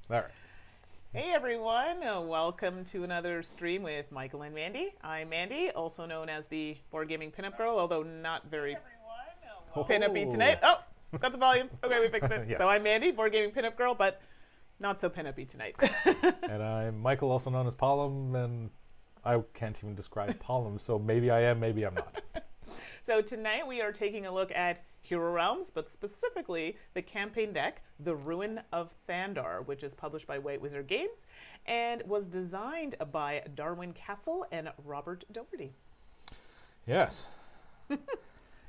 All right. Hey everyone, welcome to another stream with Michael and Mandy. I'm Mandy, also known as the Board Gaming Pinup Girl, although not very pinup-y tonight. Oh, got the volume. Okay, we fixed it. Yes. So I'm Mandy, Board Gaming Pinup Girl, but not so pinup-y tonight. And I'm Michael, also known as Pollum, and I can't even describe Pollum, so maybe I am, maybe I'm not. So tonight we are taking a look at Hero Realms, but specifically the campaign deck, The Ruin of Thandar, which is published by White Wizard Games and was designed by Darwin Castle and Robert Doherty. Yes.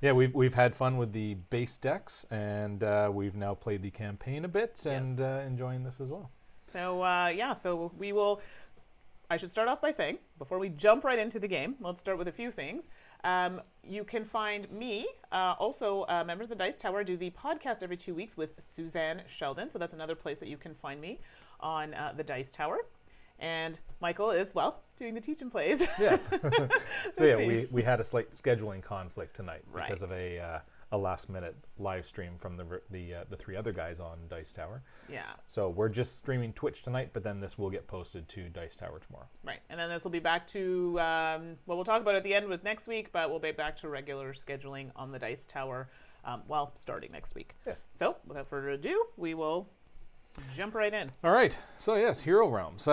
Yeah, we've had fun with the base decks, and we've now played the campaign a bit, and enjoying this as well. So so we will. I should start off by saying, before we jump right into the game, let's start with a few things. You can find me, also members of the Dice Tower, do the podcast every 2 weeks with Suzanne Sheldon. So that's another place that you can find me on the Dice Tower. And Michael is, well, doing the Teach and Plays. Yes. So yeah, we had a slight scheduling conflict tonight because of Right. a last minute live stream from the three other guys on Dice Tower. Yeah. So we're just streaming Twitch tonight, but then this will get posted to Dice Tower tomorrow. Right. And then this will be back to, we'll talk about it at the end with next week, but we'll be back to regular scheduling on the Dice Tower, starting next week. Yes. So without further ado, we will jump right in. All right. So yes, Hero Realms.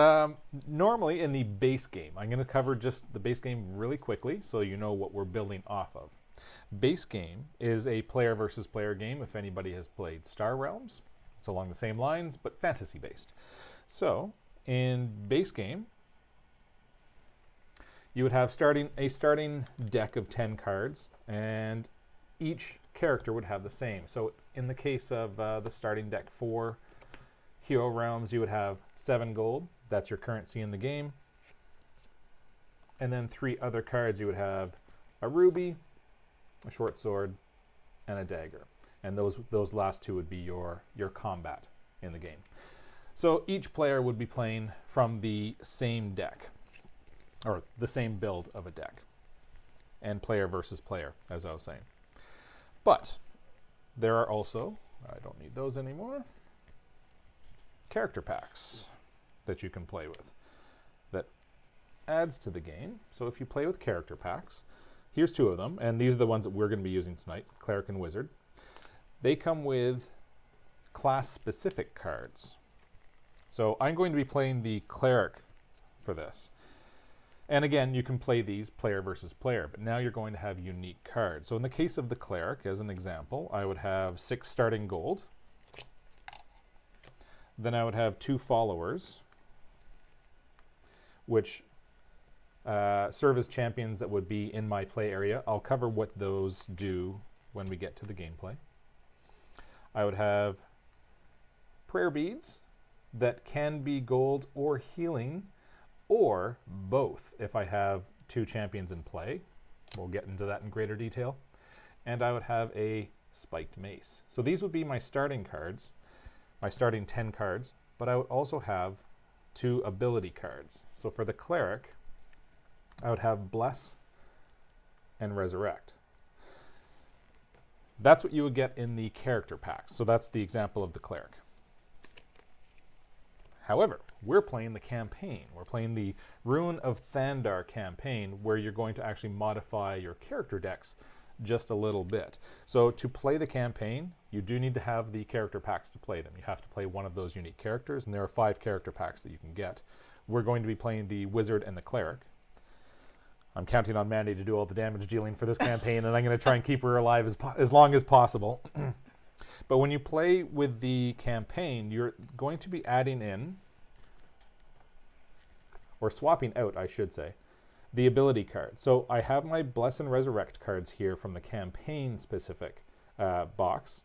Normally in the base game, I'm going to cover just the base game really quickly so you know what we're building off of. Base game is a player versus player game. If anybody has played Star Realms, it's along the same lines, but fantasy based. So in base game, you would have a starting deck of 10 cards, and each character would have the same. So in the case of the starting deck for Hero Realms, you would have 7 gold. That's your currency in the game. And then 3 other cards. You would have a ruby, a short sword, and a dagger. And those last 2 would be your combat in the game. So each player would be playing from the same deck, or the same build of a deck, and player versus player, as I was saying. But there are also, I don't need those anymore, character packs that you can play with that adds to the game. So if you play with character packs, here's 2 of them, and these are the ones that we're going to be using tonight, Cleric and Wizard. They come with class-specific cards. So I'm going to be playing the Cleric for this. And again, you can play these player versus player, but now you're going to have unique cards. So in the case of the Cleric, as an example, I would have 6 starting gold. Then I would have 2 followers, which serve as champions that would be in my play area. I'll cover what those do when we get to the gameplay. I would have prayer beads that can be gold or healing, or both if I have 2 champions in play. We'll get into that in greater detail. And I would have a spiked mace. So these would be my starting cards, my starting 10 cards, but I would also have 2 ability cards. So for the Cleric, I would have Bless and Resurrect. That's what you would get in the character packs. So that's the example of the Cleric. However, we're playing the campaign. We're playing the Ruin of Thandar campaign, where you're going to actually modify your character decks just a little bit. So to play the campaign, you do need to have the character packs to play them. You have to play one of those unique characters, and there are 5 character packs that you can get. We're going to be playing the Wizard and the Cleric. I'm counting on Mandy to do all the damage dealing for this campaign, and I'm going to try and keep her alive as long as possible. But when you play with the campaign, you're going to be adding in, or swapping out, I should say, the ability cards. So I have my Bless and Resurrect cards here from the campaign-specific box.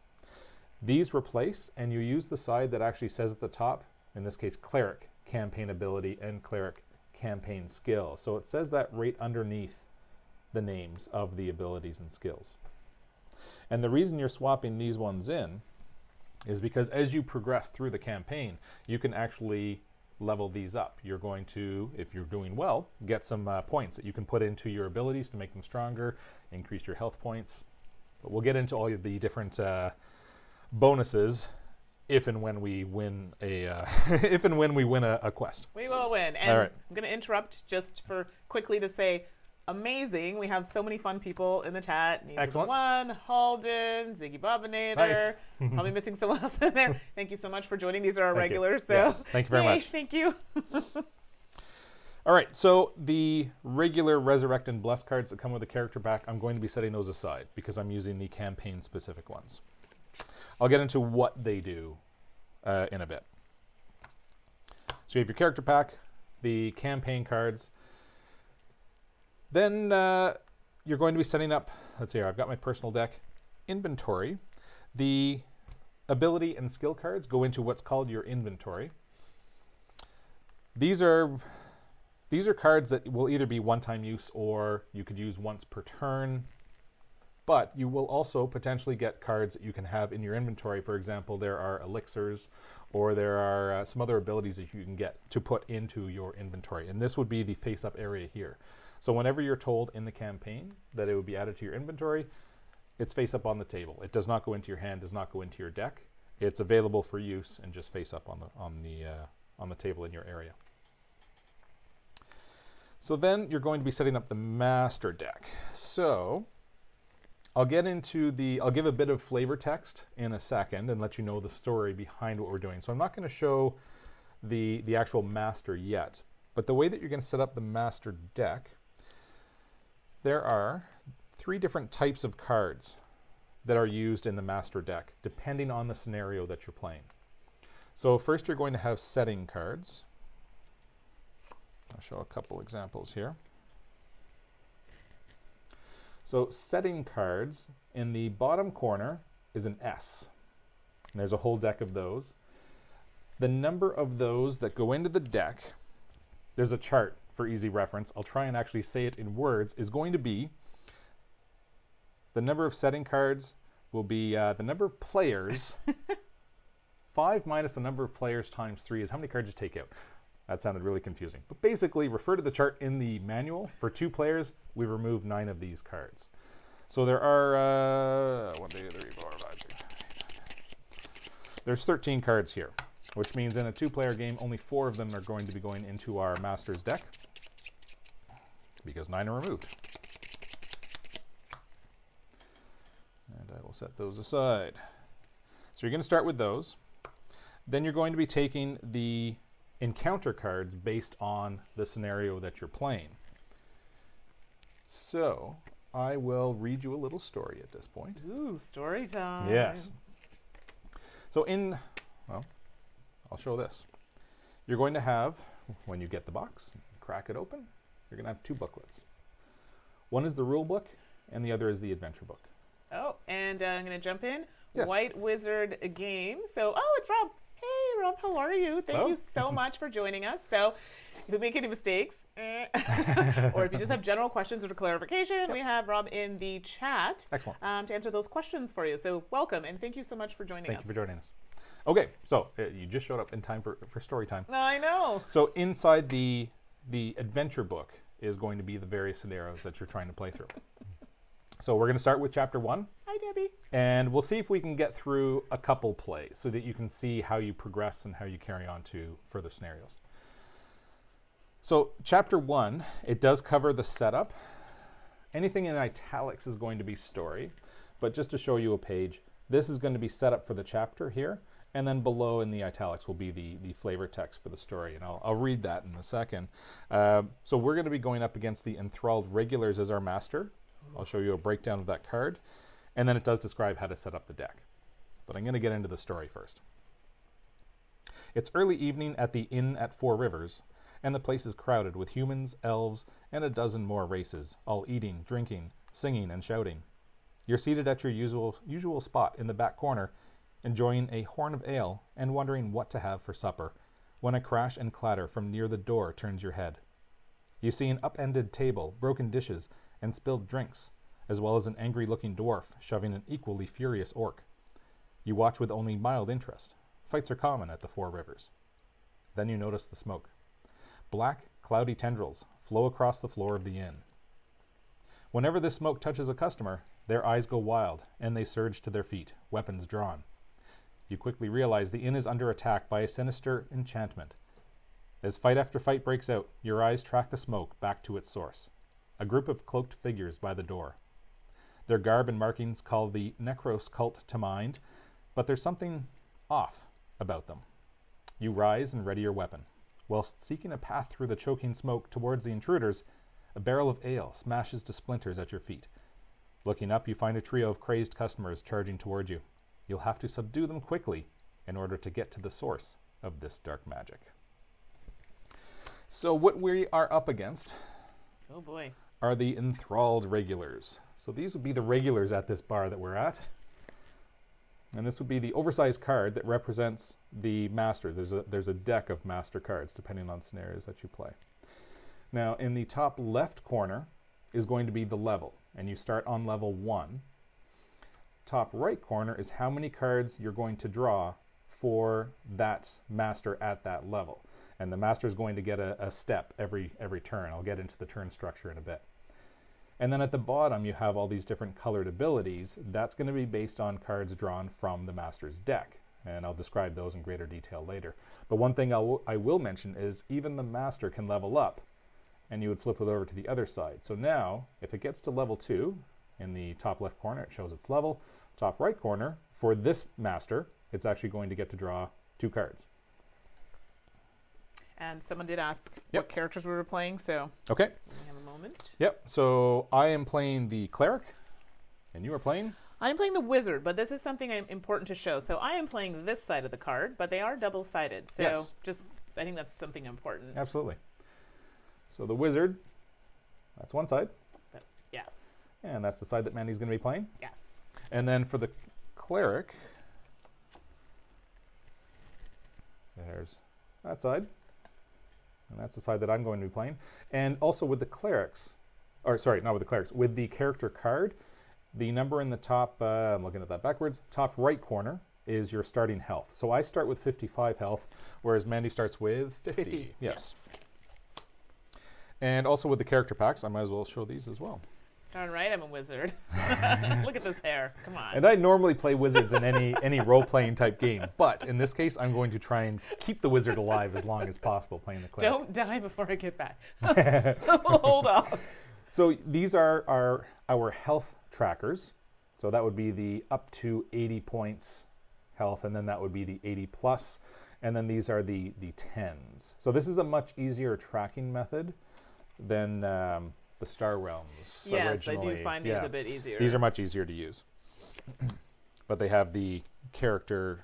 These replace, and you use the side that actually says at the top, in this case, Cleric Campaign Ability and Cleric Campaign Skill. So it says that right underneath the names of the abilities and skills. And the reason you're swapping these ones in is because as you progress through the campaign, you can actually level these up. You're going to, if you're doing well, get some points that you can put into your abilities to make them stronger, increase your health points. But we'll get into all of the different bonuses if and when we win a if and when we win a quest. We will win. And All right. I'm going to interrupt just for quickly to say, amazing. We have so many fun people in the chat. Excellent. One, Halden, Ziggy Bobinator. Nice. Probably missing someone else in there. Thank you so much for joining. These are our Thank you. regulars. So Yes, thank you very Yay, much. Thank you. All right, so the regular Resurrect and Bless cards that come with the character pack, I'm going to be setting those aside because I'm using the campaign-specific ones. I'll get into what they do in a bit. So you have your character pack, the campaign cards. Then you're going to be setting up, let's see here, I've got my personal deck inventory. The ability and skill cards go into what's called your inventory. These are cards that will either be one-time use or you could use once per turn, but you will also potentially get cards that you can have in your inventory. For example, there are elixirs or there are some other abilities that you can get to put into your inventory, and this would be the face-up area here. So whenever you're told in the campaign that it would be added to your inventory, it's face-up on the table. It does not go into your hand, does not go into your deck. It's available for use and just face-up on the table in your area. So then you're going to be setting up the master deck. So I'll give a bit of flavor text in a second and let you know the story behind what we're doing. So I'm not going to show the actual master yet, but the way that you're going to set up the master deck, there are 3 different types of cards that are used in the master deck, depending on the scenario that you're playing. So first you're going to have setting cards. I'll show a couple examples here. So setting cards, in the bottom corner is an S. And there's a whole deck of those. The number of those that go into the deck, there's a chart for easy reference. I'll try and actually say it in words, is going to be the number of setting cards will be the number of players. 5 minus the number of players times 3 is how many cards you take out. That sounded really confusing. But basically, refer to the chart in the manual. For 2 players, we remove 9 of these cards. So there are 1, 2, 3, 4, 5, 6, 7, 8, 9. There's 13 cards here, which means in a 2-player game, only 4 of them are going to be going into our master's deck because 9 are removed. And I will set those aside. So you're going to start with those. Then you're going to be taking the encounter cards based on the scenario that you're playing. So I will read you a little story at this point. Ooh, story time. Yes. So I'll show this. You're going to have, when you get the box, crack it open, you're going to have 2 booklets. One is the rule book and the other is the adventure book. Oh, and I'm going to jump in. Yes. White Wizard Games. So, it's Rob. Hey, Rob, how are you? Thank you so much for joining us. So, if we make any mistakes, or if you just have general questions or clarification, we have Rob in the chat. Excellent. To answer those questions for you. So, welcome, and thank you so much for joining us. Thank you for joining us. Okay, so you just showed up in time for story time. I know. So inside the adventure book is going to be the various scenarios that you're trying to play through. So we're going to start with chapter 1. Hi, Debbie. And we'll see if we can get through a couple plays so that you can see how you progress and how you carry on to further scenarios. So chapter 1, it does cover the setup. Anything in italics is going to be story, but just to show you a page, this is going to be set up for the chapter here, and then below in the italics will be the flavor text for the story, and I'll read that in a second. So we're going to be going up against the enthralled regulars as our master. I'll show you a breakdown of that card, and then it does describe how to set up the deck. But I'm going to get into the story first. It's early evening at the inn at 4 Rivers, and the place is crowded with humans, elves, and a dozen more races, all eating, drinking, singing, and shouting. You're seated at your usual spot in the back corner, enjoying a horn of ale and wondering what to have for supper, when a crash and clatter from near the door turns your head. You see an upended table, broken dishes, and spilled drinks, as well as an angry-looking dwarf shoving an equally furious orc. You watch with only mild interest. Fights are common at the 4 Rivers. Then you notice the smoke. Black, cloudy tendrils flow across the floor of the inn. Whenever this smoke touches a customer, their eyes go wild, and they surge to their feet, weapons drawn. You quickly realize the inn is under attack by a sinister enchantment. As fight after fight breaks out, your eyes track the smoke back to its source. A group of cloaked figures by the door. Their garb and markings call the Necros cult to mind, but there's something off about them. You rise and ready your weapon. Whilst seeking a path through the choking smoke towards the intruders, a barrel of ale smashes to splinters at your feet. Looking up, you find a trio of crazed customers charging toward you. You'll have to subdue them quickly in order to get to the source of this dark magic. So what we are up against Oh boy. are the enthralled regulars. So these would be the regulars at this bar that we're at. And this would be the oversized card that represents the master. There's a deck of master cards depending on scenarios that you play. Now in the top left corner is going to be the level, and you start on level 1. Top right corner is how many cards you're going to draw for that master at that level. And the master is going to get a step every turn. I'll get into the turn structure in a bit. And then at the bottom, you have all these different colored abilities. That's going to be based on cards drawn from the master's deck. And I'll describe those in greater detail later. But one thing I will mention is even the master can level up, and you would flip it over to the other side. So now, if it gets to level 2, in the top left corner, it shows its level. Top right corner, for this master, it's actually going to get to draw 2 cards. And someone did ask what characters we were playing, so Okay. we have a moment. Yep. So I am playing the cleric, and you are playing? I'm playing the wizard, but this is something important to show. So I am playing this side of the card, but they are double-sided. So Yes. I think that's something important. Absolutely. So the wizard, that's one side, But yes. and that's the side that Mandy's going to be playing. Yes. And then for the cleric, there's that side, and that's the side that I'm going to be playing. And also with the clerics, or sorry, not with the clerics, with the character card, the number in the top, I'm looking at that backwards, top right corner is your starting health. So I start with 55 health, whereas Mandy starts with 50. Yes. And also with the character packs, I might as well show these as well. Darn right, I'm a wizard. Look at this hair. Come on. And I normally play wizards in any role-playing type game, but in this case, I'm going to try and keep the wizard alive as long as possible playing the cleric. Don't die before I get back. Hold off. So these are our health trackers. So that would be the up to 80 points health, and then that would be the 80 plus, and then these are the 10s. So this is a much easier tracking method than the Star Realms. Yes, I originally. do find these a bit easier. These are much easier to use, but they have the characters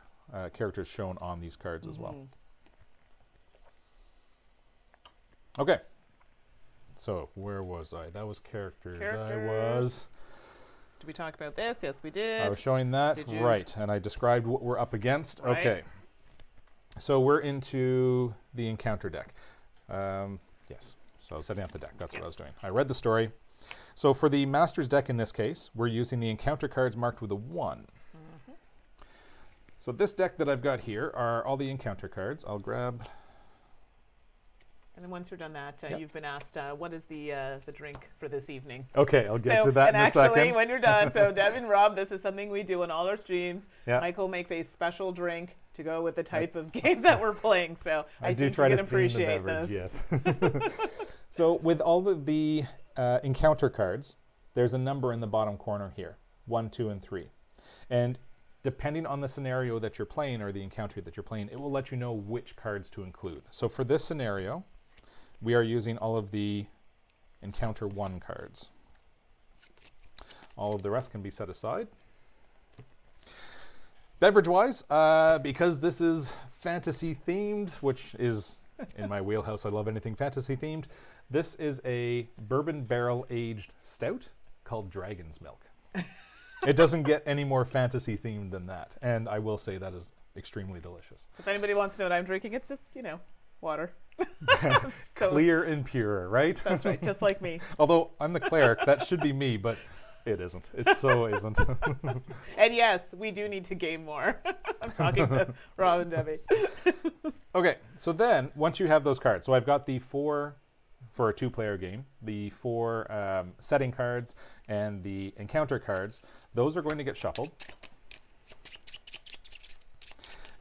shown on these cards as well. Okay. So where was I? That was characters. Did we talk about this? Yes, we did. I was showing that. Did you? Right, and I described what we're up against. Right. Okay. So we're into the encounter deck. Yes. So I was setting up the deck. That's what I was doing. I read the story. So for the Master's deck in this case, we're using the encounter cards marked with a 1. So this deck that I've got here are all the encounter cards. I'll grab... And then once you're done that, you've been asked, what is the drink for this evening? Okay, I'll get to that in a second. And actually, when you're done, so Deb and Rob, this is something we do on all our streams. Yeah. Michael makes a special drink to go with the type of games that we're playing. So I do think try you to can appreciate theme the beverage, this. yes. So with all of the encounter cards, there's a number in the bottom corner here, 1, 2, and 3. And depending on the scenario that you're playing or the encounter that you're playing, it will let you know which cards to include. So for this scenario, we are using all of the encounter 1 cards. All of the rest can be set aside. Beverage-wise, because this is fantasy themed, which is in my wheelhouse, I love anything fantasy themed. This is a bourbon barrel aged stout called Dragon's Milk. It doesn't get any more fantasy themed than that, and I will say that is extremely delicious. So if anybody wants to know what I'm drinking, it's just, water. Clear and pure, right? That's right, just like me. Although I'm the cleric, that should be me, but it isn't. It so isn't. And yes, we do need to game more. I'm talking to Rob and Debbie. Okay, so then once you have those cards, so I've got the 4 for a 2-player game, the 4 setting cards and the encounter cards. Those are going to get shuffled.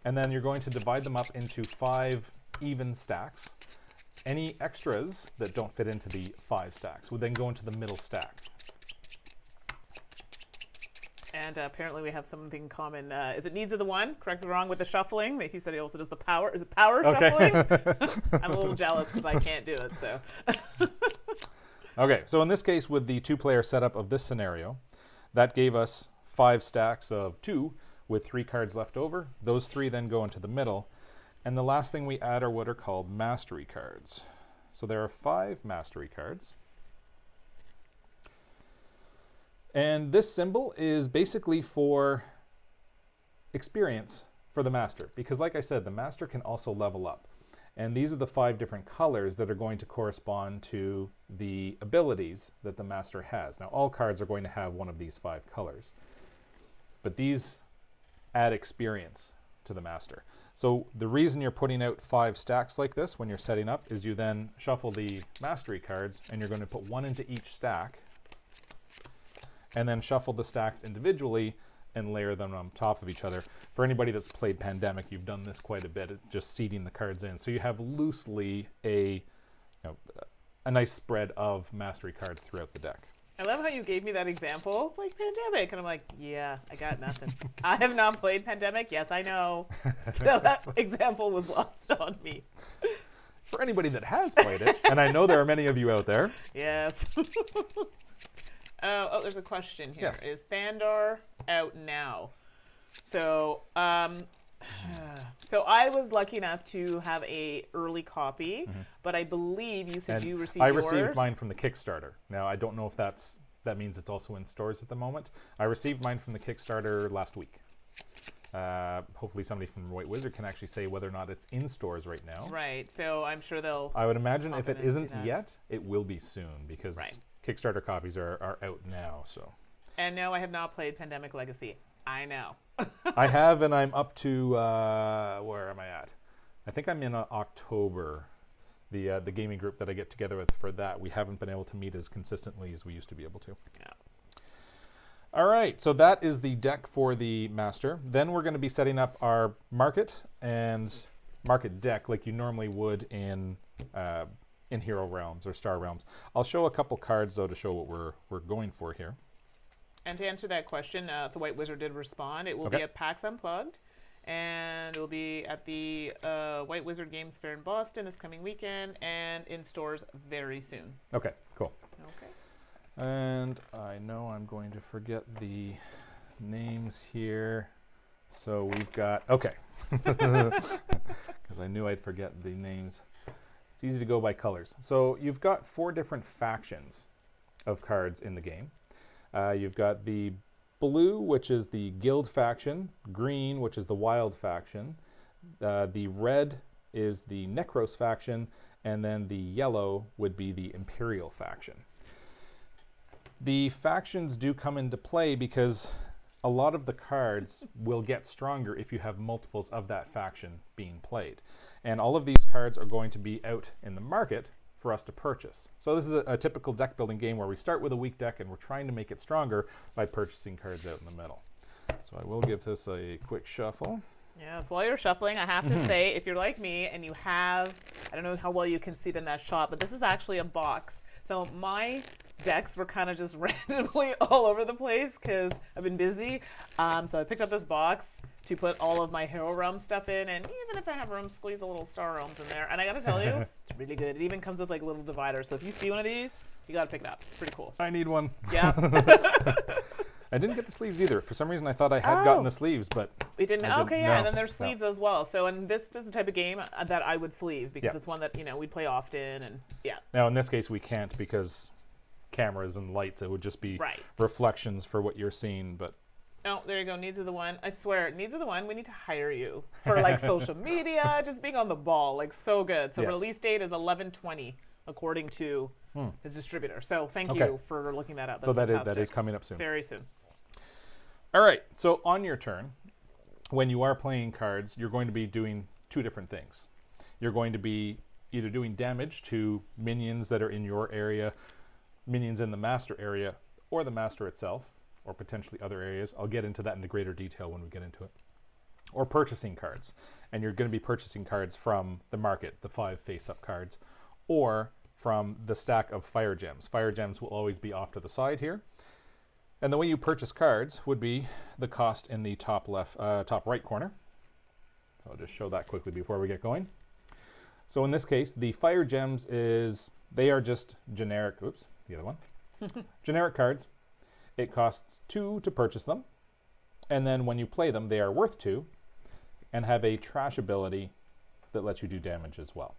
and then you're going to divide them up into 5 even stacks. Any extras that don't fit into the 5 stacks would then go into the middle stack. And apparently we have something in common. Is it Needs of the One? Correct me wrong with the shuffling. He said he also does the power. Is it power shuffling? I'm a little jealous because I can't do it. So. Okay, so in this case, with the 2-player setup of this scenario, that gave us 5 stacks of 2 with 3 cards left over. Those 3 then go into the middle. And the last thing we add are what are called mastery cards. So there are 5 mastery cards. And this symbol is basically for experience for the master. Because like I said, the master can also level up. And these are the 5 different colors that are going to correspond to the abilities that the master has. Now, all cards are going to have one of these 5 colors. But these add experience to the master. So the reason you're putting out 5 stacks like this when you're setting up is you then shuffle the mastery cards, and you're going to put 1 into each stack, and then shuffle the stacks individually and layer them on top of each other. For anybody that's played Pandemic, you've done this quite a bit, just seeding the cards in. So you have loosely a nice spread of mastery cards throughout the deck. I love how you gave me that example, like Pandemic, and I'm like, yeah, I got nothing. I have not played Pandemic. Yes, I know. So that example was lost on me. For anybody that has played it, and I know there are many of you out there. Yes. Oh, there's a question here. Yes. Is Thandar out now? So, so I was lucky enough to have a early copy, but I believe you said you received yours. I received mine from the Kickstarter. Now, I don't know if that means it's also in stores at the moment. I received mine from the Kickstarter last week. Hopefully somebody from White Wizard can actually say whether or not it's in stores right now. Right, so I'm sure they'll... I would imagine if it isn't yet, it will be soon, because right. Kickstarter copies are out now. So. And no, I have not played Pandemic Legacy. I know. I have, and I'm up to, where am I at? I think I'm in October, the gaming group that I get together with for that. We haven't been able to meet as consistently as we used to be able to. Yeah. All right, so that is the deck for the master. Then we're going to be setting up our market and market deck like you normally would in Hero Realms or Star Realms. I'll show a couple cards, though, to show what we're going for here. And to answer that question, so White Wizard did respond. It will be at PAX Unplugged, and it will be at the White Wizard Games Fair in Boston this coming weekend, and in stores very soon. Okay, cool. Okay. And I know I'm going to forget the names here. So we've got, okay, because I knew I'd forget the names. It's easy to go by colors. So you've got 4 different factions of cards in the game. You've got the blue, which is the guild faction, green, which is the wild faction, the red is the Necros faction, and then the yellow would be the Imperial faction. The factions do come into play because a lot of the cards will get stronger if you have multiples of that faction being played. And all of these cards are going to be out in the market for us to purchase. So this is a typical deck building game where we start with a weak deck and we're trying to make it stronger by purchasing cards out in the middle. So I will give this a quick shuffle. Yes, while you're shuffling, I have to say, if you're like me and you have, I don't know how well you can see it in that shot, but this is actually a box. So my decks were kind of just randomly all over the place because I've been busy. So I picked up this box to put all of my Hero Realm stuff in, and even if I have room, squeeze a little Star Realms in there. And I gotta tell you, it's really good. It even comes with like little dividers. So if you see one of these, you gotta pick it up. It's pretty cool. I need one. Yeah. I didn't get the sleeves either. For some reason, I thought I had gotten the sleeves, but we didn't. Okay, yeah, no, and then there's sleeves as well. So, and this is the type of game that I would sleeve because it's one that we play often, and yeah. Now in this case, we can't because cameras and lights. It would just be reflections for what you're seeing, but. Oh, there you go. Needs of the One. I swear, Needs of the One. We need to hire you for like social media, just being on the ball, like so good. So release date is 11/20, according to his distributor. So thank you for looking that up. That's so fantastic. that is coming up soon. Very soon. All right. So on your turn, when you are playing cards, you're going to be doing 2 different things. You're going to be either doing damage to minions that are in your area, minions in the master area, or the master itself, or potentially other areas. I'll get into that in greater detail when we get into it. or purchasing cards. And you're going to be purchasing cards from the market, the 5 face-up cards, or from the stack of fire gems. Fire gems will always be off to the side here. And the way you purchase cards would be the cost in the top right corner. So I'll just show that quickly before we get going. So in this case, the fire gems they are just generic, oops, the other one, generic cards. It costs 2 to purchase them. And then when you play them, they are worth 2 and have a trash ability that lets you do damage as well.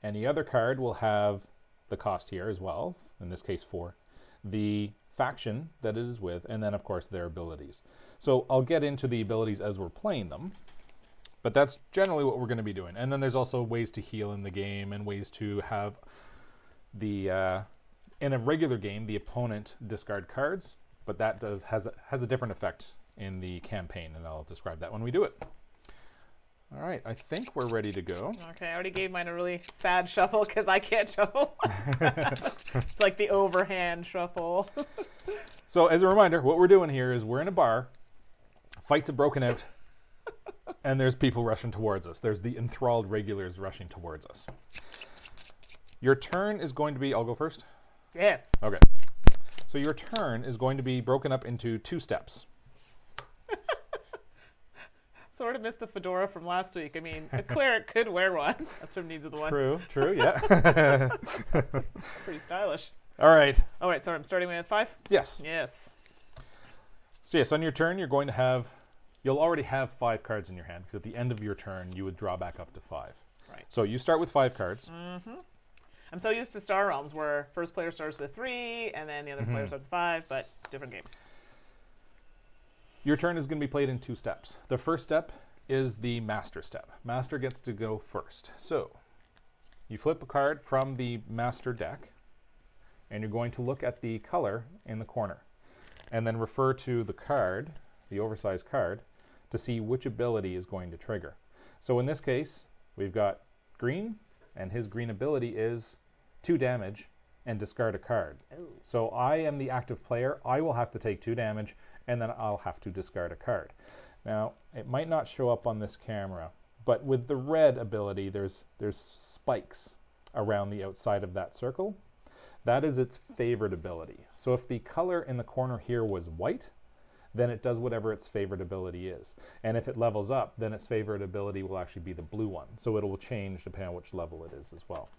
Any other card will have the cost here as well, in this case 4, the faction that it is with, and then of course their abilities. So I'll get into the abilities as we're playing them, but that's generally what we're going to be doing. And then there's also ways to heal in the game and ways to have the, in a regular game, the opponent discard cards, but that has a different effect in the campaign, and I'll describe that when we do it. All right, I think we're ready to go. Okay, I already gave mine a really sad shuffle because I can't shuffle. It's like the overhand shuffle. So as a reminder, what we're doing here is we're in a bar, fights have broken out, and there's people rushing towards us. There's the enthralled regulars rushing towards us. Your turn is going to be, I'll go first? Yes. Okay. So your turn is going to be broken up into 2 steps. Sort of missed the fedora from last week. I mean, a cleric could wear one. That's from Needs of the One. True, yeah. Pretty stylish. All right. All right, sorry, I'm starting with 5? Yes. Yes. So yes, on your turn, you're going to have, you'll already have 5 cards in your hand, because at the end of your turn, you would draw back up to 5. Right. So you start with 5 cards. Mm-hmm. I'm so used to Star Realms, where first player starts with 3, and then the other player starts with 5, but different game. Your turn is going to be played in 2 steps. The first step is the master step. Master gets to go first. So you flip a card from the master deck, and you're going to look at the color in the corner, and then refer to the card, the oversized card, to see which ability is going to trigger. So in this case, we've got green, and his green ability is 2 damage and discard a card. Ooh. So I am the active player. I will have to take 2 damage, and then I'll have to discard a card. Now, it might not show up on this camera, but with the red ability, there's spikes around the outside of that circle. That is its favorite ability. So if the color in the corner here was white, then it does whatever its favorite ability is. And if it levels up, then its favorite ability will actually be the blue one. So it will change depending on which level it is as well.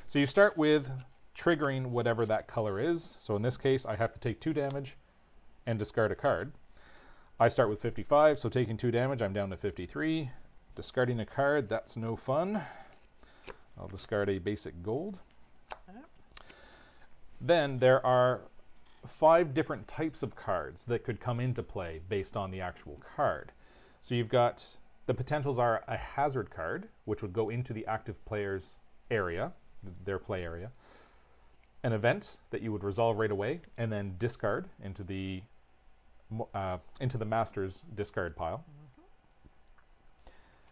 So you start with triggering whatever that color is. So in this case, I have to take 2 damage and discard a card. I start with 55, so taking 2 damage, I'm down to 53. Discarding a card, that's no fun. I'll discard a basic gold. Then there are 5 different types of cards that could come into play based on the actual card. So you've got, the potentials are a hazard card, which would go into the active player's area, their play area. An event that you would resolve right away, and then discard into the master's discard pile.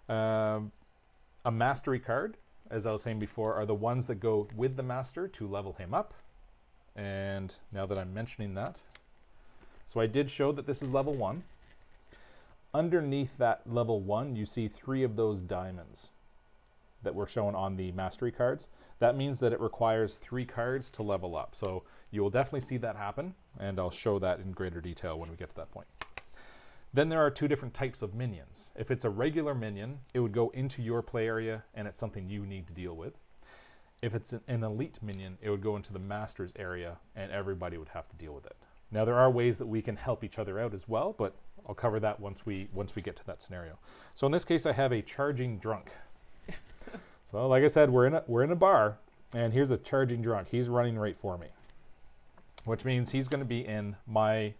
A mastery card, as I was saying before, are the ones that go with the master to level him up. And now that I'm mentioning that, so I did show that this is level 1. Underneath that level 1, you see 3 of those diamonds that were shown on the mastery cards. That means that it requires 3 cards to level up. So you will definitely see that happen, and I'll show that in greater detail when we get to that point. Then there are 2 different types of minions. If it's a regular minion, it would go into your play area, and it's something you need to deal with. If it's an elite minion, it would go into the master's area, and everybody would have to deal with it. Now there are ways that we can help each other out as well, but I'll cover that once we get to that scenario. So in this case, I have a charging drunk. So like I said, we're in a bar, and here's a charging drunk. He's running right for me, which means he's going to be in my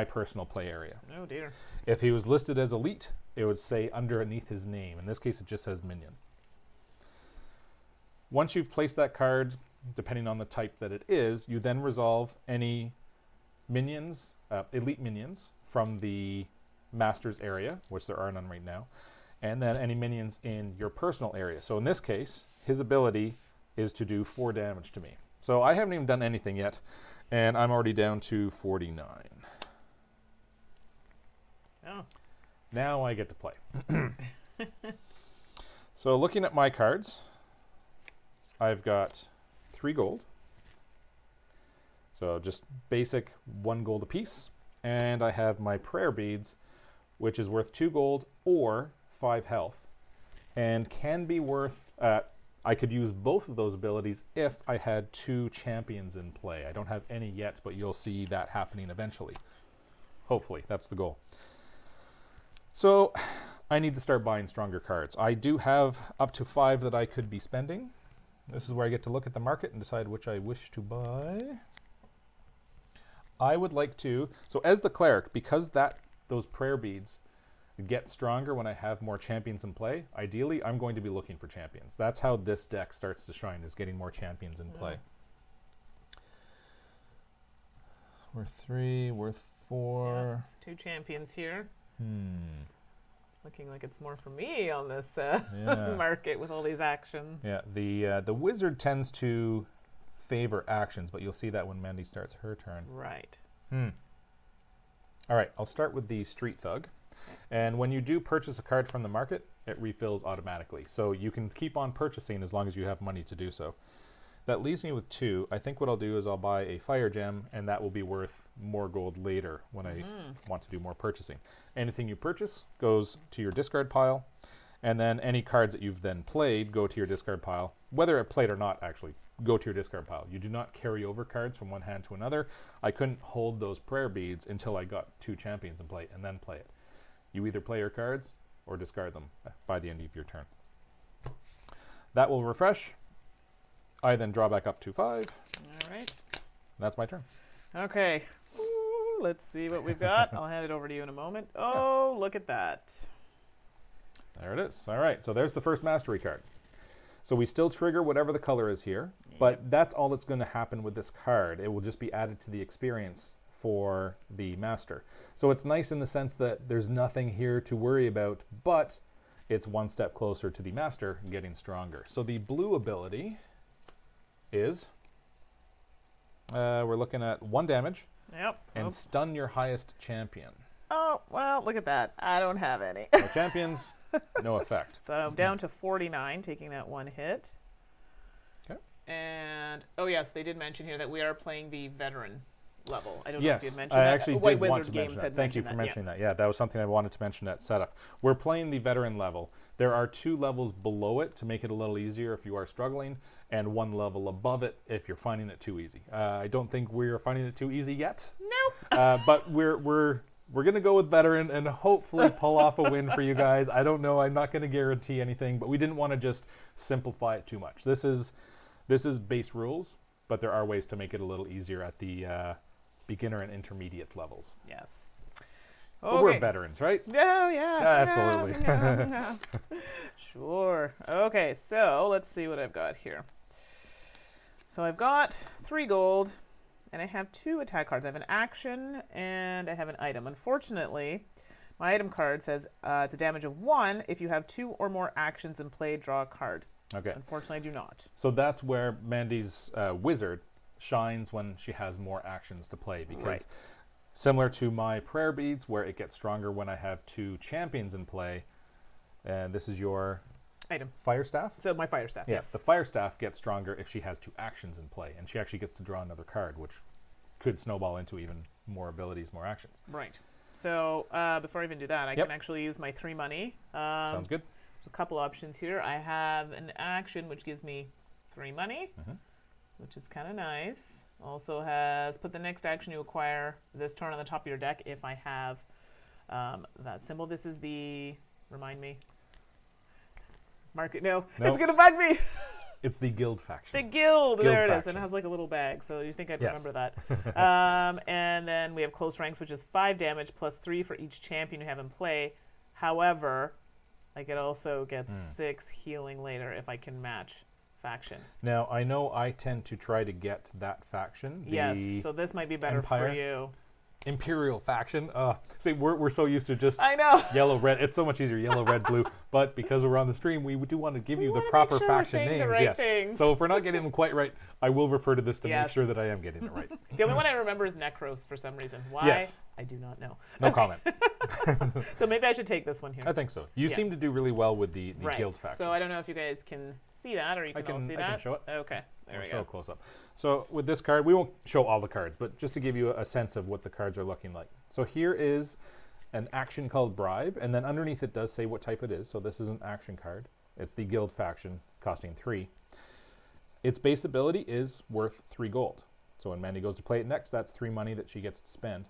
personal play area. Oh dear. If he was listed as elite, it would say underneath his name. In this case, it just says minion. Once you've placed that card, depending on the type that it is, you then resolve any minions, elite minions, from the master's area, which there are none right now, and then any minions in your personal area. So in this case, his ability is to do 4 damage to me. So I haven't even done anything yet, and I'm already down to 49. Now I get to play. So looking at my cards, I've got 3 gold. So just basic 1 gold apiece. And I have my prayer beads, which is worth 2 gold or 5 health. And can be worth, I could use both of those abilities if I had 2 champions in play. I don't have any yet, but you'll see that happening eventually. Hopefully, that's the goal. So I need to start buying stronger cards. I do have up to 5 that I could be spending. This is where I get to look at the market and decide which I wish to buy. I would like to, so as the cleric, because those prayer beads get stronger when I have more champions in play, ideally I'm going to be looking for champions. That's how this deck starts to shine, is getting more champions in play. Worth 3, worth 4. Yeah, 2 champions here. Looking like it's more for me on this market with all these actions. Yeah, the wizard tends to favor actions, but you'll see that when Mandi starts her turn. Right. All right, I'll start with the Street Thug. And when you do purchase a card from the market, it refills automatically. So you can keep on purchasing as long as you have money to do so. That leaves me with 2. I think what I'll do is I'll buy a fire gem, and that will be worth more gold later when I want to do more purchasing. Anything you purchase goes to your discard pile, and then any cards that you've then played go to your discard pile. Whether played or not, actually, go to your discard pile. You do not carry over cards from one hand to another. I couldn't hold those prayer beads until I got 2 champions in play and then play it. You either play your cards or discard them by the end of your turn. That will refresh. I then draw back up to 5. All right. That's my turn. Okay. Ooh, let's see what we've got. I'll hand it over to you in a moment. Oh, look at that. There it is. All right. So there's the first mastery card. So we still trigger whatever the color is here, but that's all that's going to happen with this card. It will just be added to the experience for the master. So it's nice in the sense that there's nothing here to worry about, but it's one step closer to the master getting stronger. So the blue ability is, we're looking at 1 damage and stun your highest champion. Oh, well, look at that. I don't have any. No champions, no effect. So I'm down to 49, taking that 1 hit. Okay. And, oh yes, they did mention here that we are playing the veteran level. I don't know if you had mentioned I that. actually White did want Wizard to Games mention that. had Thank you mentioned for mentioning that. Yeah, that was something I wanted to mention at setup. We're playing the veteran level. There are 2 levels below it to make it a little easier if you are struggling, and 1 level above it if you're finding it too easy. I don't think we're finding it too easy yet. Nope. But we're going to go with veteran and hopefully pull off a win for you guys. I don't know. I'm not going to guarantee anything, but we didn't want to just simplify it too much. This is base rules, but there are ways to make it a little easier at the beginner and intermediate levels. Yes. But Okay. we're veterans, right? Oh, yeah. Absolutely. Yeah. Sure. Okay, so let's see what I've got here. So I've got 3 gold, and I have 2 attack cards. I have an action, and I have an item. Unfortunately, my item card says it's a damage of 1. If you have 2 or more actions in play, draw a card. Okay. Unfortunately, I do not. So that's where Mandi's wizard shines when she has more actions to play, because similar to my prayer beads, where it gets stronger when I have 2 champions in play, and this is your item. Fire staff? So my fire staff, yes. The fire staff gets stronger if she has 2 actions in play, and she actually gets to draw another card, which could snowball into even more abilities, more actions. Right. So before I even do that, I can actually use my 3 money. Sounds good. There's a couple options here. I have an action which gives me 3 money, which is kind of nice. Also has put the next action you acquire this turn on the top of your deck if I have that symbol. This is the, remind me. Market, no, it's going to bug me. It's the guild faction. The guild, there it is. And it has like a little bag, so you think I'd remember that. And then we have close ranks, which is 5 damage plus 3 for each champion you have in play. However, I could also get 6 healing later if I can match faction. Now, I know I tend to try to get that faction. Yes, so this might be better for you. Imperial faction. See, we're so used to just I know. yellow, red. It's so much easier, yellow, red, blue. But because we're on the stream, we do want to give you the wanna make proper sure we're faction saying the names. right Yes. things. So if we're not getting them quite right, I will refer to this to make Yes. sure that I am getting it right. The only one I remember is Necros for some reason. Why? Yes. I do not know. No comment. So maybe I should take this one here. I think so. You Yeah. seem to do really well with the Right. guild faction. So I don't know if you guys can see that, or you can all see that. I can show it. Okay, there I'll we show go. it close up. So with this card, we won't show all the cards, but just to give you a sense of what the cards are looking like. So here is an action called Bribe, and then underneath it does say what type it is. So this is an action card. It's the guild faction, costing 3. Its base ability is worth 3 gold. So when Mandi goes to play it next, that's 3 money that she gets to spend.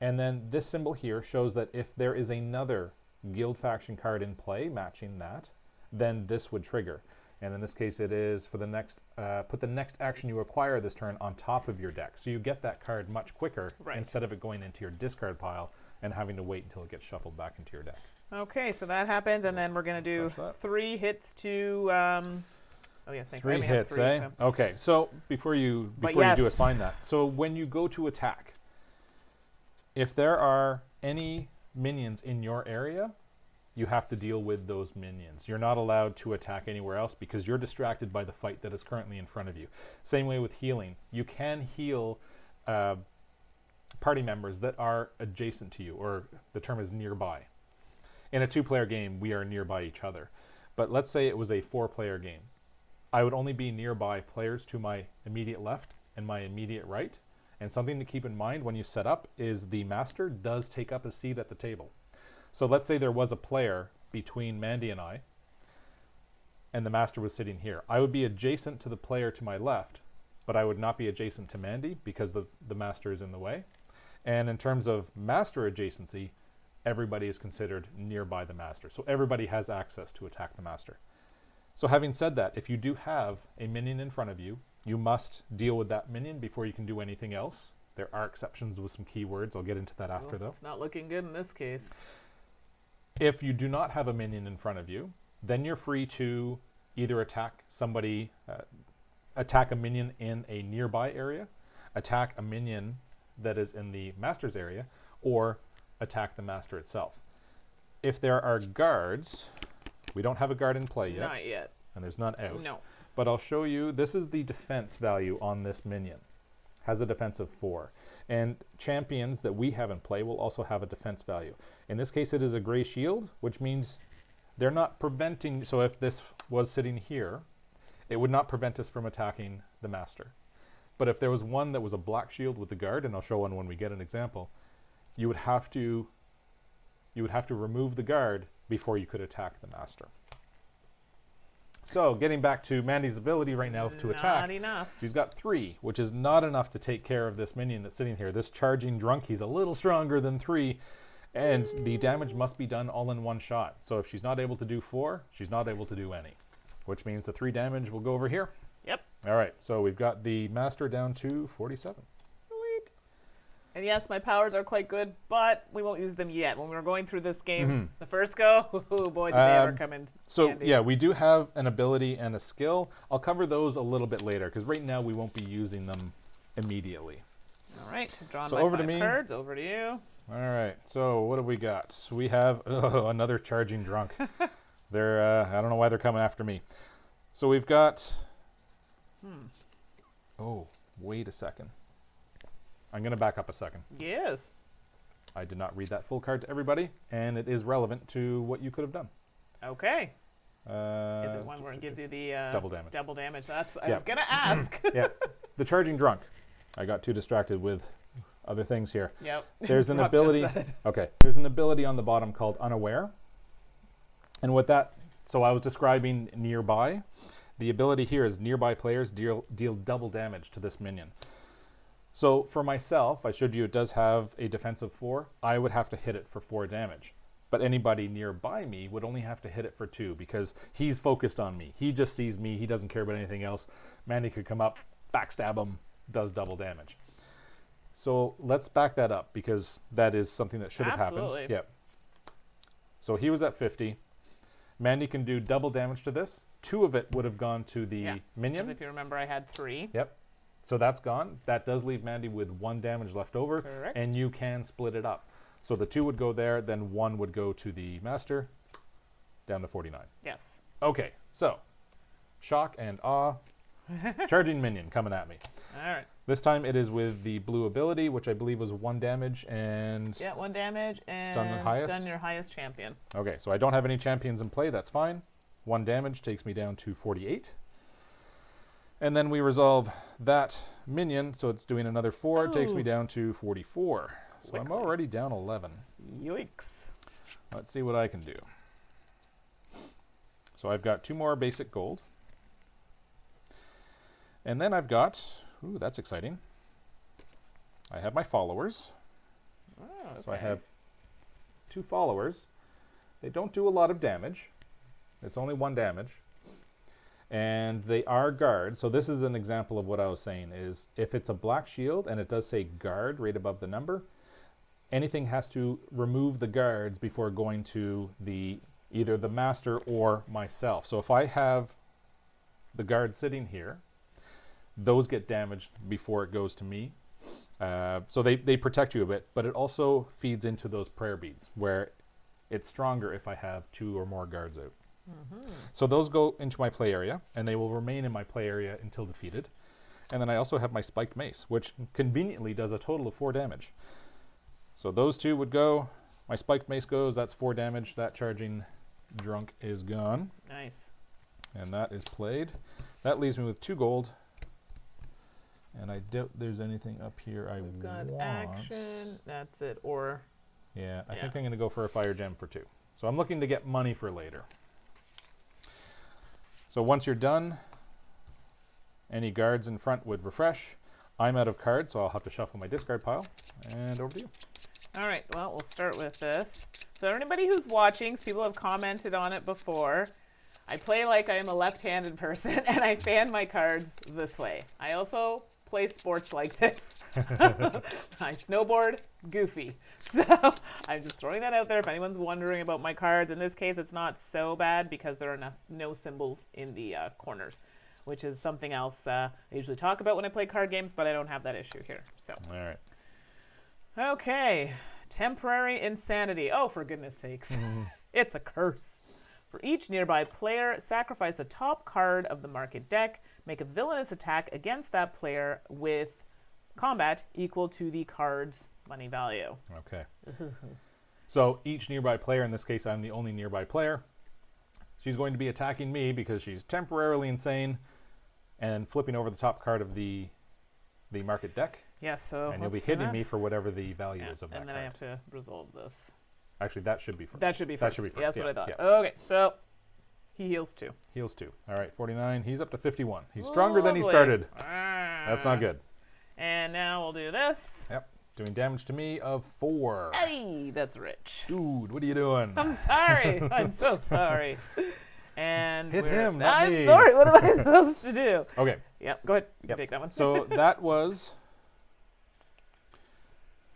And then this symbol here shows that if there is another guild faction card in play matching that, then this would trigger. And in this case, it is for the next, put the next action you acquire this turn on top of your deck. So you get that card much quicker Right. instead of it going into your discard pile and having to wait until it gets shuffled back into your deck. Okay, so that happens, and then we're going to do Flush that. 3 hits to. Oh yes, thanks. I 3 only have hits, 3, eh? so- Okay, so before you But do yes. assign that, so when you go to attack, if there are any minions in your area, you have to deal with those minions. You're not allowed to attack anywhere else because you're distracted by the fight that is currently in front of you. Same way with healing. You can heal party members that are adjacent to you, or the term is nearby. In a 2-player game, we are nearby each other. But let's say it was a 4-player game. I would only be nearby players to my immediate left and my immediate right. And something to keep in mind when you set up is the master does take up a seat at the table. So let's say there was a player between Mandi and I, and the master was sitting here. I would be adjacent to the player to my left, but I would not be adjacent to Mandi because the master is in the way. And in terms of master adjacency, everybody is considered nearby the master. So everybody has access to attack the master. So having said that, if you do have a minion in front of you, you must deal with that minion before you can do anything else. There are exceptions with some keywords. I'll get into that after, though. It's not looking good in this case. If you do not have a minion in front of you, then you're free to either attack somebody, attack a minion in a nearby area, attack a minion that is in the master's area, or attack the master itself. If there are guards, we don't have a guard in play yet. Not yet. And there's none out. No. But I'll show you, this is the defense value on this minion. Has a defense of 4. And champions that we have in play will also have a defense value. In this case, it is a gray shield, which means they're not preventing, so if this was sitting here, it would not prevent us from attacking the master. But if there was one that was a black shield with the guard, and I'll show one when we get an example, you would have to remove the guard before you could attack the master. So getting back to Mandi's ability right now to attack, Not enough. she's got 3, which is not enough to take care of this minion that's sitting here. This charging drunk, he's a little stronger than 3, and the damage must be done all in one shot. So if she's not able to do 4, she's not able to do any, which means the 3 damage will go over here. Yep. All right, so we've got the master down to 47. Sweet. And yes, my powers are quite good, but we won't use them yet. When we were going through this game, the first go, oh boy, did they ever come in So handy. yeah, we do have an ability and a skill. I'll cover those a little bit later because right now we won't be using them immediately. All right, drawn So my over to 5 me. cards. Over to you. All right, so what have we got? We have another charging drunk. They're I don't know why they're coming after me. So we've got. Oh, wait a second. I'm going to back up a second. Yes. I did not read that full card to everybody, and it is relevant to what you could have done. Okay. Is it one where it gives you the double damage. Double damage. That's I Yeah. was gonna ask. Yeah, the charging drunk. I got too distracted with other things here. Yep. There's an Rob just ability. said it. Okay, there's an ability on the bottom called Unaware. And what that, so I was describing nearby. The ability here is nearby players deal double damage to this minion. So for myself, I showed you it does have a defense of 4. I would have to hit it for 4 damage. But anybody nearby me would only have to hit it for 2 because he's focused on me. He just sees me. He doesn't care about anything else. Mandi could come up, backstab him, does double damage. So let's back that up because that is something that should have Absolutely. happened. Yep. So he was at 50. Mandi can do double damage to this. 2 of it would have gone to the Yeah. minion. Because if you remember, I had 3. Yep. So that's gone. That does leave Mandy with 1 damage left over. Correct. And you can split it up. So the 2 would go there, then 1 would go to the master, down to 49. Yes. Okay, so shock and awe. Charging minion coming at me. All right. This time it is with the blue ability, which I believe was 1 damage and... Yeah, 1 damage and Stun the highest? stun your highest champion. Okay, so I don't have any champions in play. That's fine. 1 damage takes me down to 48. And then we resolve that minion, so it's doing another 4. It takes me down to 44. So I'm already down 11. Yikes. Let's see what I can do. So I've got 2 more basic gold. And then I've got, ooh, that's exciting. I have my followers. Oh, okay. So I have 2 followers. They don't do a lot of damage. It's only 1 damage. And they are guards. So this is an example of what I was saying is if it's a black shield and it does say guard right above the number, anything has to remove the guards before going to either the master or myself. So if I have the guard sitting here, those get damaged before it goes to me. So they protect you a bit, but it also feeds into those prayer beads where it's stronger if I have 2 or more guards out. So those go into my play area, and they will remain in my play area until defeated. And then I also have my spiked mace, which conveniently does a total of 4 damage. So those 2 would go. My spiked mace goes. That's 4 damage. That charging drunk is gone. Nice. And that is played. That leaves me with 2 gold. And I doubt there's anything up here I We've got want. action. That's it. Or Yeah, I think I'm going to go for a fire gem for 2. So I'm looking to get money for later. So once you're done, any guards in front would refresh. I'm out of cards, so I'll have to shuffle my discard pile. And over to you. all right. Well, we'll start with this. So anybody who's watching, people have commented on it before. I play like I'm a left-handed person, and I fan my cards this way. I also play sports like this. I snowboard goofy. So I'm just throwing that out there if anyone's wondering about my cards. In this case, it's not so bad because there are no symbols in the corners, which is something else I usually talk about when I play card games, but I don't have that issue here. So. All right. Okay. Temporary insanity. Oh, for goodness sakes. It's a curse. For each nearby player, sacrifice the top card of the market deck. Make a villainous attack against that player with combat equal to the card's money value. Okay. So each nearby player, in this case I'm the only nearby player, she's going to be attacking me because she's temporarily insane and flipping over the top card of the market deck. Yes, so and you'll be hitting me for whatever the value is of that and then card. I have to resolve this. Actually, that should be first. That should be first. That should be first. Yeah, that's yeah, what I thought. yeah. Okay, so he heals 2. Heals 2. All right, 49. He's up to 51. He's stronger than he Lovely. started. That's not good. And now we'll do this. Yep. Doing damage to me of 4. Hey, that's rich. Dude, what are you doing? I'm sorry. I'm so sorry. And Hit him, not I'm me. sorry. What am I supposed to do? Okay. Yep. Go ahead. You Yep. can take that one. So that was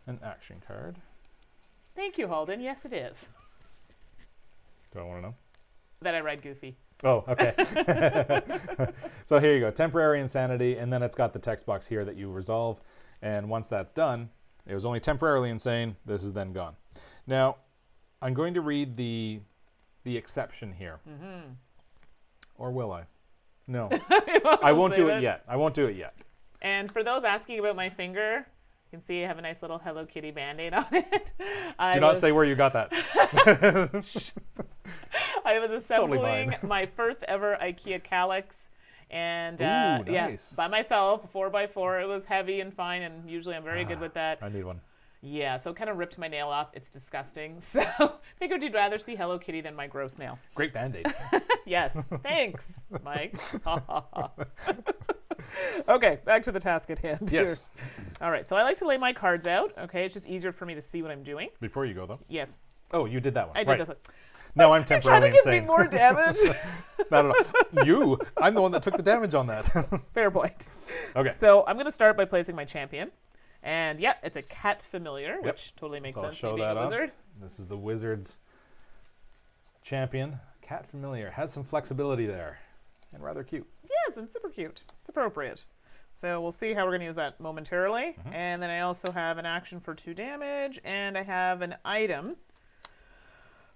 an action card. Thank you, Holden. Yes, it is. Do I want to know? That I ride Goofy. Oh, okay. So here you go. Temporary insanity, and then it's got the text box here that you resolve. And once that's done, it was only temporarily insane. This is then gone. Now, I'm going to read the exception here. Or will I? No. I won't do it yet. I won't do it yet. And for those asking about my finger, you can see I have a nice little Hello Kitty Band-Aid on it. Do not say where you got that. I was assembling Totally my first ever IKEA calyx. And Ooh, yeah, nice. by myself, 4x4. It was heavy and fine, and usually I'm very good with that. I need one. Yeah, so it kind of ripped my nail off. It's disgusting. So figured you'd rather see Hello Kitty than my gross nail. Great Band-Aid. Yes, thanks, Mike. Okay, back to the task at hand. Yes. Here. All right, so I like to lay my cards out. Okay, it's just easier for me to see what I'm doing. Before you go, though. Yes, Oh, you did that one. I did right. this one. No, I'm You're trying temporarily to give me insane. more damage. No. You. I'm the one that took the damage on that. Fair point. Okay. So I'm going to start by placing my champion. And yeah, it's a cat familiar, which totally makes So I'll sense. show me being that a off. wizard. This is the wizard's champion. Cat familiar. Has some flexibility there. And rather cute. Yes, and super cute. It's appropriate. So we'll see how we're going to use that momentarily. And then I also have an action for 2 damage, and I have an item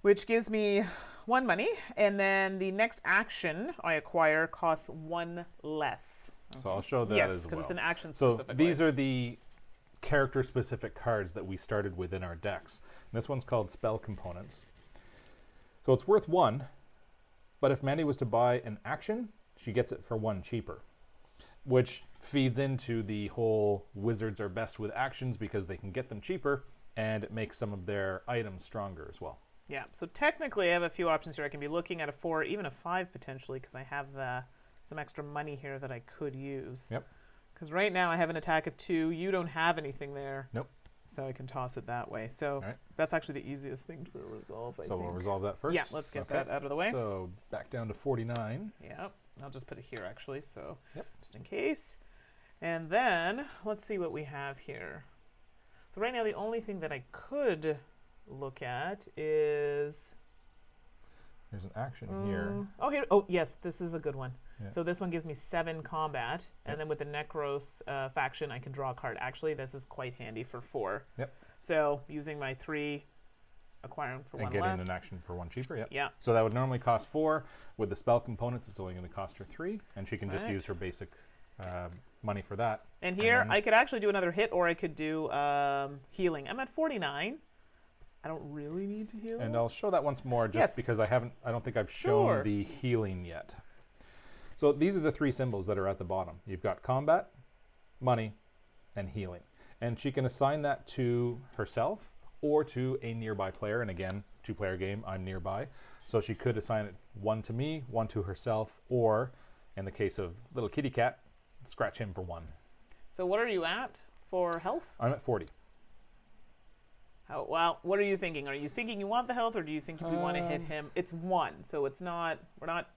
which gives me 1 money, and then the next action I acquire costs 1 less. So I'll show that Yes, as well. because it's an action So specific. these are the character-specific cards that we started with in our decks. And this one's called Spell Components. So it's worth 1, but if Mandi was to buy an action, she gets it for 1 cheaper, which feeds into the whole wizards are best with actions because they can get them cheaper, and it makes some of their items stronger as well. Yeah, so technically I have a few options here. I can be looking at a 4, even a 5 potentially, because I have some extra money here that I could use. Yep. Because right now I have an attack of 2. You don't have anything there. Nope. So I can toss it that way. So that's actually the easiest thing to resolve, I think. We'll resolve that first? Yeah, let's get that out of the way. So back down to 49. Yep. I'll just put it here, actually, so just in case. And then let's see what we have here. So right now the only thing that I could look at is... There's an action here. Oh, here. Oh, yes, this is a good one. Yeah. So this one gives me 7 combat, and then with the Necros faction, I can draw a card. Actually, this is quite handy for 4. Yep. So using my 3, acquiring for 1 and getting less. an action for 1 cheaper. Yep. Yeah. So that would normally cost 4. With the spell components, it's only going to cost her 3, and she can just use her basic money for that. And here, I could actually do another hit, or I could do healing. I'm at 49. I don't really need to heal. And I'll show that once more, just because I don't think I've shown the healing yet. So these are the 3 symbols that are at the bottom. You've got combat, money, and healing. And she can assign that to herself or to a nearby player. And again, 2-player game, I'm nearby. So she could assign it 1 to me, 1 to herself, or in the case of little kitty cat, scratch him for 1. So what are you at for health? I'm at 40. Well, what are you thinking? Are you thinking you want the health, or do you think if you want to hit him? It's 1, so it's not, we're not...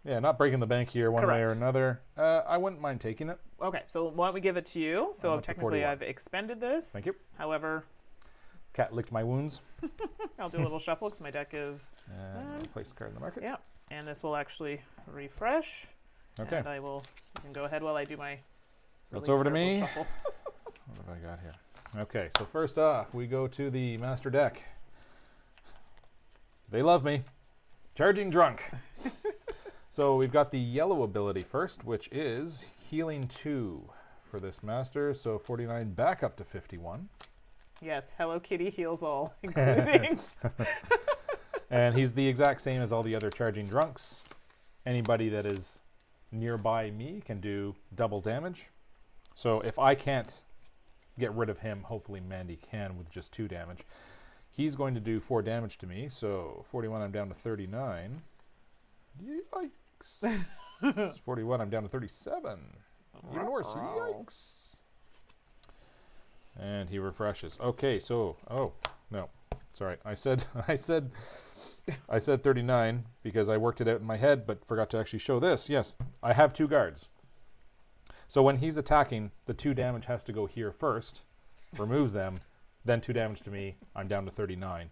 Yeah, not breaking the bank here one way or another. I wouldn't mind taking it. Okay, so why don't we give it to you? So technically I've expended this. Thank you. However... Cat licked my wounds. I'll do a little shuffle because my deck is... And place a card in the market. Yeah, and this will actually refresh. Okay. And you can go ahead while I do my... That's over to me. What have I got here? Okay, so first off, we go to the master deck. They love me. Charging Drunk. So we've got the yellow ability first, which is Healing 2 for this master. So 49 back up to 51. Yes, Hello Kitty heals all, including... And he's the exact same as all the other Charging Drunks. Anybody that is nearby me can do double damage. So if I can't get rid of him, hopefully Mandi can with just 2 damage. He's going to do 4 damage to me, so 41 I'm down to 39. Yikes. 41 I'm down to 37. Even worse, yikes. And he refreshes. Okay, so, oh, no. Sorry, I said 39 because I worked it out in my head, but forgot to actually show this. Yes, I have 2 guards. So when he's attacking, the 2 damage has to go here first, removes them, then 2 damage to me, I'm down to 39.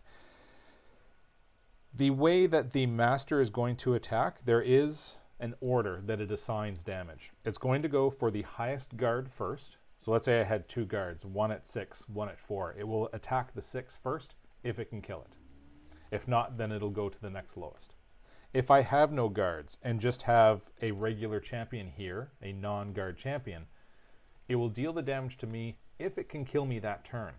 The way that the master is going to attack, there is an order that it assigns damage. It's going to go for the highest guard first. So let's say I had 2 guards, 1 at 6, 1 at 4. It will attack the 6 first if it can kill it. If not, then it'll go to the next lowest. If I have no guards and just have a regular champion here, a non-guard champion, it will deal the damage to me if it can kill me that turn.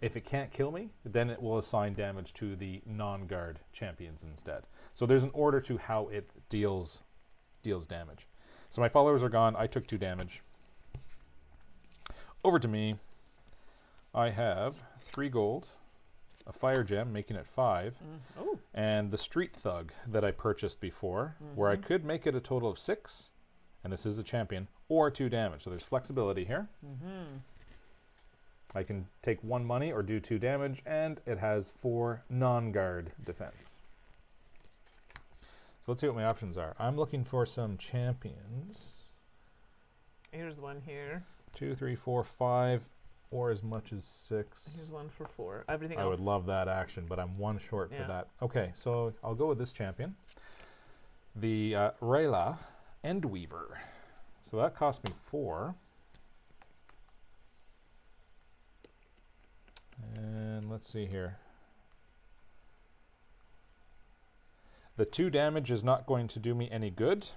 If it can't kill me, then it will assign damage to the non-guard champions instead. So there's an order to how it deals damage. So my followers are gone. I took 2 damage. Over to me. I have 3 gold, a fire gem, making it 5, and the street thug that I purchased before, where I could make it a total of 6, and this is a champion, or 2 damage. So there's flexibility here. I can take 1 money or do 2 damage, and it has 4 non-guard defense. So let's see what my options are. I'm looking for some champions. Here's one here. 2, 3, 4, 5, or as much as 6. Here's one for 4. Everything else. I would love that action, but I'm 1 short for that. Okay, so I'll go with this champion. The Rayla Endweaver. So that cost me 4. And let's see here. The 2 damage is not going to do me any good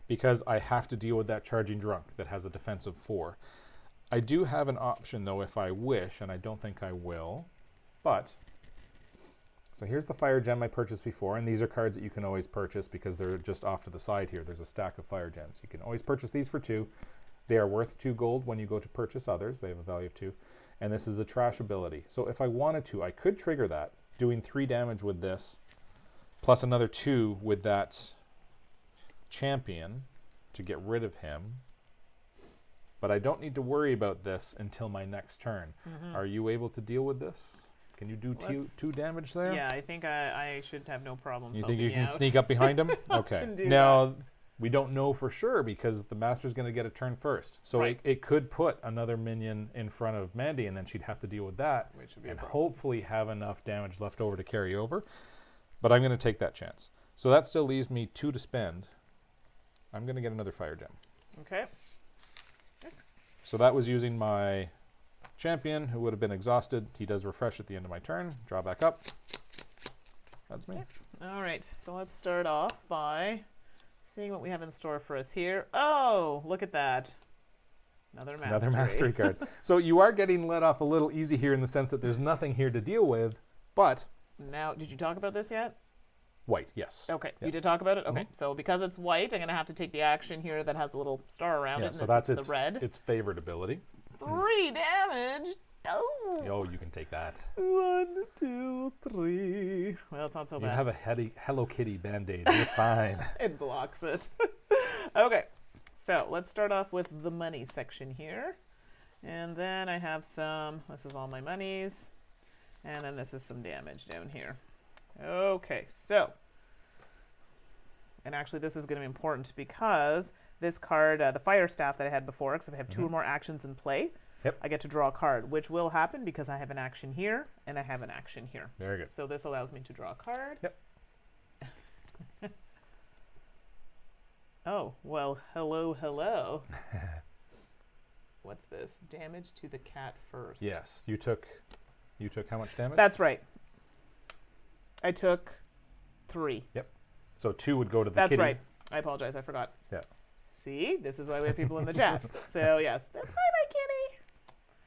because I have to deal with that charging drunk that has a defense of 4. I do have an option though if I wish, and I don't think I will, but so here's the fire gem I purchased before, and these are cards that you can always purchase because they're just off to the side here. There's a stack of fire gems. You can always purchase these for 2. They are worth 2 gold when you go to purchase others. They have a value of 2. And this is a trash ability. So if I wanted to, I could trigger that, doing 3 damage with this, plus another 2 with that champion to get rid of him. But I don't need to worry about this until my next turn. Are you able to deal with this? Can you do 2 damage there? Yeah, I think I should have no problems. You think you can sneak up behind him? Okay. Now, we don't know for sure because the master's going to get a turn first. So it could put another minion in front of Mandi, and then she'd have to deal with that, which would be and hopefully have enough damage left over to carry over. But I'm going to take that chance. So that still leaves me 2 to spend. I'm going to get another fire gem. Okay. So that was using my champion, who would have been exhausted. He does refresh at the end of my turn. Draw back up. That's me. Okay. All right. So let's start off by seeing what we have in store for us here. Oh, look at that. Another mastery card. So you are getting let off a little easy here in the sense that there's nothing here to deal with, but... Now, did you talk about this yet? White, yes. Okay, you did talk about it? Okay, so because it's white, I'm going to have to take the action here that has a little star around it, and so that's the red. Its favorite ability. 3 damage! Oh, you can take that. 1, 2, 3. Well, it's not so bad. You have a Hello Kitty Band-Aid. You're fine. It blocks it. Okay, so let's start off with the money section here. And then I have some, this is all my monies. And then this is some damage down here. Okay, so, and actually this is going to be important because this card, the fire staff that I had before, because if I have 2 or more actions in play, I get to draw a card, which will happen because I have an action here and I have an action here. Very good. So this allows me to draw a card. Yep. Oh, well, hello. What's this? Damage to the cat first. Yes, you took how much damage? That's right. I took 3. Yep. So 2 would go to the kitty. kitty. That's right. I apologize. I forgot. Yeah. See? This is why we have people in the chat. So, yes. That's my kitty.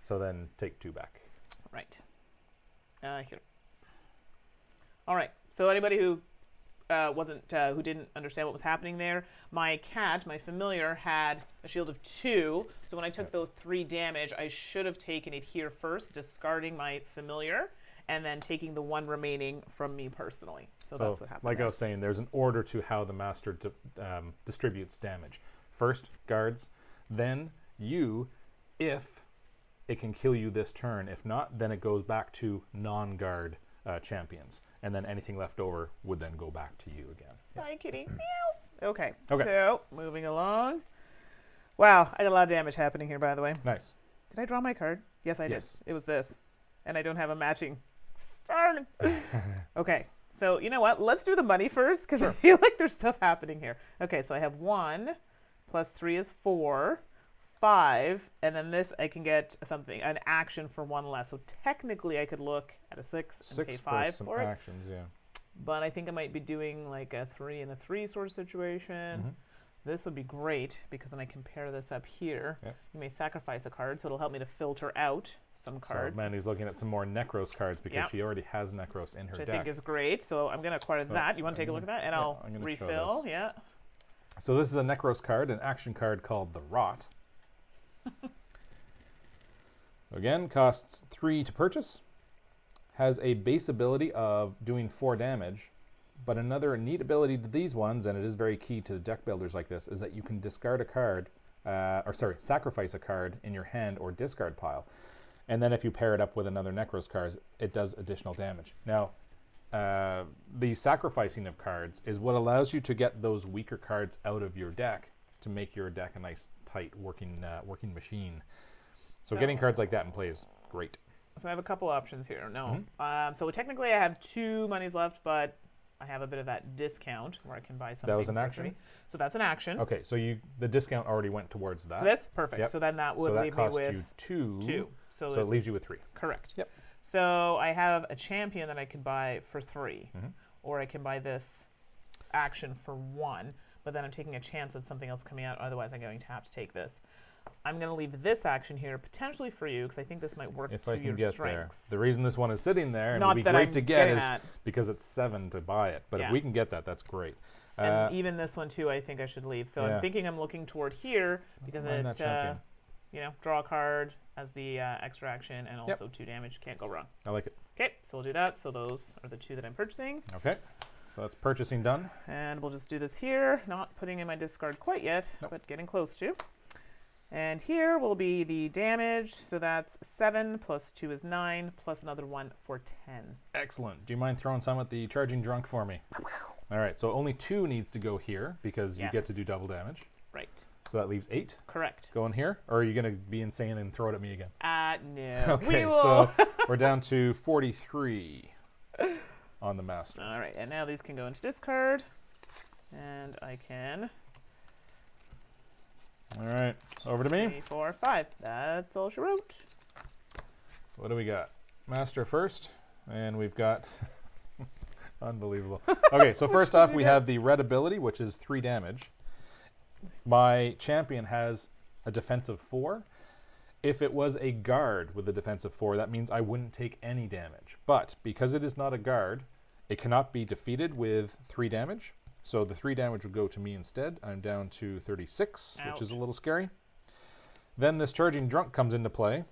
So then take 2 back. Right. Here. All right. So anybody who who didn't understand what was happening there, my cat, my familiar, had a shield of 2. So when I took those 3 damage, I should have taken it here first, discarding my familiar, and then taking the 1 remaining from me personally. So that's what happened. Like I was saying, there's an order to how the master distributes damage. First, guards, then you, if it can kill you this turn. If not, then it goes back to non-guard champions. And then anything left over would then go back to you again. Hi, kitty. Meow. Okay, so moving along. Wow, I got a lot of damage happening here, by the way. Nice. Did I draw my card? Yes, I did. Yes. It was this. And I don't have a matching star. Okay, so you know what? Let's do the money first, because I feel like there's stuff happening here. Okay, so I have 1 plus 3 is 4. 5, and then this I can get something, an action for 1 less. So technically I could look at a 6 and pay 5 for some for it. actions, yeah. But I think I might be doing like a 3 and a 3 sort of situation. This would be great because then I can pair this up here. You may sacrifice a card, so it'll help me to filter out some cards. So Mandy's looking at some more Necros cards because she already has Necros in her deck. Which I think is great. So I'm going to acquire that. You want to take a look at that? And I'll refill. Yeah. So this is a Necros card, an action card called the Wrought. Again, costs 3 to purchase. Has a base ability of doing 4 damage. But another neat ability to these ones, and it is very key to deck builders like this, is that you can discard a card, sacrifice a card in your hand or discard pile. And then if you pair it up with another Necros card, it does additional damage. Now, the sacrificing of cards is what allows you to get those weaker cards out of your deck to make your deck a nice, tight, working machine. So getting cards like that in play is great. So I have a couple options here. No. So technically I have 2 monies left, but I have a bit of that discount where I can buy something. That was an for action? 3. So that's an action. Okay, so the discount already went towards that. This? Perfect. Yep. So then that would so leave that me with you 2. 2. So it leaves you with 3. Correct. Yep. So I have a champion that I could buy for 3. Or I can buy this action for 1, but then I'm taking a chance at something else coming out, otherwise I'm going to have to take this. I'm going to leave this action here potentially for you because I think this might work If to I can your get strengths. there. The reason this one is sitting there and Not would be that great I'm to get getting is at. because it's 7 to buy it. But if Yeah. we can get that, that's great. And even this one too, I think I should leave. So Yeah. I'm thinking I'm looking toward here because Mind that it, champion. you know, draw a card as the extra action and also 2 damage. Can't go wrong. I like it. Okay, so we'll do that. So those are the 2 that I'm purchasing. Okay, so that's purchasing done. And we'll just do this here, not putting in my discard quite yet, Nope. but getting close to. And here will be the damage. So that's 7 plus 2 is 9 plus another 1 for 10. Excellent. Do you mind throwing some at the charging drunk for me? All right, so only 2 needs to go here because you get to Yes. do double damage. Right. So that leaves 8 Correct. going here. Or are you going to be insane and throw it at me again? No. Okay, We will. so we're down to 43 on the master. All right, and now these can go into discard. And I can. All right, over to me. 3, 4, 5. That's all she wrote. What do we got? Master first, and we've got unbelievable. Okay, so first off, we have the red ability, which is 3 damage. My champion has a defensive 4. If it was a guard with a defensive 4, that means I wouldn't take any damage. But because it is not a guard, it cannot be defeated with 3 damage. So the 3 damage would go to me instead. I'm down to 36, which is a little scary. Then this charging drunk comes into play.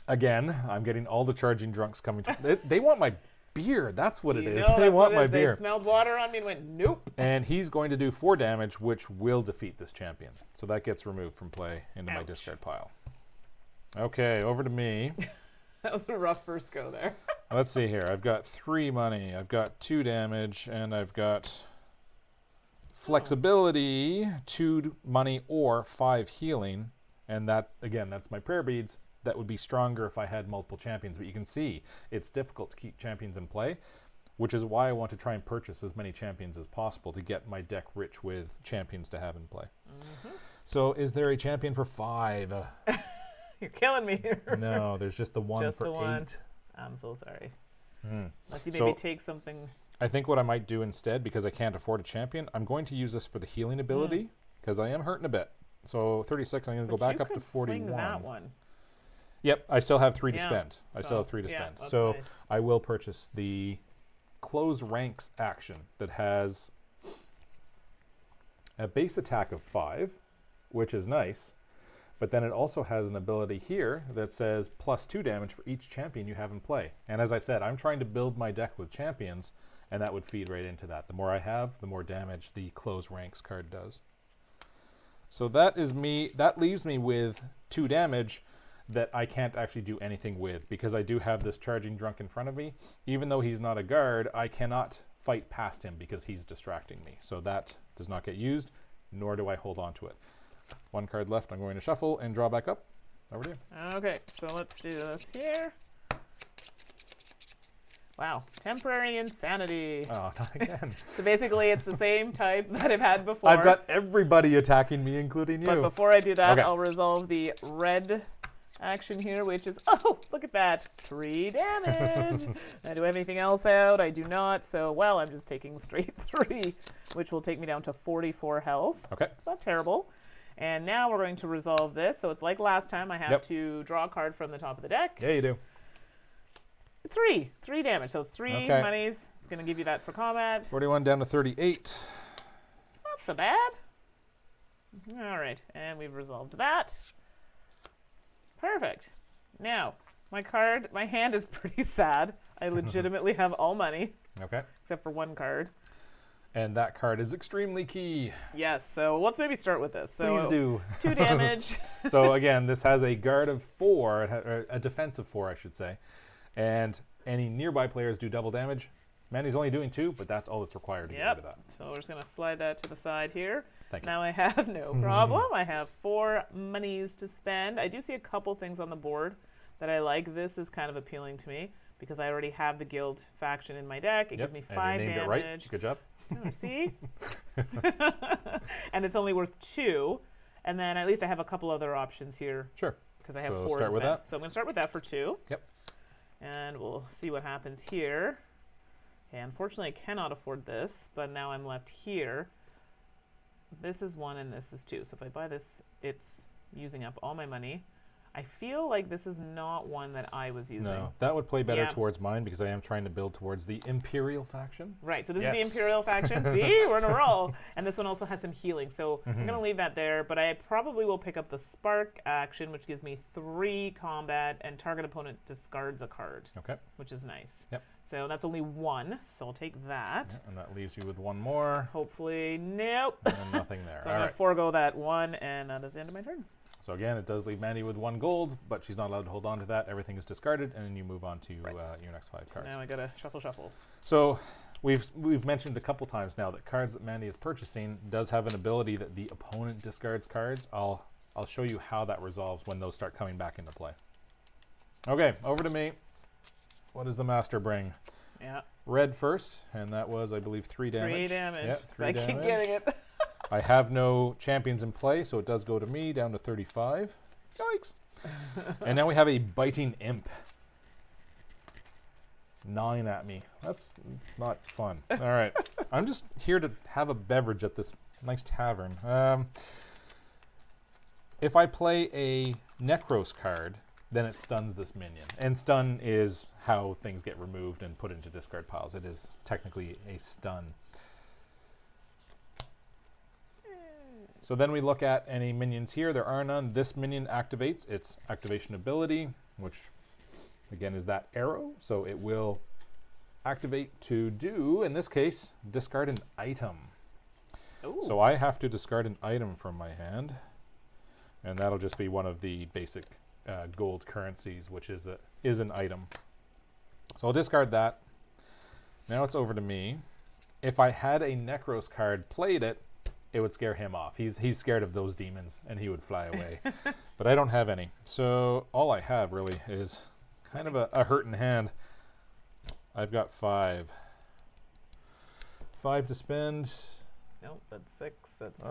Again, I'm getting all the charging drunks coming to they want my beer. That's what it is. They want my beer. They smelled water on me and went, nope. And he's going to do 4 damage, which will defeat this champion. So that gets removed from play into my discard pile. Okay, over to me. That was a rough first go there. Let's see here. I've got 3 money. I've got 2 damage, and I've got flexibility, 2 money, or 5 healing. And that, again, that's my prayer beads. That would be stronger if I had multiple champions. But you can see it's difficult to keep champions in play, which is why I want to try and purchase as many champions as possible to get my deck rich with champions to have in play. So is there a champion for 5? You're killing me here. No, there's just the one Just for the 8. one. I'm so sorry. Let's see, maybe So- take something. I think what I might do instead, because I can't afford a champion, I'm going to use this for the healing ability, because I am hurting a bit. So 36, I'm going to go back up to 41. Swing that one. Yep, I still have 3 to Yeah, spend. I still have 3 to yeah, spend. that's So nice. I will purchase the close ranks action that has a base attack of 5, which is nice, but then it also has an ability here that says plus 2 damage for each champion you have in play. And as I said, I'm trying to build my deck with champions, and that would feed right into that. The more I have, the more damage the close ranks card does. So that is me. That leaves me with 2 damage that I can't actually do anything with because I do have this charging drunk in front of me. Even though he's not a guard, I cannot fight past him because he's distracting me. So that does not get used, nor do I hold on to it. 1 card left. I'm going to shuffle and draw back up. Over to you. Okay, so let's do this here. Wow, temporary insanity. Oh, not again. So basically, it's the same type that I've had before. I've got everybody attacking me, including you. But before I do that, Okay. I'll resolve the red action here, which is, oh, look at that, 3 damage. Now, do I have anything else out? I do not. So, well, I'm just taking straight 3, which will take me down to 44 health. Okay. It's not terrible. And now we're going to resolve this. So it's like last time. I have to draw a card from the top of the deck. Yeah, you do. 3 damage. So it's 3 Okay. monies. It's going to give you that for combat. 41 down to 38. Not so bad. All right, and we've resolved that. Perfect. Now, my hand is pretty sad. I legitimately have all money, Okay. except for 1 card. And that card is extremely key. Yes, so let's maybe start with this. So Please do. 2 damage. So again, this has a guard of 4, or a defensive 4, I should say. And any nearby players do double damage. Mandy's only doing 2, but that's all that's required to get rid of that. So we're just going to slide that to the side here. Thank you. Now I have no problem. I have 4 monies to spend. I do see a couple things on the board that I like. This is kind of appealing to me because I already have the guild faction in my deck. It gives me 5 and you named damage. it right. Good job. Oh, see? And it's only worth 2. And then at least I have a couple other options here. Sure. Because I have So 4 start to with spend. that. So I'm going to start with that for 2. Yep. And we'll see what happens here. Okay, unfortunately, I cannot afford this, but now I'm left here. This is 1 and this is 2. So if I buy this, it's using up all my money. I feel like this is not one that I was using. No, that would play better Yeah. towards mine because I am trying to build towards the Imperial faction. Right, so this Yes. is the Imperial faction. See, we're in a roll. And this one also has some healing. So I'm going to leave that there, but I probably will pick up the Spark action, which gives me 3 combat, and target opponent discards a card, Okay. which is nice. Yep. So that's only 1, so I'll take that. Yeah, and that leaves you with 1 more. Hopefully, nope. And nothing there. So All I'm going right. to forego that 1, and that is the end of my turn. So again, it does leave Mandi with 1 gold, but she's not allowed to hold on to that. Everything is discarded, and then you move on to Right. your next 5 So cards. now I got to shuffle. So we've mentioned a couple times now that cards that Mandi is purchasing does have an ability that the opponent discards cards. I'll show you how that resolves when those start coming back into play. Okay, over to me. What does the master bring? Yeah. Red first, and that was, I believe, 3 damage. 3 damage. Yep, 'Cause 3 I damage. keep getting it. I have no champions in play, so it does go to me, down to 35. Yikes. And now we have a biting imp. 9 at me. That's not fun. All right. I'm just here to have a beverage at this nice tavern. If I play a Necros card, then it stuns this minion. And stun is how things get removed and put into discard piles. It is technically a stun. So then we look at any minions here. There are none. This minion activates its activation ability, which again is that arrow. So it will activate to do, in this case, discard an item. Ooh. So I have to discard an item from my hand, and that'll just be one of the basic gold currencies, which is an item. So I'll discard that. Now it's over to me. If I had a Necros card, played it, it would scare him off. He's scared of those demons, and he would fly away. But I don't have any. So all I have really is kind of a hurting hand. I've got 5. 5 to spend. Nope, that's 6. That's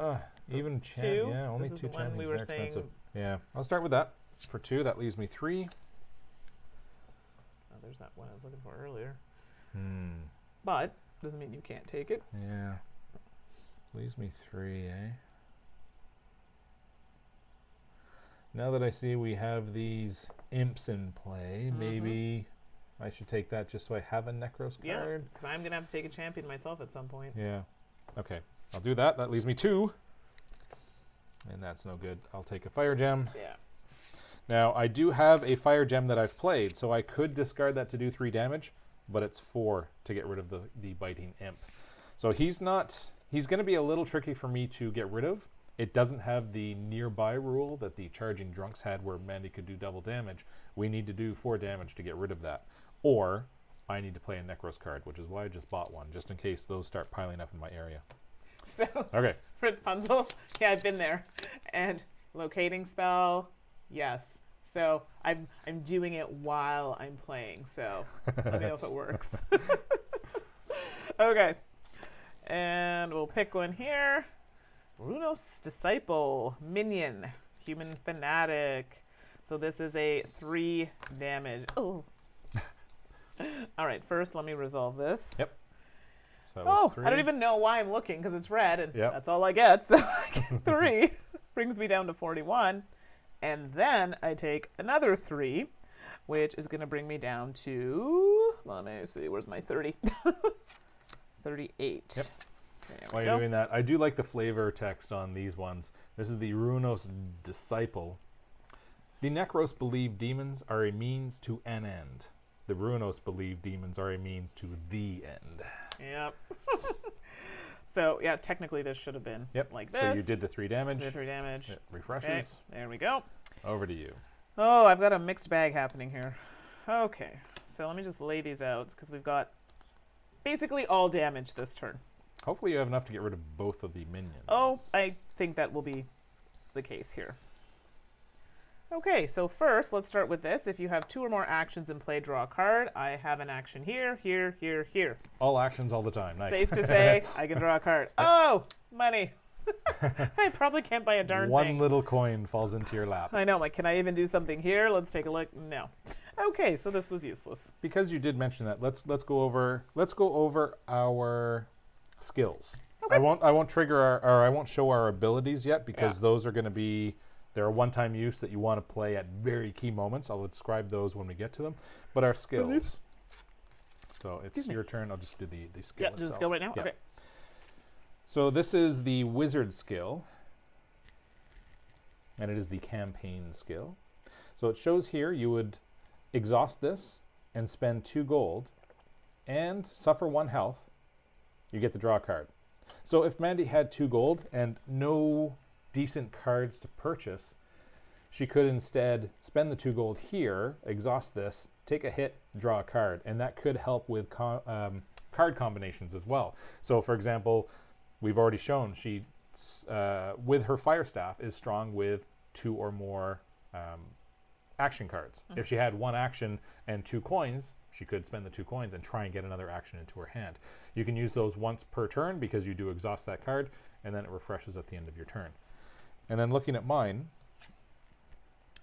Even 2. yeah, only This is 2 the one champions. we were They're saying. expensive. Yeah, I'll start with that. For 2, that leaves me 3. Oh, there's that one I was looking for earlier. Hmm. But doesn't mean you can't take it. Yeah. Leaves me 3, eh? Now that I see we have these imps in play, maybe I should take that just so I have a Necros Yeah, card. because I'm gonna have to take a champion myself at some point. Yeah. Okay. I'll do that. That leaves me 2. And that's no good. I'll take a fire gem. Yeah. Now, I do have a fire gem that I've played, so I could discard that to do 3 damage, but it's 4 to get rid of the biting imp. So he's going to be a little tricky for me to get rid of. It doesn't have the nearby rule that the charging drunks had where Mandi could do double damage. We need to do 4 damage to get rid of that. Or I need to play a Necros card, which is why I just bought one, just in case those start piling up in my area. So Okay. Rapunzel, yeah, I've been there. And locating spell, yes. So I'm doing it while I'm playing. So let me know if it works. Okay. And we'll pick one here. Runos Disciple, Minion, Human Fanatic. So this is a 3 damage. Oh. All right, first let me resolve this. Yep. So that was Oh, 3. I don't even know why I'm looking because it's red and Yep. that's all I get. So I get 3. Brings me down to 41. And then I take another 3, which is going to bring me down to, let me see, where's my 30? 38. Yep. There While we you're go. doing that, I do like the flavor text on these ones. This is the Runos Disciple. The Necros believe demons are a means to an end. The Runos believe demons are a means to the end. Yep. So, yeah, technically this should have been like this. So you did the 3 damage. Did 3 damage. It refreshes. Okay, there we go. Over to you. Oh, I've got a mixed bag happening here. Okay, so let me just lay these out because we've got basically all damage this turn. Hopefully you have enough to get rid of both of the minions. Oh, I think that will be the case here. Okay, so first, let's start with this. If you have 2 or more actions in play, draw a card. I have an action here, here, here, here. All actions all the time. Nice. Safe to say, I can draw a card. Oh, money. I probably can't buy a darn One thing. little coin falls into your lap. I know, like, can I even do something here? Let's take a look. No. Okay, so this was useless. Because you did mention that, let's go over our skills. Okay. I won't trigger I won't show our abilities yet because Yeah. those are going to be they're a one-time use that you want to play at very key moments. I'll describe those when we get to them. But our skills. So it's your turn. I'll just do the skill Yeah, itself. just go right now? Yeah. Okay. So this is the wizard skill. And it is the campaign skill. So it shows here you would exhaust this and spend 2 gold and suffer 1 health. You get to draw a card. So if Mandi had 2 gold and no decent cards to purchase, she could instead spend the 2 gold here, exhaust this, take a hit, draw a card, and that could help with card combinations as well. So for example, we've already shown she, with her fire staff, is strong with 2 or more action cards. If she had 1 action and 2 coins, she could spend the 2 coins and try and get another action into her hand. You can use those once per turn because you do exhaust that card, and then it refreshes at the end of your turn. And then looking at mine,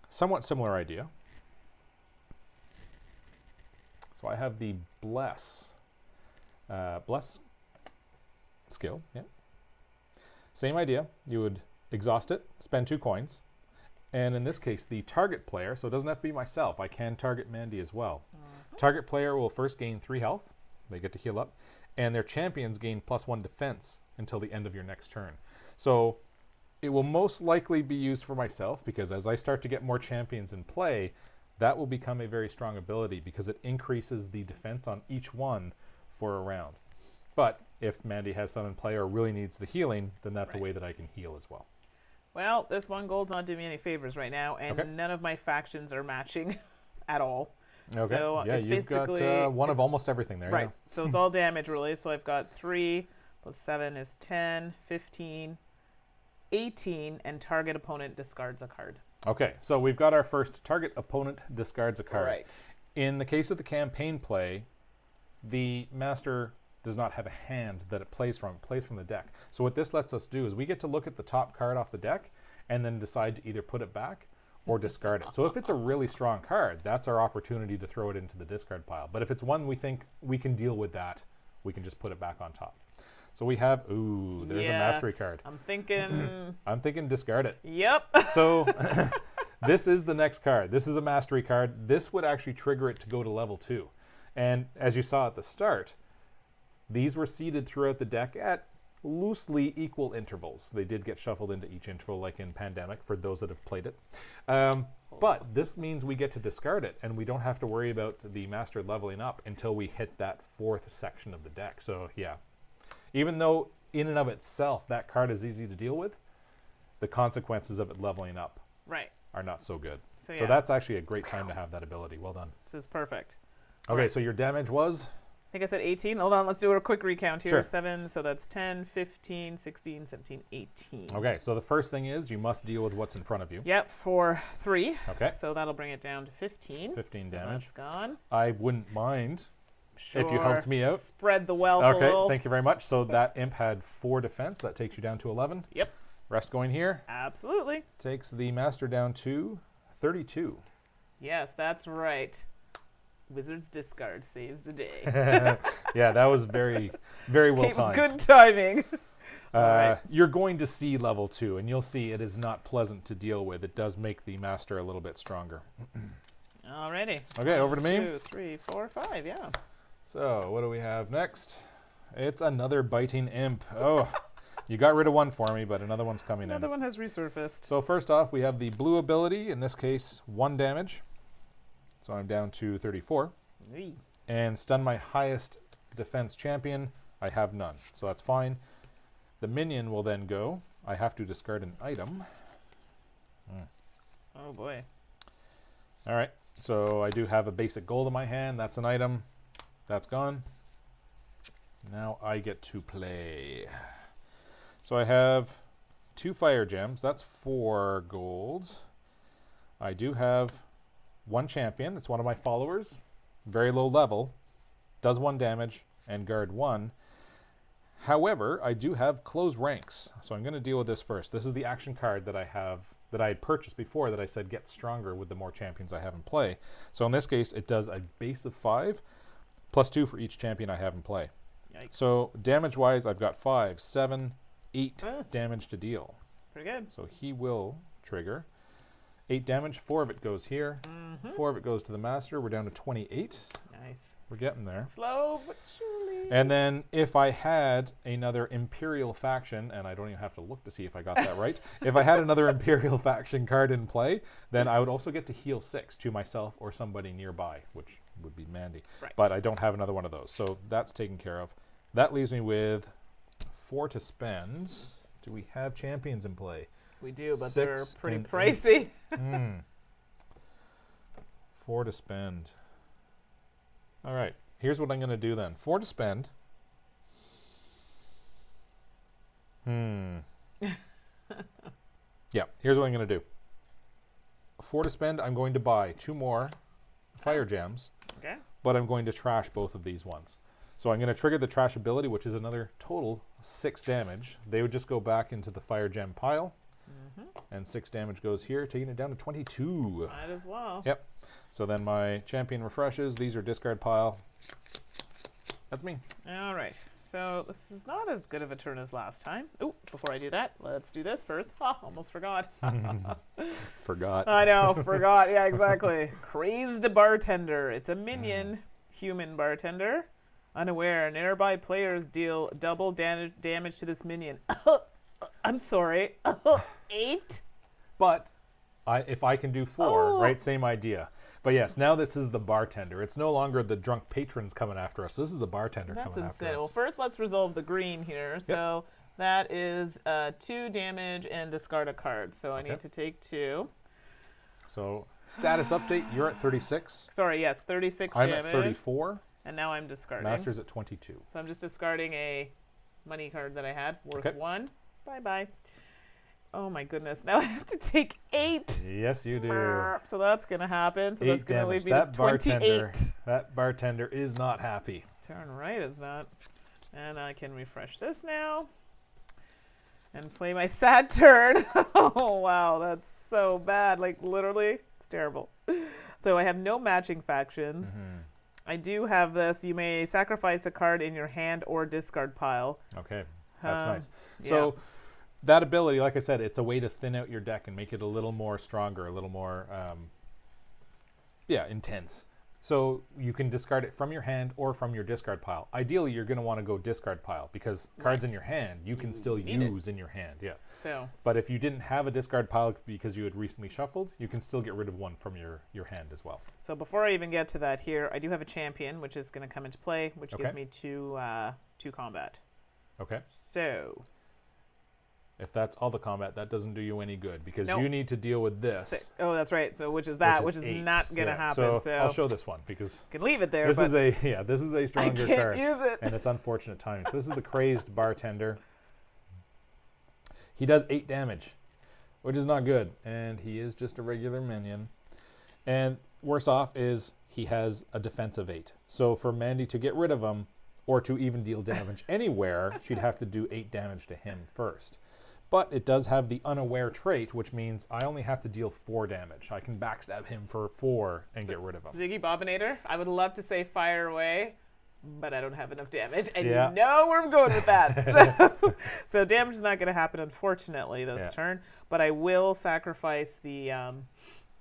somewhat similar idea. So I have the bless skill. Yeah. Same idea. You would exhaust it, spend 2 coins, and in this case, the target player. So it doesn't have to be myself. I can target Mandi as well. Target player will first gain 3 health. They get to heal up, and their champions gain +1 defense until the end of your next turn. So it will most likely be used for myself because as I start to get more champions in play, that will become a very strong ability because it increases the defense on each one for a round. But if Mandi has some in play or really needs the healing, then that's a way that I can heal as well. Well, this 1 gold's not doing me any favors right now, and Okay. none of my factions are matching at all. Okay. So yeah, it's you've got basically one of almost everything there. right. So it's all damage really. So I've got 3 plus 7 is 10, 15, 18, and target opponent discards a card. Yeah. Okay. So we've got our first target opponent discards a card. Right. In the case of the campaign play, the master does not have a hand that it plays from. It plays from the deck. So what this lets us do is we get to look at the top card off the deck and then decide to either put it back or discard it. So if it's a really strong card, that's our opportunity to throw it into the discard pile. But if it's one we think we can deal with that, we can just put it back on top. So we have, ooh, there's a mastery card. I'm thinking Discard it. Yep. So this is the next card. This is a mastery card. This would actually trigger it to go to level 2. And as you saw at the start, these were seeded throughout the deck at loosely equal intervals. They did get shuffled into each interval like in Pandemic for those that have played it. But this means we get to discard it and we don't have to worry about the master leveling up until we hit that 4th section of the deck. So yeah, even though in and of itself that card is easy to deal with, the consequences of it leveling up Right. are not so good. So, So yeah. that's actually a great time to have that ability. Well done. This is perfect. Okay, Right. so your damage was? I think I said 18. Hold on, let's do a quick recount here. Sure. 7, so that's 10, 15, 16, 17, 18. Okay, so the first thing is you must deal with what's in front of you. Yep, for 3. Okay. So that'll bring it down to 15. 15 so damage. That's gone. I wouldn't mind Sure. if you helped me out. Spread the wealth a Okay, little. thank you very much. So that imp had 4 defense. That takes you down to 11. Yep, Rest going here. absolutely. Takes the master down to 32. Yes, that's right. Wizard's discard saves the day. Yeah, that was very, very well timed. Good timing. Alright. You're going to see level 2, and you'll see it is not pleasant to deal with. It does make the master a little bit stronger. Alrighty. Okay, over to me. 2, 3, 4, 5, yeah. So, what do we have next? It's another biting imp. Oh, you got rid of one for me, but another one's coming Another in. one has resurfaced. So first off, we have the blue ability, in this case, 1 damage. So I'm down to 34. Wee. And stun my highest defense champion, I have none. So that's fine. The minion will then go. I have to discard an item. Oh boy. All right, so I do have a basic gold in my hand. That's an item. That's gone. Now I get to play. So I have 2 fire gems. That's 4 gold. I do have one champion. It's one of my followers. Very low level. Does 1 damage and guard 1. However, I do have close ranks. So I'm going to deal with this first. This is the action card that I have, that I had purchased before, that I said gets stronger with the more champions I have in play. So in this case, it does a base of 5, plus 2 for each champion I have in play. Yikes. So damage-wise, I've got 5, 7, 8 damage to deal. Pretty good. So he will trigger. 8 damage, 4 of it goes here. 4 of it goes to the master. We're down to 28. Nice. We're getting there. Slow but surely. And then if I had another Imperial faction, and I don't even have to look to see if I got that right, if I had another Imperial faction card in play, then I would also get to heal 6 to myself or somebody nearby, which would be Mandi. Right. But I don't have another one of those, so that's taken care of. That leaves me with 4 to spend. Do we have champions in play? We do, but 6 they're pretty and pricey. 4 to spend. All right, here's what I'm going to do then. 4 to spend. Yeah, here's what I'm going to do. 4 to spend, I'm going to buy 2 more fire gems, Okay. but I'm going to trash both of these ones. So I'm going to trigger the trash ability, which is another total 6 damage. They would just go back into the fire gem pile, and 6 damage goes here, taking it down to 22. Might as well. Yep. So then my champion refreshes. These are discard pile. That's me. All right. So this is not as good of a turn as last time. Oh, before I do that, let's do this first. Almost forgot. Forgot. I know, forgot. Yeah, exactly. Crazed bartender. It's a minion, human bartender. Unaware, nearby players deal double damage to this minion. I'm sorry. 8? But if I can do 4, right? Same idea. But yes, now this is the bartender. It's no longer the drunk patrons coming after us. This is the bartender coming after us. Well, first let's resolve the green here. So that is 2 damage and discard a card. So I need to take 2. So status update, you're at 36. Sorry, yes, 36 I'm damage. at 34. And now I'm discarding. Master's at 22. So I'm just discarding a money card that I had worth 1. Bye-bye. Oh my goodness. Now I have to take 8. Yes, you do. So that's going to happen. So that's going to leave me that to 28. That bartender is not happy. Turn right, it's not. And I can refresh this now. And play my sad turn. Oh, wow. That's so bad. Like, literally, it's terrible. So I have no matching factions. I do have this. You may sacrifice a card in your hand or discard pile. Okay, that's nice. Yeah. So that ability, like I said, it's a way to thin out your deck and make it a little more stronger, a little more, intense. So you can discard it from your hand or from your discard pile. Ideally, you're going to want to go discard pile because cards in your hand you can still use in your hand. Yeah. So. But if you didn't have a discard pile because you had recently shuffled, you can still get rid of one from your hand as well. So before I even get to that here, I do have a champion, which is going to come into play, which gives me 2 combat. Okay. So. If that's all the combat, that doesn't do you any good because you need to deal with this. Oh, that's right. So which is not going to happen. So I'll show this one because you can leave it there. This is a stronger card. I can't use it. And it's unfortunate timing. So this is the crazed bartender. He does 8 damage, which is not good, and he is just a regular minion. And worse off is he has a defense of 8. So for Mandi to get rid of him or to even deal damage anywhere, she'd have to do 8 damage to him first. But it does have the unaware trait, which means I only have to deal 4 damage. I can backstab him for 4 and get rid of him. Ziggy Bobinator, I would love to say fire away, but I don't have enough damage. And you know where I'm going with that. So damage is not going to happen, unfortunately, this turn. But I will sacrifice the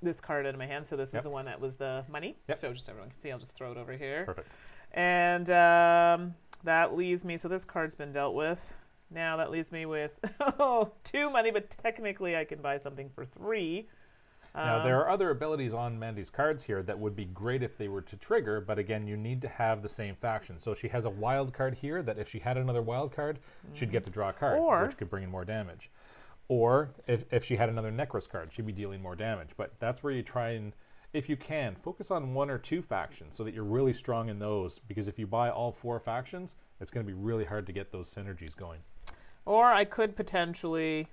this card out of my hand. So this is the one that was the money. So just so everyone can see, I'll just throw it over here. Perfect. And that leaves me, so this card's been dealt with. Now that leaves me with 2 money, but technically I can buy something for 3. Now there are other abilities on Mandi's cards here that would be great if they were to trigger, but again, you need to have the same faction. So she has a wild card here that if she had another wild card, she'd get to draw a card, which could bring in more damage. Or if she had another Necros card, she'd be dealing more damage. But that's where you try and, if you can, focus on 1 or 2 factions so that you're really strong in those, because if you buy all 4 factions, it's going to be really hard to get those synergies going. Or I could potentially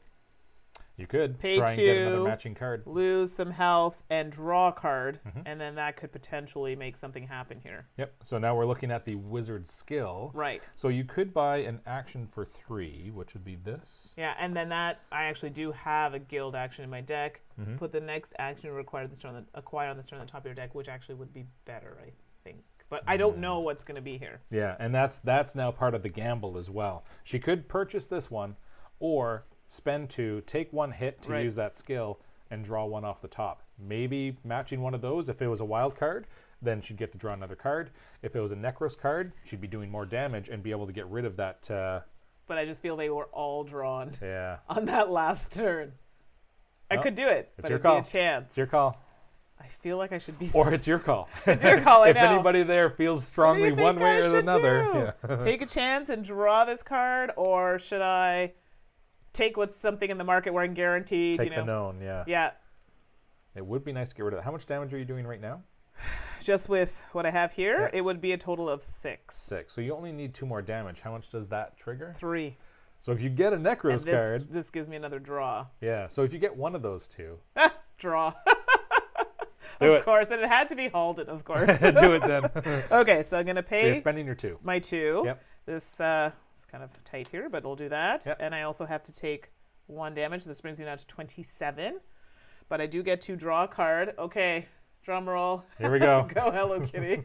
You could Pay try and get another 2, matching card. lose some health, and draw a card, Mhm. and then that could potentially make something happen here. Yep. So now we're looking at the wizard skill. Right. So you could buy an action for 3, which would be this. Yeah, and then that, I actually do have a guild action in my deck. Mhm. Put the next action required this turn, acquire on this turn on the top of your deck, which actually would be better, I think. But I don't know what's going to be here. Yeah, and that's now part of the gamble as well. She could purchase this one, or spend 2, take 1 hit to Right. use that skill, and draw 1 off the top. Maybe matching one of those. If it was a wild card, then she'd get to draw another card. If it was a Necros card, she'd be doing more damage and be able to get rid of that. But I just feel they were all drawn Yeah, on that last turn. I Well, could do it, it's but your it'd call. be a chance. it's your call. I feel like I should be. Or it's your call. It's your call, I If know. anybody there feels What do strongly you one think way I or should another. do? Yeah. Take a chance and draw this card, or should I take what's something in the market where I'm guaranteed? Take you know, the known, yeah. yeah. It would be nice to get rid of that. How much damage are you doing right now? Just with what I have here, Yeah. it would be a total of 6. 6. So you only need 2 more damage. How much does that trigger? 3. So if you get a And Necros this card, just gives me another draw. yeah. So if you get one of those 2, Draw. Do Of it. course, and it had to be halted, of course. do it then. Okay, so I'm gonna So you're pay spending your 2. my 2. Yep. This is kind of tight here, but we'll do that. Yep. And I also have to take 1 damage. This brings me down to 27. But I do get to draw a card. Okay, drum roll. Here we go. Go, Hello Kitty.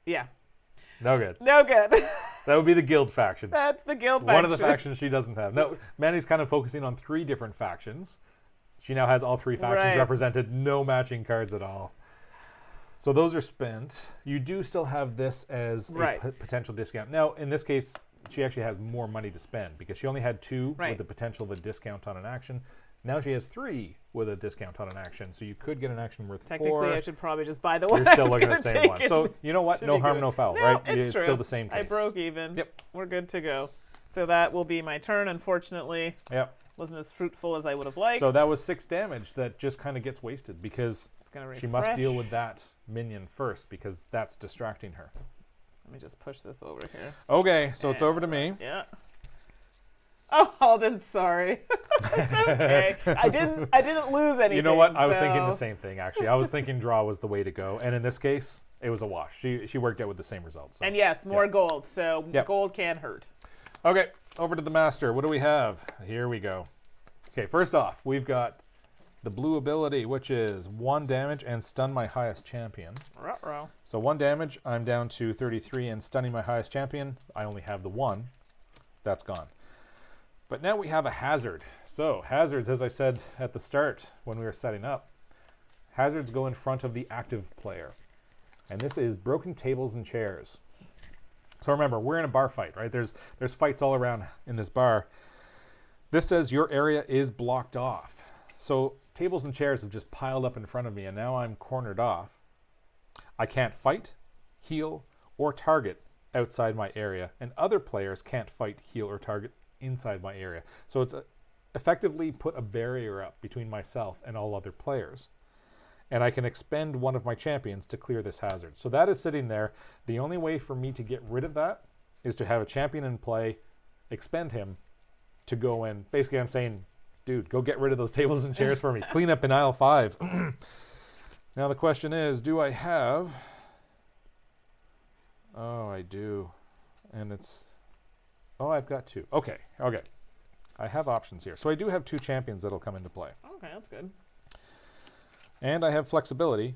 Yeah, No good. no good. That would be the guild faction. That's the guild One of the faction. factions she doesn't have. No, Mandy's kind of focusing on 3 different factions. She now has all 3 factions Right. represented, no matching cards at all. So those are spent. You do still have this as Right. a potential discount. Now, in this case, she actually has more money to spend because she only had 2 Right. with the potential of a discount on an action. Now she has 3 with a discount on an action. So you could get an action worth Technically, 4. I should probably just buy the one. You're still I was looking at the gonna same take one. it So you know what? to No be harm, good. no foul, No, right? it's true. still the same case. I broke even. Yep. We're good to go. So that will be my turn. Unfortunately, Yep. wasn't as fruitful as I would have liked. So that was 6 damage that just kind of gets wasted because It's gonna she must deal with refresh. that minion first because that's distracting her. Let me just push this over here. Okay, so it's over to me. Yeah. Oh, Alden, sorry. It's okay. I didn't lose anything. You know what? I was thinking the so- same thing, actually. I was thinking draw was the way to go. And in this case, it was a wash. She worked out with the same results. So. And yes, more gold. So Yep. gold can hurt. Okay, over to the master. What do we have? Here we go. Okay, first off, we've got the blue ability, which is 1 damage and stun my highest champion. Ruh-roh. So 1 damage, I'm down to 33, and stunning my highest champion, I only have the 1. That's gone. But now we have a hazard. So hazards, as I said at the start when we were setting up, hazards go in front of the active player. And this is broken tables and chairs. So remember, we're in a bar fight, right? There's fights all around in this bar. This says your area is blocked off. So tables and chairs have just piled up in front of me, and now I'm cornered off. I can't fight, heal, or target outside my area, and other players can't fight, heal, or target inside my area. So it's effectively put a barrier up between myself and all other players. And I can expend one of my champions to clear this hazard. So that is sitting there. The only way for me to get rid of that is to have a champion in play, expend him to go in. Basically, I'm saying, dude, go get rid of those tables and chairs for me. Clean up in aisle 5. Now the question is, do I have... Oh, I do. And it's... Oh, I've got 2. Okay. I have options here. So I do have 2 champions that'll come into play. Okay, that's good. And I have flexibility.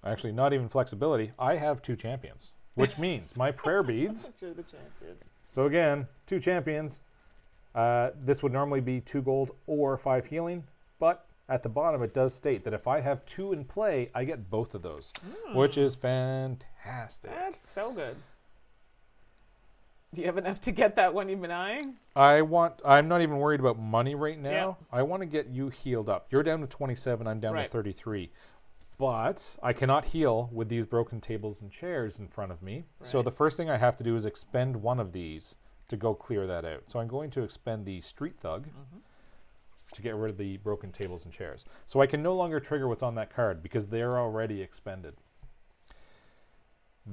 Actually, not even flexibility. I have 2 champions, which means my prayer beads. You're the champion. So again, 2 champions. This would normally be 2 gold or 5 healing, but at the bottom it does state that if I have 2 in play, I get both of those, which is fantastic. That's so good. Do you have enough to get that one you've been eyeing? I'm not even worried about money right now. Yeah. I want to get you healed up. You're down to 27, I'm down to Right. 33. But I cannot heal with these broken tables and chairs in front of me. So Right. the first thing I have to do is expend one of these to go clear that out. So I'm going to expend the Street Thug to get rid of the broken tables and chairs. So I can no longer trigger what's on that card because they're already expended.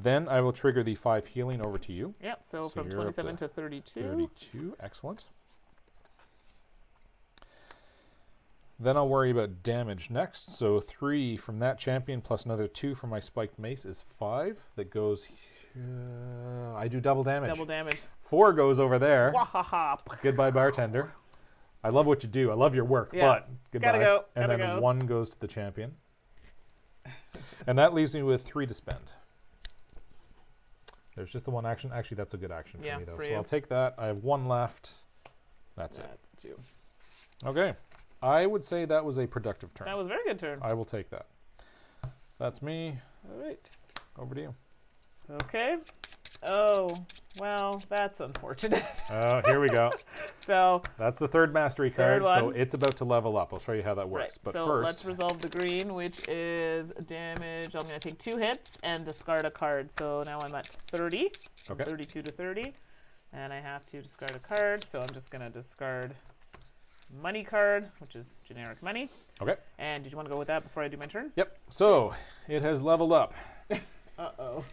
Then I will trigger the 5 healing over to you. Yep, so from you're up 27 to 32. 32, excellent. Then I'll worry about damage next. So 3 from that champion plus another 2 from my spiked mace is 5. That goes... I do double damage. Double damage. 4 goes over there. Wahaha. Goodbye, bartender. I love what you do. I love your work, but goodbye. Gotta go. And Gotta then go. 1 goes to the champion. And that leaves me with 3 to spend. There's just the 1 action. Actually, that's a good action for me, though. So I'll take that. I have 1 left. That's it. 2. Okay. I would say that was a productive turn. That was a very good turn. I will take that. That's me. All right. Over to you. Okay. Oh, well, that's unfortunate. Oh, here we go. So that's the 3rd mastery card, Third so one. it's about to level up. I'll show you how that works. right. But so first, let's resolve the green, which is damage. I'm going to take 2 hits and discard a card. So now I'm at 30. From Okay. 32 to 30. And I have to discard a card. So I'm just going to discard money card, which is generic money. Okay. And did you want to go with that before I do my turn? Yep. So it has leveled up. Uh-oh.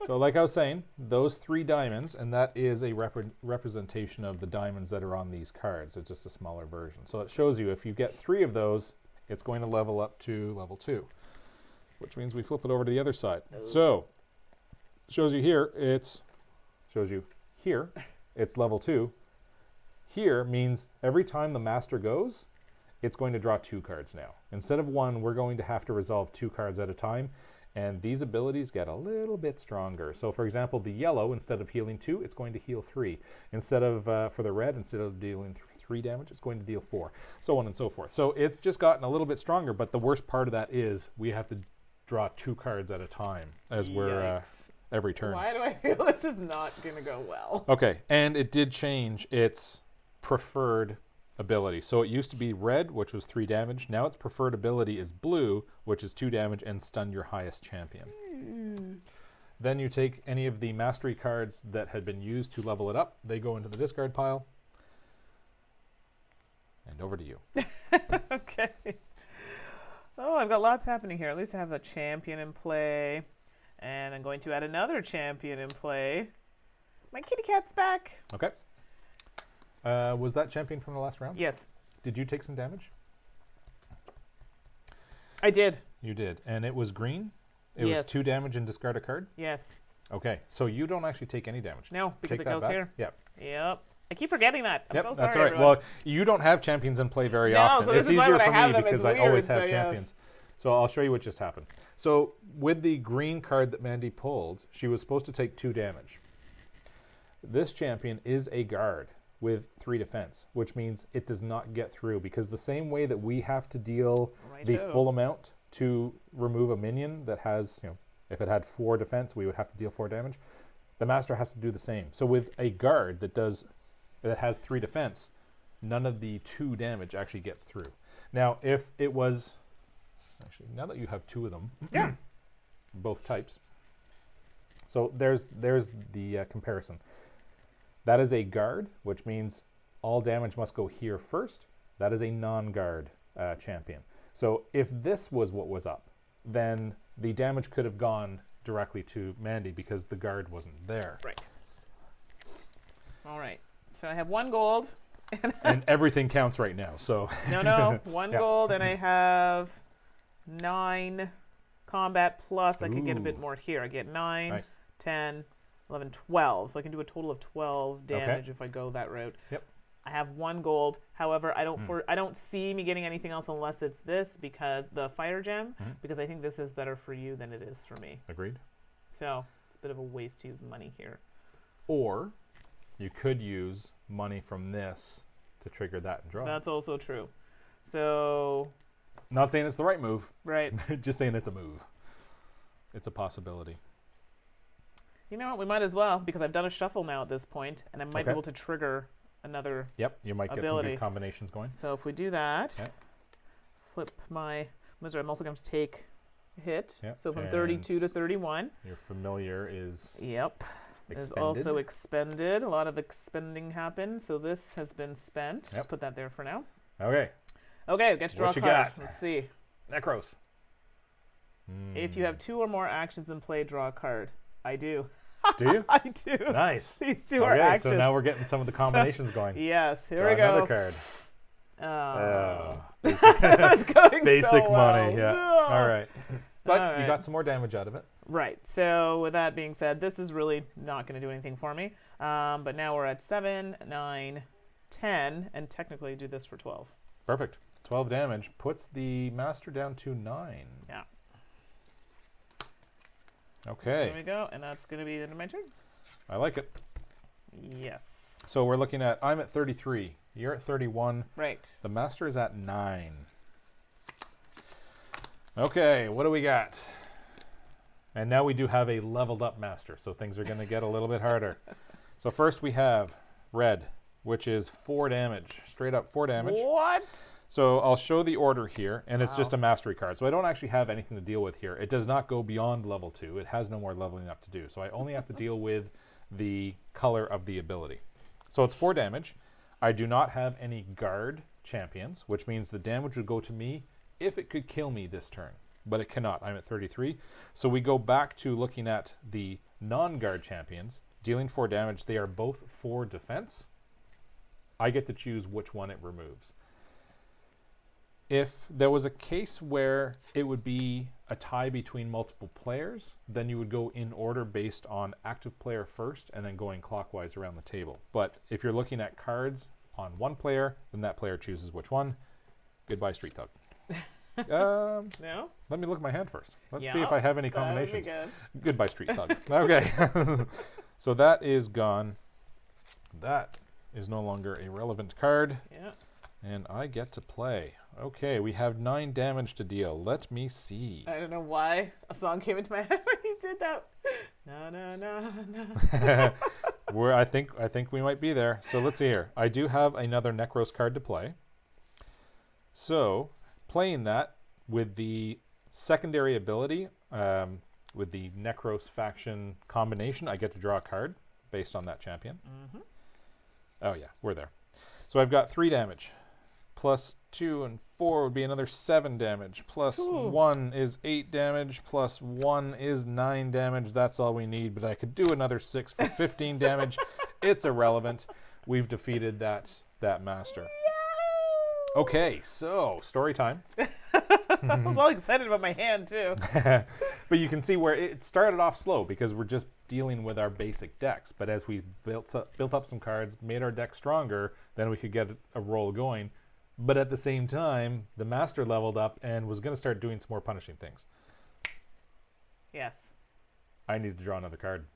So like I was saying, those 3 diamonds, and that is a representation of the diamonds that are on these cards. It's just a smaller version. So it shows you if you get 3 of those, it's going to level up to level 2, which means we flip it over to the other side. So shows you here, it's level 2. Here means every time the master goes, it's going to draw 2 cards now. Instead of 1, we're going to have to resolve 2 cards at a time. And these abilities get a little bit stronger. So for example, the yellow, instead of healing 2, it's going to heal 3. Instead of, for the red, instead of dealing 3 damage, it's going to deal 4. So on and so forth. So it's just gotten a little bit stronger, but the worst part of that is we have to draw 2 cards at a time as we're every turn. Why do I feel this is not going to go well? Okay, and it did change its preferred ability. So it used to be red, which was 3 damage. Now its preferred ability is blue, which is 2 damage and stun your highest champion. Then you take any of the mastery cards that had been used to level it up. They go into the discard pile. And over to you. Okay. Oh, I've got lots happening here. At least I have a champion in play. And I'm going to add another champion in play. My kitty cat's back. Okay. Was that champion from the last round? Yes, Did you take some damage? I did. You did. And it was green? It Yes. was 2 damage and discard a card? Yes. Okay. So you don't actually take any damage. No, because Take it that goes back? here. Yep. Yep. I keep forgetting that. I'm Yep, so sorry, that's all right. everyone. Well, you don't have champions in play very No, often. so this It's is why easier when I for have me them, because it's I always weird, have so yeah. champions. So I'll show you what just happened. So with the green card that Mandi pulled, she was supposed to take 2 damage. This champion is a guard with 3 defense, which means it does not get through, because the same way that we have to deal the Righto. full amount to remove a minion that has, if it had 4 defense, we would have to deal 4 damage. The master has to do the same. So with a guard that has 3 defense, none of the 2 damage actually gets through. Now, if it was, actually, now that you have 2 of them, Yeah. both types. So there's the comparison. That is a guard, which means all damage must go here first. That is a non-guard champion. So if this was what was up, then the damage could have gone directly to Mandi because the guard wasn't there. Right. All right. So I have 1 gold. And everything counts right now. So No, 1 Yeah. gold, and I have 9 combat plus. I could get a bit Ooh. more here. I get 9, nice. 10, 11, 12. So I can do a total of 12 damage if I go that route. Yep. I have 1 gold. However, I don't see me getting anything else unless it's this, because the fire gem, because I think this is better for you than it is for me. Agreed. So it's a bit of a waste to use money here. Or you could use money from this to trigger that and draw. That's also true. So, Not saying it's the right move. right. Just saying it's a move. It's a possibility. You know what? We might as well, because I've done a shuffle now at this point, and I might be Okay. able to trigger another. Yep, you might get some Ability. good combinations going. So if we do that, Okay. flip my wizard. I'm also going to take a hit. Yep, So from and 32 to 31. Your familiar is Yep. Is expended. also expended. A lot of expending happened. So this has been spent. Yep. Just put that there for now. Okay, Okay, get to draw What a you card. got? Let's see. Necros. If you have 2 or more actions in play, draw a card. I do. Do you? I do. Nice. These two are Okay, actions. so now we're getting some of the combinations going. Yes, here Draw we go. another card. Oh. Basic, It's going basic so money, well. yeah. No. All right. But All you right. got some more damage out of it. Right. So with that being said, this is really not going to do anything for me. But now we're at 7, 9, 10, and technically do this for 12. Perfect. 12 damage puts the master down to 9. Yeah. Okay. There we go, and that's going to be the end of my turn. I like it. Yes. So we're looking at, I'm at 33. You're at 31. Right. The master is at 9. Okay, what do we got? And now we do have a leveled up master, so things are going to get a little bit harder. So first we have red, which is 4 damage. Straight up 4 damage. What? So I'll show the order here, and it's Wow. just a mastery card. So I don't actually have anything to deal with here. It does not go beyond level 2. It has no more leveling up to do. So I only have to deal with the color of the ability. So it's 4 damage. I do not have any guard champions, which means the damage would go to me if it could kill me this turn. But it cannot. I'm at 33. So we go back to looking at the non-guard champions. Dealing 4 damage, they are both 4 defense. I get to choose which one it removes. If there was a case where it would be a tie between multiple players, then you would go in order based on active player first and then going clockwise around the table. But if you're looking at cards on one player, then that player chooses which one. Goodbye, Street Thug. No? Let me look at my hand first. Let's see Yeah, if I have any that would be combinations. good. Goodbye, Street Thug. Okay. So that is gone. That is no longer a relevant card. Yeah. And I get to play. Okay, we have 9 damage to deal. Let me see. I don't know why a song came into my head when you did that. No, no, no, no. I think we might be there. So let's see here. I do have another Necros card to play. So playing that with the secondary ability, with the Necros faction combination, I get to draw a card based on that champion. Mm-hmm. Oh yeah, we're there. So I've got 3 damage. Plus 2 and 4 would be another 7 damage. Plus Ooh. 1 is 8 damage. Plus 1 is 9 damage. That's all we need. But I could do another 6 for 15 damage. It's irrelevant. We've defeated that master. Okay, so story time. I was all excited about my hand, too. But you can see where it started off slow because we're just dealing with our basic decks. But as we built up some cards, made our deck stronger, then we could get a roll going. But at the same time, the master leveled up and was going to start doing some more punishing things. Yes. I need to draw another card.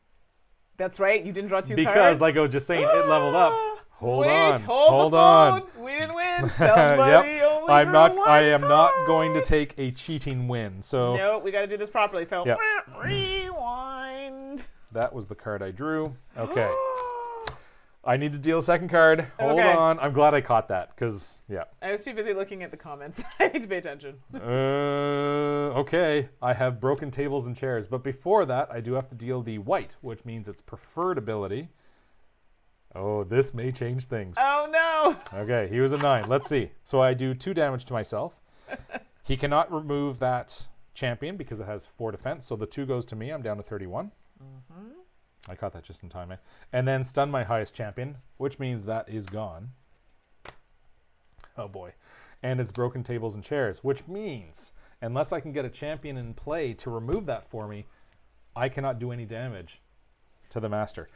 That's right. You didn't draw 2 cards. Because, like I was just saying, it leveled up. Hold Wait, on. hold the on. phone. We didn't win. Somebody Yep. only I drew am one not card. going to take a cheating win. So No, we got to do this properly. So Yep. rewind. that was the card I drew. Okay. I need to deal a second card. Hold Okay. on. I'm glad I caught that because, yeah. I was too busy looking at the comments. I need to pay attention. Okay. I have broken tables and chairs. But before that, I do have to deal the white, which means its preferred ability. Oh, this may change things. Oh, no. Okay, he was a 9. Let's see. So I do 2 damage to myself. He cannot remove that champion because it has 4 defense. So the 2 goes to me. I'm down to 31. Mm-hmm. I caught that just in time, eh? And then stun my highest champion, which means that is gone. Oh boy. And it's broken tables and chairs, which means unless I can get a champion in play to remove that for me, I cannot do any damage to the master.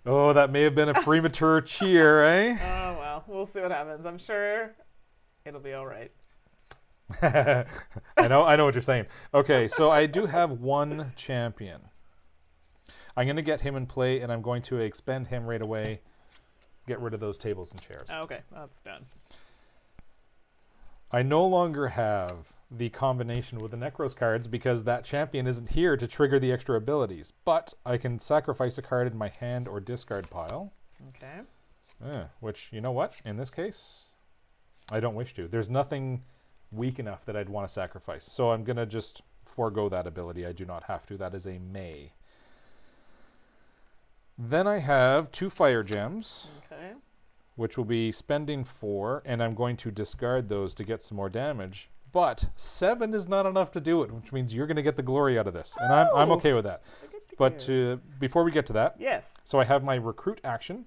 Oh, that may have been a premature cheer, eh? Oh, well. We'll see what happens. I'm sure it'll be all right. I know what you're saying. Okay, so I do have 1 champion. I'm going to get him in play, and I'm going to expend him right away, get rid of those tables and chairs. Okay, that's done. I no longer have the combination with the Necros cards because that champion isn't here to trigger the extra abilities. But I can sacrifice a card in my hand or discard pile. Okay. Which, you know what? In this case, I don't wish to. There's nothing weak enough that I'd want to sacrifice. So I'm going to just forego that ability. I do not have to. That is a may. Then I have 2 fire gems, Okay. which will be spending 4, and I'm going to discard those to get some more damage. but 7 is not enough to do it, which means you're going to get the glory out of this. And I'm Oh. okay with that. But before we get to that, Yes. so I have my recruit action.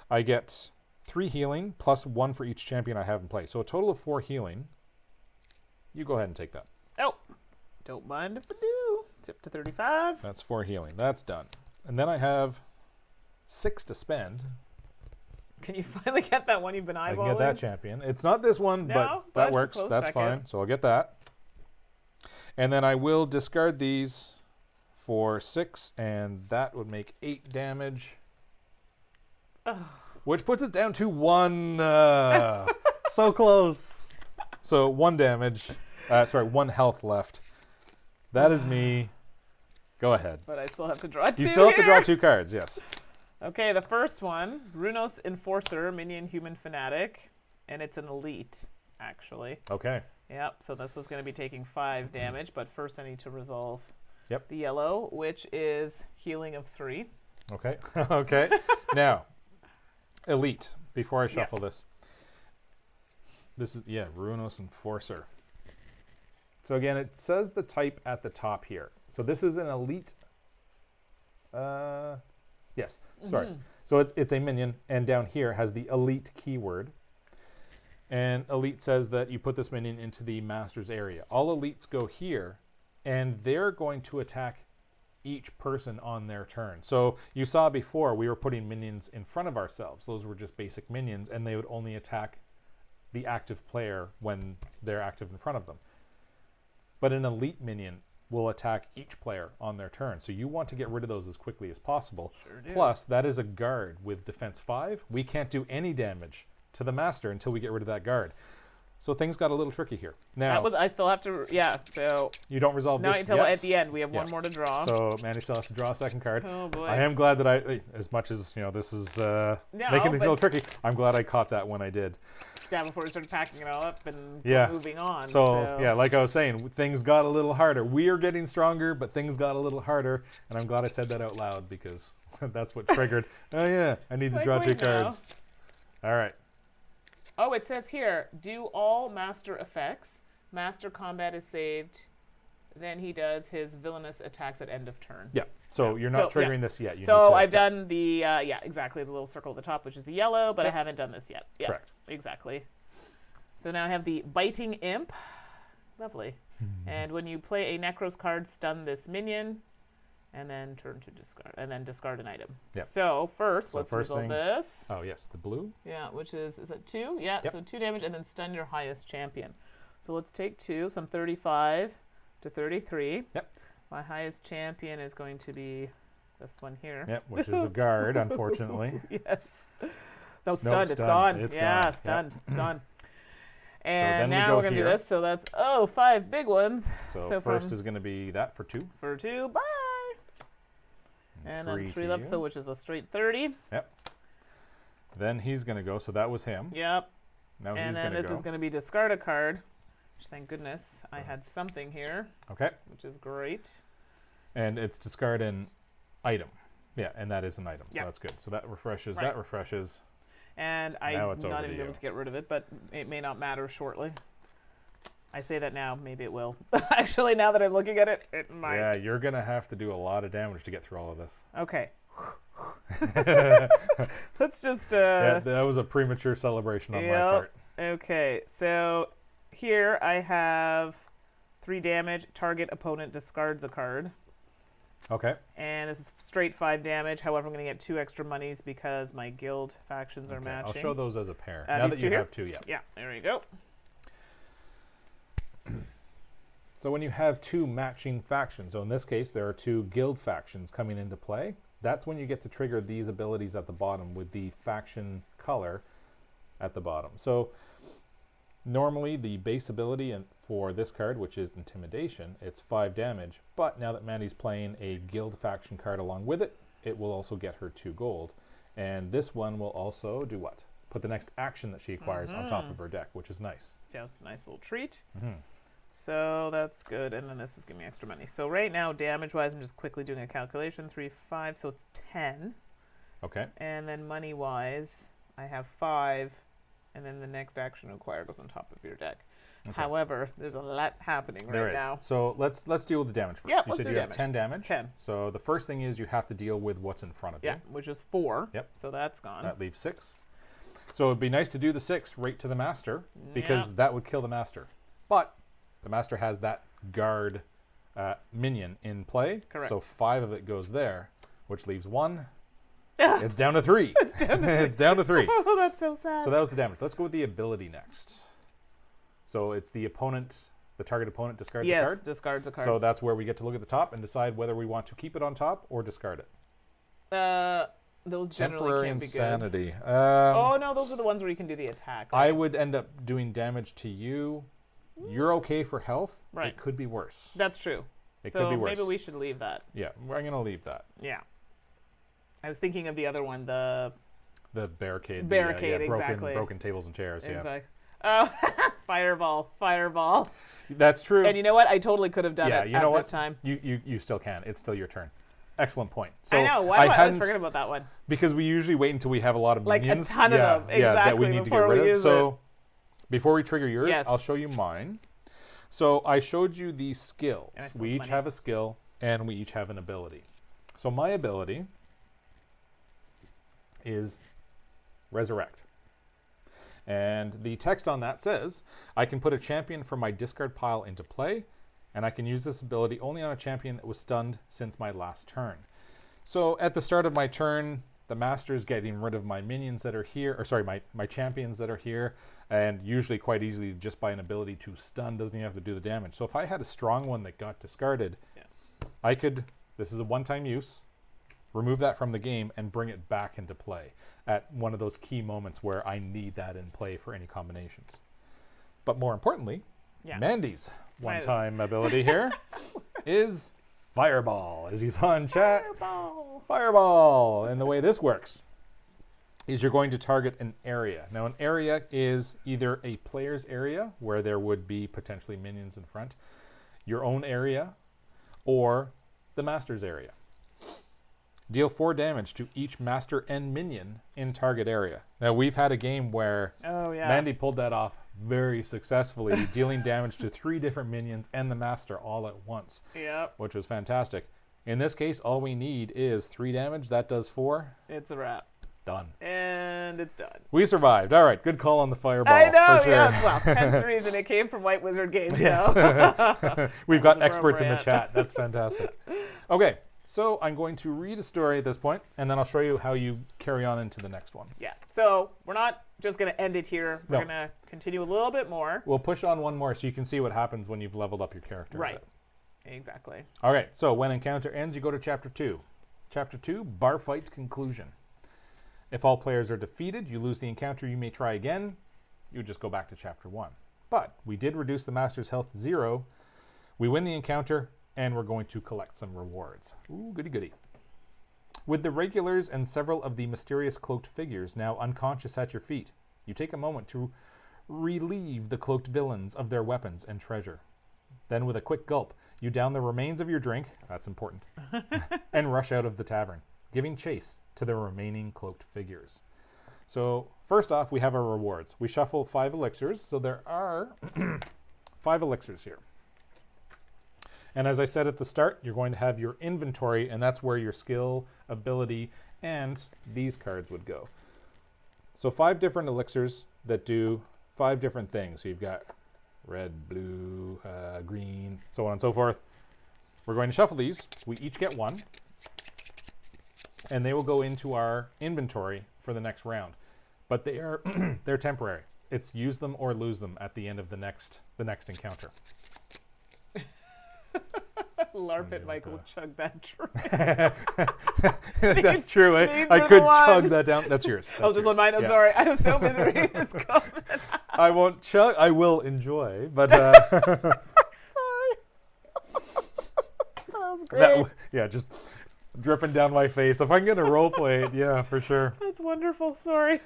I get 3 healing plus 1 for each champion I have in play. So a total of 4 healing. You go ahead and take that. Oh, don't mind if I do. It's up to 35. That's 4 healing. That's done. And then I have 6 to spend. Can you finally get that one you've been eyeballing? I can get that champion. It's not this one, No, but that works. close That's second. fine. So I'll get that. And then I will discard these for 6, and that would make 8 damage. Ugh. Which puts it down to 1. So close. So 1 damage. 1 health left. That is me. Go ahead. But I still have to draw 2 You still have to here. draw 2 cards, yes. Okay, the first one, Runos Enforcer, Minion Human Fanatic, and it's an elite, actually. Okay. Yep, so this is going to be taking 5 damage, but first I need to resolve Yep. the yellow, which is healing of 3. Okay. Okay. Now, elite, before I shuffle Yes. this is, Ruinos Enforcer. So again, it says the type at the top here. So this is an elite. Yes, sorry. So it's a minion, and down here has the elite keyword. And elite says that you put this minion into the master's area. All elites go here, and they're going to attack each person on their turn. So you saw before we were putting minions in front of ourselves. Those were just basic minions, and they would only attack the active player when they're active in front of them. But an elite minion will attack each player on their turn. So you want to get rid of those as quickly as possible. Sure do. Plus, that is a guard with defense 5. We can't do any damage to the master until we get rid of that guard. So things got a little tricky here. Now, I still have to, so you don't resolve now this until yet. at the end we have one Yeah. more to draw. So Mandy still has to draw a second card. Oh boy. I am glad that as much as, this is making things a little tricky, I'm glad I caught that when I did. Yeah, before we started packing it all up and Yeah. moving on. So, yeah, like I was saying, things got a little harder. We are getting stronger, but things got a little harder. And I'm glad I said that out loud because that's what triggered. Oh, yeah, I need to draw 2 wait now. cards. All right. Oh, it says here, do all master effects. Master combat is saved. Then he does his villainous attacks at end of turn. Yeah. So you're not So, yeah. triggering this yet. You So need to, I've done the, exactly, the little circle at the top, which is the yellow, but I Yep. haven't done this yet. Yeah, Correct. exactly. So now I have the Biting Imp. Lovely. And when you play a Necros card, stun this minion, and then turn to discard, and then discard an item. Yep. So first, So let's first resolve thing- this. Oh, yes, the blue. Yeah, which is that 2? Yeah, Yep. so 2 damage, and then stun your highest champion. So let's take 2, so I'm 35 to 33. Yep. My highest champion is going to be this one here. Yep, which is a guard, unfortunately. Yes. So stunned, it's stunned. gone. It's yeah, gone. stunned, Yep. it's gone. then And we now go we're going to do here. this. So that's, 5 big ones. So first is going to be that for 2. For 2, bye. And then 3 3 to left, you. so which is a straight 30. Yep. Then he's going to go, so that was him. Yep. Now And he's then going to this go. is going to be discard a card, which thank goodness I had something here, Okay. which is great. And it's discard an item. Yeah, and that is an item, so Yeah. that's good. So that refreshes, Right. that refreshes. And I'm Now it's over not to even able you. to get rid of it, but it may not matter shortly. I say that now, maybe it will. Actually, now that I'm looking at it, it might. Yeah, you're going to have to do a lot of damage to get through all of this. Okay. Let's just. Yeah, that was a premature celebration on my Yep. part. Okay, so here I have 3 damage. Target opponent discards a card. Okay. And this is straight 5 damage. However, I'm going to get 2 extra monies because my guild factions are Okay, matching. I'll show those as a pair. These Now that two you here? have 2, yeah. Yeah, there we go. So when you have 2 matching factions, so in this case there are 2 guild factions coming into play, that's when you get to trigger these abilities at the bottom with the faction color at the bottom. So normally the base ability for this card, which is Intimidation, it's 5 damage, but now that Mandy's playing a guild faction card along with it, it will also get her 2 gold. And this one will also do what? Put the next action that she acquires on top of her deck, which is nice. Just a nice little treat. Mhm. So that's good. And then this is giving me extra money. So right now, damage-wise, I'm just quickly doing a calculation. 3, 5, so it's 10. Okay. And then money-wise, I have 5. And then the next action acquired goes on top of your deck. However, there's a lot happening There right is. now. So let's deal with the damage first. Yeah, You let's said do you have damage. 10 damage. 10. So the first thing is you have to deal with what's in front of Yeah, you. which is 4. Yep. So that's gone. That leaves 6. So it'd be nice to do the 6 right to the master, because that would kill the master. But the master has that guard minion in play. Correct. So 5 of it goes there, which leaves 1. It's down to 3. It's down to 3. Oh, that's so sad. So that was the damage. Let's go with the ability next. So it's the target opponent discards a card. Yes, discards a card. So that's where we get to look at the top and decide whether we want to keep it on top or discard it. Those generally Temporary can't be good. insanity. Oh, no, those are the ones where you can do the attack. I Right? would end up doing damage to you. You're okay for health. Right. It could be worse. That's true. It So could be worse. maybe we should leave that. Yeah, I'm going to leave that. Yeah. I was thinking of the other one, the The barricade. Barricade, broken, exactly. broken tables and chairs. Yeah. exact. Oh, fireball. That's true. And you know what? I totally could have done it you know at what? this time. You still can. It's still your turn. Excellent point. So I know. Why do I always hadn't- forget about that one? Because we usually wait until we have a lot of Like a minions. ton of them, that we exactly, need to get before we rid of. use So before we trigger yours, Yes. I'll show you mine. So I showed you the skills. And I still We have each money. have a skill and we each have an ability. So my ability is Resurrect. And the text on that says, I can put a champion from my discard pile into play, and I can use this ability only on a champion that was stunned since my last turn. So at the start of my turn, the master's getting rid of my minions that are here, or sorry, my champions that are here, and usually quite easily just by an ability to stun, doesn't even have to do the damage. So if I had a strong one that got discarded, I could, this is a one-time use, remove that from the game and bring it back into play at one of those key moments where I need that in play for any combinations. But more importantly, Mandy's one-time ability here is Fireball, as you saw in chat. Fireball. And the way this works is you're going to target an area. Now, an area is either a player's area, where there would be potentially minions in front, your own area, or the master's area. Deal 4 damage to each master and minion in target area. Now, we've had a game where Mandy pulled that off very successfully, dealing damage to 3 different minions and the master all at once, which was fantastic. In this case, all we need is 3 damage. That does 4. It's a wrap. Done. And it's done. We survived. All right, good call on the fireball. I know, for sure. yeah. Well, hence the reason it came from White Wizard Games. Yes. So. We've got That's experts in the appropriate. chat. That's fantastic. Okay, so I'm going to read a story at this point, and then I'll show you how you carry on into the next one. Yeah. So we're not just going to end it here. We're No. going to continue a little bit more. We'll push on one more so you can see what happens when you've leveled up your character. a Right. bit. Exactly. All right, so when encounter ends, you go to Chapter 2. Chapter 2, Bar Fight Conclusion. If all players are defeated, you lose the encounter, you may try again. You just go back to Chapter 1. But we did reduce the Master's health to 0. We win the encounter, and we're going to collect some rewards. Ooh, goody goody. With the regulars and several of the mysterious cloaked figures now unconscious at your feet, you take a moment to relieve the cloaked villains of their weapons and treasure. Then with a quick gulp, you down the remains of your drink, that's important, and rush out of the tavern, giving chase to the remaining cloaked figures. So first off, we have our rewards. We shuffle 5 elixirs, so there are 5 elixirs here. And as I said at the start, you're going to have your inventory, and that's where your skill, ability, and these cards would go. So 5 different elixirs that do 5 different things. So you've got red, blue, green, so on and so forth. We're going to shuffle these. We each get 1, and they will go into our inventory for the next round. But they are they're temporary. It's use them or lose them at the end of the next encounter. LARP it, Michael. Chug that drink. That's true. These I were could the ones. chug that down. That's yours. Oh, this one mine? I'm sorry. I was so busy reading this comment. I won't chug. I will enjoy, but Sorry. That was great. yeah, just dripping down my face. If I can get a role play it, yeah, for sure. That's wonderful. Sorry.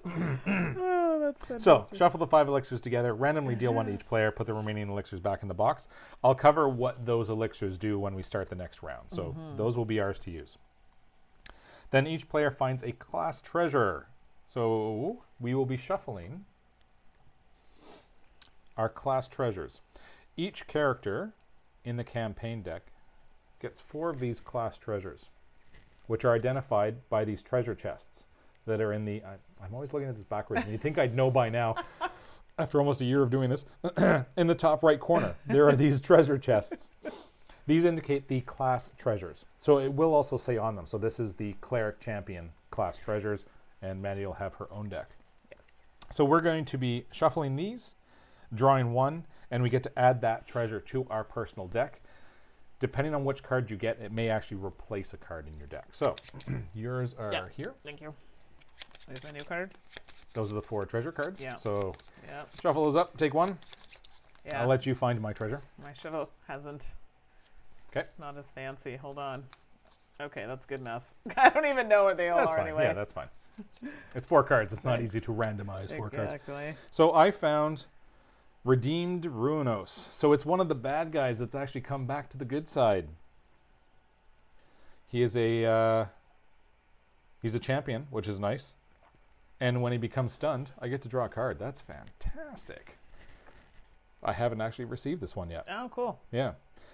Oh, that's fantastic. So, shuffle the 5 elixirs together, randomly deal 1 to each player, put the remaining elixirs back in the box. I'll cover what those elixirs do when we start the next round, so those will be ours to use. Then each player finds a class treasure. So, we will be shuffling are class treasures. Each character in the campaign deck gets 4 of these class treasures, which are identified by these treasure chests that are in the... I'm always looking at this backwards, and you'd think I'd know by now, after almost a year of doing this. In the top right corner, there are these treasure chests. These indicate the class treasures. So it will also say on them. So this is the Cleric Champion class treasures, and Mandi will have her own deck. Yes. So we're going to be shuffling these, drawing 1, and we get to add that treasure to our personal deck. Depending on which card you get, it may actually replace a card in your deck. So yours are here. Thank you. There's my new cards. Those are the 4 treasure cards. Yeah. So Yeah. shuffle those up, take 1. Yeah. I'll let you find my treasure. My shovel hasn't. Okay. Not as fancy. Hold on. Okay, that's good enough. I don't even know what they all That's are fine. anyway. Yeah, that's fine. It's 4 cards. It's not Right. easy to randomize 4 cards. Exactly. So I found Redeemed Ruinos. So it's one of the bad guys that's actually come back to the good side. He is he's a champion, which is nice. And when he becomes stunned, I get to draw a card. That's fantastic. I haven't actually received this one yet. Oh, cool. Yeah.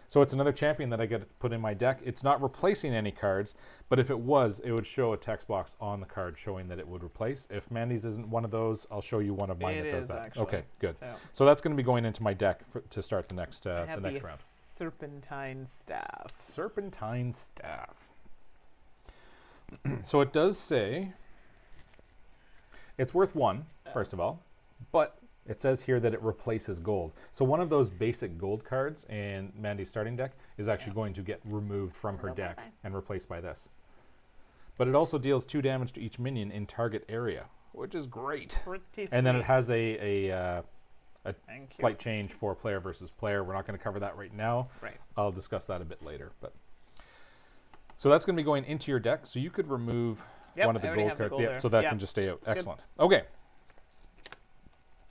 So it's another champion that I get to put in my deck. It's not replacing any cards, but if it was, it would show a text box on the card showing that it would replace. If Mandy's isn't one of those, I'll show you one of mine that does that. Actually. Okay, good. So So that's going to be going into my deck to start the next I the have next the round. serpentine staff. Serpentine Staff. So it does say it's worth 1, first of all, but it says here that it replaces gold. So one of those basic gold cards in Mandy's starting deck is actually going to get removed from her deck and replaced by this. But it also deals 2 damage to each minion in target area, which is great. Pretty And then it sweet. has a Thank you. slight change for player versus player. We're not going to cover that right now. Right. I'll discuss that a bit later. But so that's going to be going into your deck. So you could remove Yep, one of I the already gold have the cards. gold Yeah, there. so that Yeah, can just stay out. good. Excellent. Okay.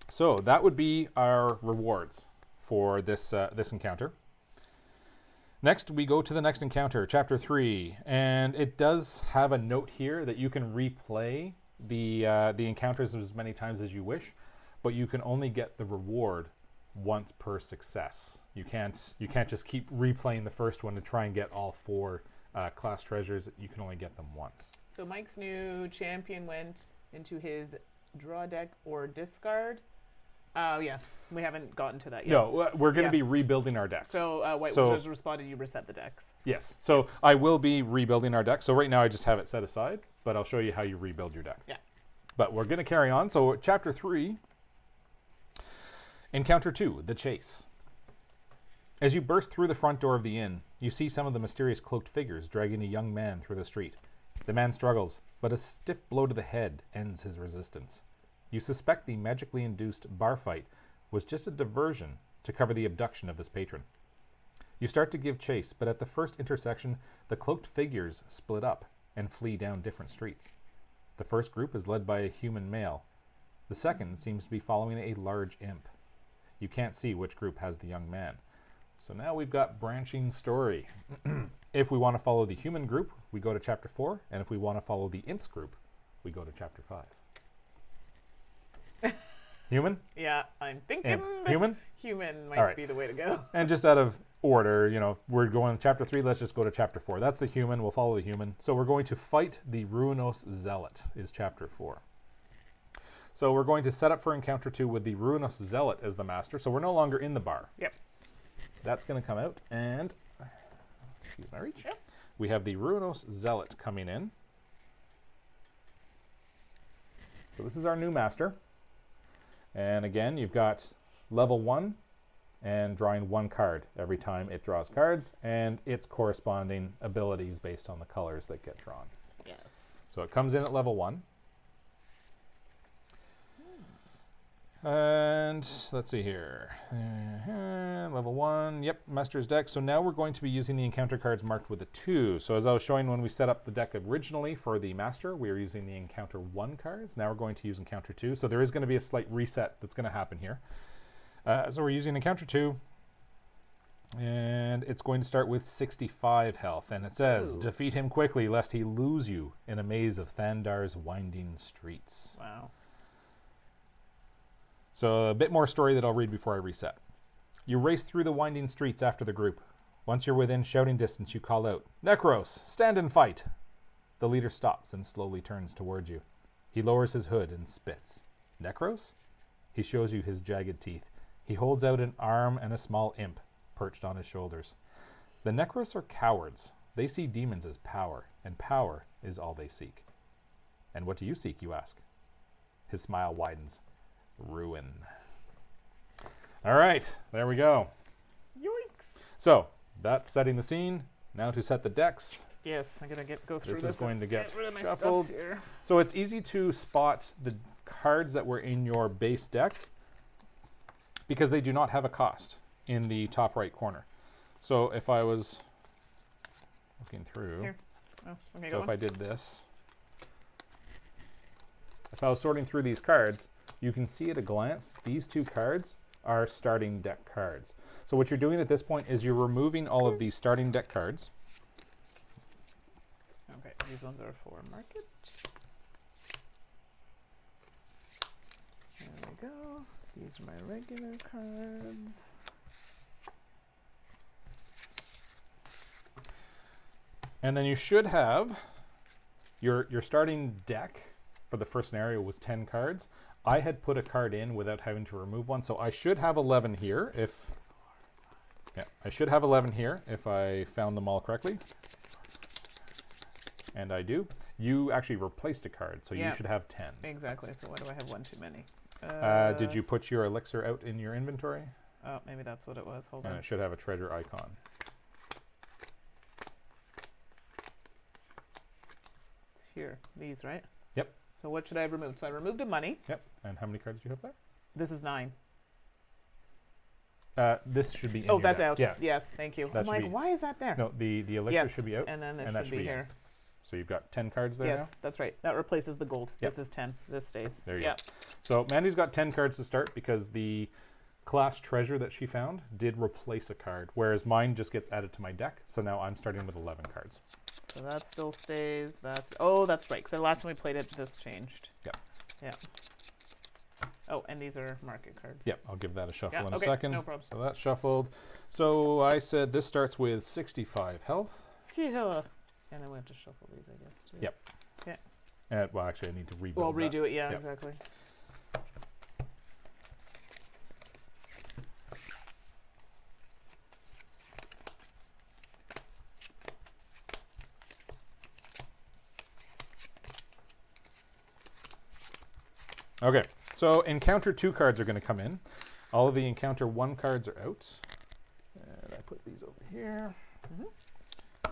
So that would be our rewards for this this encounter. Next, we go to the next encounter, Chapter 3, and it does have a note here that you can replay the encounters as many times as you wish, but you can only get the reward once per success. You can't just keep replaying the first one to try and get all 4 class treasures. You can only get them once. So Mike's new champion went into his draw deck or discard. Oh, yes. We haven't gotten to that yet. No, we're going to Yeah. be rebuilding our decks. So White So- Wizards responded, you reset the decks. Yes. So I will be rebuilding our deck. So right now I just have it set aside, but I'll show you how you rebuild your deck. Yeah. But we're going to carry on. So Chapter 3, Encounter 2, The Chase. As you burst through the front door of the inn, you see some of the mysterious cloaked figures dragging a young man through the street. The man struggles, but a stiff blow to the head ends his resistance. You suspect the magically induced bar fight was just a diversion to cover the abduction of this patron. You start to give chase, but at the first intersection, the cloaked figures split up and flee down different streets. The first group is led by a human male. The second seems to be following a large imp. You can't see which group has the young man. So now we've got branching story. If we want to follow the human group, we go to Chapter 4, and if we want to follow the imps group, we go to Chapter 5. Human? Yeah, I'm thinking Imp. that Human? human might All right. be the way to go. And just out of order, we're going to Chapter 3, let's just go to Chapter 4. That's the human, we'll follow the human. So we're going to fight the Ruinos Zealot, is Chapter 4. So we're going to set up for Encounter 2 with the Ruinos Zealot as the master, so we're no longer in the bar. Yep. That's going to come out, and excuse my reach. Yep. We have the Ruinos Zealot coming in. So this is our new master. And again, you've got level 1 and drawing 1 card every time it draws cards, and its corresponding abilities based on the colors that get drawn. Yes. So it comes in at level 1. And let's see here. Level 1, yep, Master's deck. So now we're going to be using the encounter cards marked with a 2. So as I was showing when we set up the deck originally for the Master, we were using the Encounter 1 cards. Now we're going to use Encounter 2. So there is going to be a slight reset that's going to happen here. So we're using Encounter 2. And it's going to start with 65 health. And it says, Ooh. defeat him quickly lest he lose you in a maze of Thandar's winding streets. Wow. So a bit more story that I'll read before I reset. You race through the winding streets after the group. Once you're within shouting distance, you call out, "Necros, stand and fight!" The leader stops and slowly turns towards you. He lowers his hood and spits. "Necros?" He shows you his jagged teeth. He holds out an arm and a small imp perched on his shoulders. The Necros are cowards. They see demons as power, and power is all they seek. And what do you seek, you ask? His smile widens. Ruin. All right, there we go. Yoinks. So that's setting the scene. Now to set the decks. Yes, I'm gonna go through this. This is going to get rid of my shuffled. stuffs here. So it's easy to spot the cards that were in your base deck because they do not have a cost in the top right corner. So if I was looking through, Here. Oh, okay, so go if on. I did this, if I was sorting through these cards, you can see at a glance, these two cards are starting deck cards. So what you're doing at this point is you're removing all of these starting deck cards. Okay, these ones are for market. There we go. These are my regular cards. And then you should have your starting deck for the first scenario was 10 cards. I had put a card in without having to remove one, so I should have 11 here if I should have 11 here if I found them all correctly. And I do. You actually replaced a card, so Yeah. you should have 10. Exactly. So why do I have one too many? Did you put your elixir out in your inventory? Oh, maybe that's what it was. Hold And on. it should have a treasure icon. It's here. These, right? Yep. So what should I have removed? So I removed a money. Yep. And how many cards do you have there? This is 9. This should be in Oh, your that's deck. out. Yeah. Yes, thank you. That I'm should like, be- why is that there? No, the elixir Yes, should be out. and then this and that should should be be in. here. So you've got 10 cards there Yes, now? that's right. That replaces the gold. Yep. This is 10. This stays. There you Yeah. go. So Mandy's got 10 cards to start because the class treasure that she found did replace a card, whereas mine just gets added to my deck. So now I'm starting with 11 cards. So that still stays. That's that's right. Because the last time we played it, this changed. Yep. Yeah. Oh, and these are market cards. Yep, I'll give that a shuffle Yeah, in okay, a second. no problem. So that's shuffled. So I said this starts with 65 health. Yeah. And then we have to shuffle these, I guess. Too. Yep. Yeah. Well, actually, I need to rebuild Well, that. redo it. Yeah, Yep. exactly. Okay, so encounter 2 cards are going to come in. All of the encounter 1 cards are out. And I put these over here. Mhm.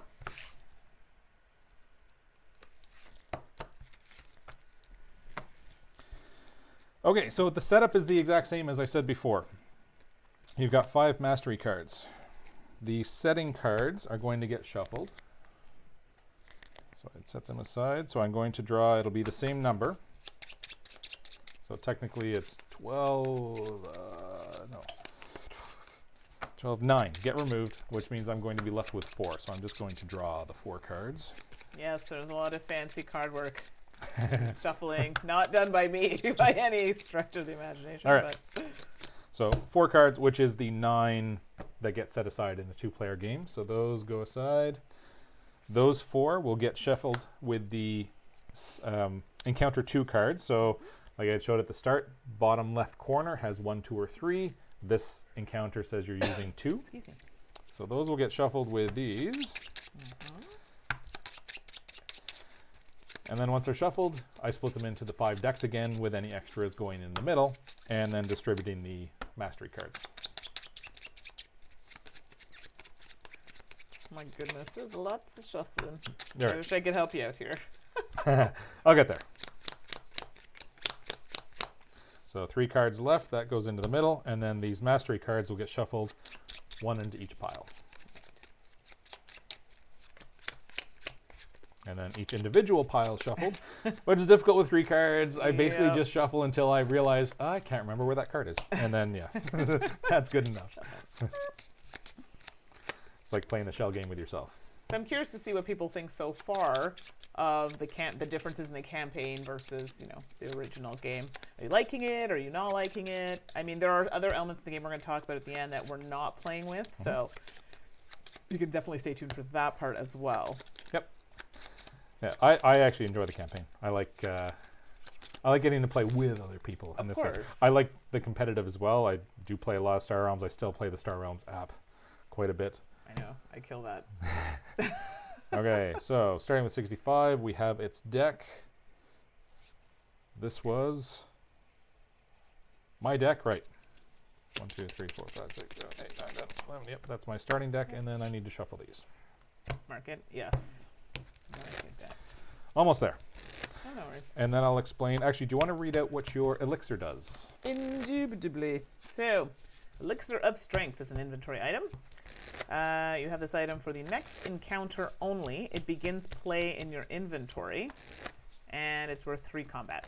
Okay, so the setup is the exact same as I said before. You've got 5 mastery cards. The setting cards are going to get shuffled. So I'd set them aside. So I'm going to draw, it'll be the same number. So technically it's 9. Get removed, which means I'm going to be left with 4. So I'm just going to draw the 4 cards. Yes, there's a lot of fancy card work. Shuffling, not done by me by any stretch of the imagination. All right. But So 4 cards, which is the 9 that get set aside in a 2-player game. So those go aside. Those 4 will get shuffled with the encounter 2 cards. So like I showed at the start, bottom left corner has 1, 2, or 3. This encounter says you're using 2. excuse me. So those will get shuffled with these. Mhm. And then once they're shuffled, I split them into the 5 decks again with any extras going in the middle, and then distributing the mastery cards. My goodness, there's lots of shuffling. All I right. wish I could help you out here. I'll get there. So 3 cards left, that goes into the middle, and then these mastery cards will get shuffled, 1 into each pile. And then each individual pile shuffled, which is difficult with 3 cards. I basically Yep. just shuffle until I realize I can't remember where that card is. And then, yeah, that's good enough. It's like playing the shell game with yourself. So I'm curious to see what people think so far of the differences in the campaign versus, the original game. Are you liking it? Are you not liking it? I mean, there are other elements of the game we're going to talk about at the end that we're not playing with, so you can definitely stay tuned for that part as well. Yep. Yeah, I actually enjoy the campaign. I like getting to play with other people. Of course. I like the competitive as well. I do play a lot of Star Realms. I still play the Star Realms app quite a bit. I know. I kill that. Okay, so starting with 65, we have its deck. This was my deck, right? 1, 2, 3, 4, 5, 6, 7, 8, 9, 10, 11. Yep, that's my starting deck, and then I need to shuffle these. Mark it. Yes. Mark it down. Almost there. Oh, no worries. And then I'll explain. Actually, do you want to read out what your elixir does? Indubitably. So, Elixir of Strength is an inventory item. You have this item for the next encounter only. It begins play in your inventory, and it's worth 3 combat.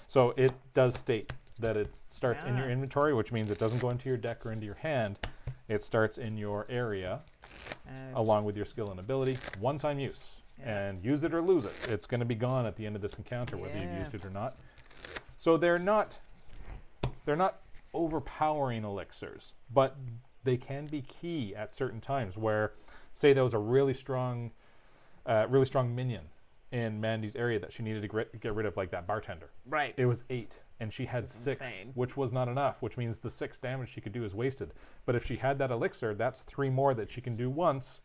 So it does state that it starts in your inventory, which means it doesn't go into your deck or into your hand. It starts in your area, along with your skill and ability. One-time use. And use it or lose it. It's going to be gone at the end of this encounter, whether you've used it or not. So they're not overpowering elixirs, but they can be key at certain times where, say there was a really strong minion in Mandi's area that she needed to get rid of, like that bartender. Right. It was 8, and she had 6, which was not enough, which means the 6 damage she could do is wasted. But if she had that elixir, that's 3 more that she can do once.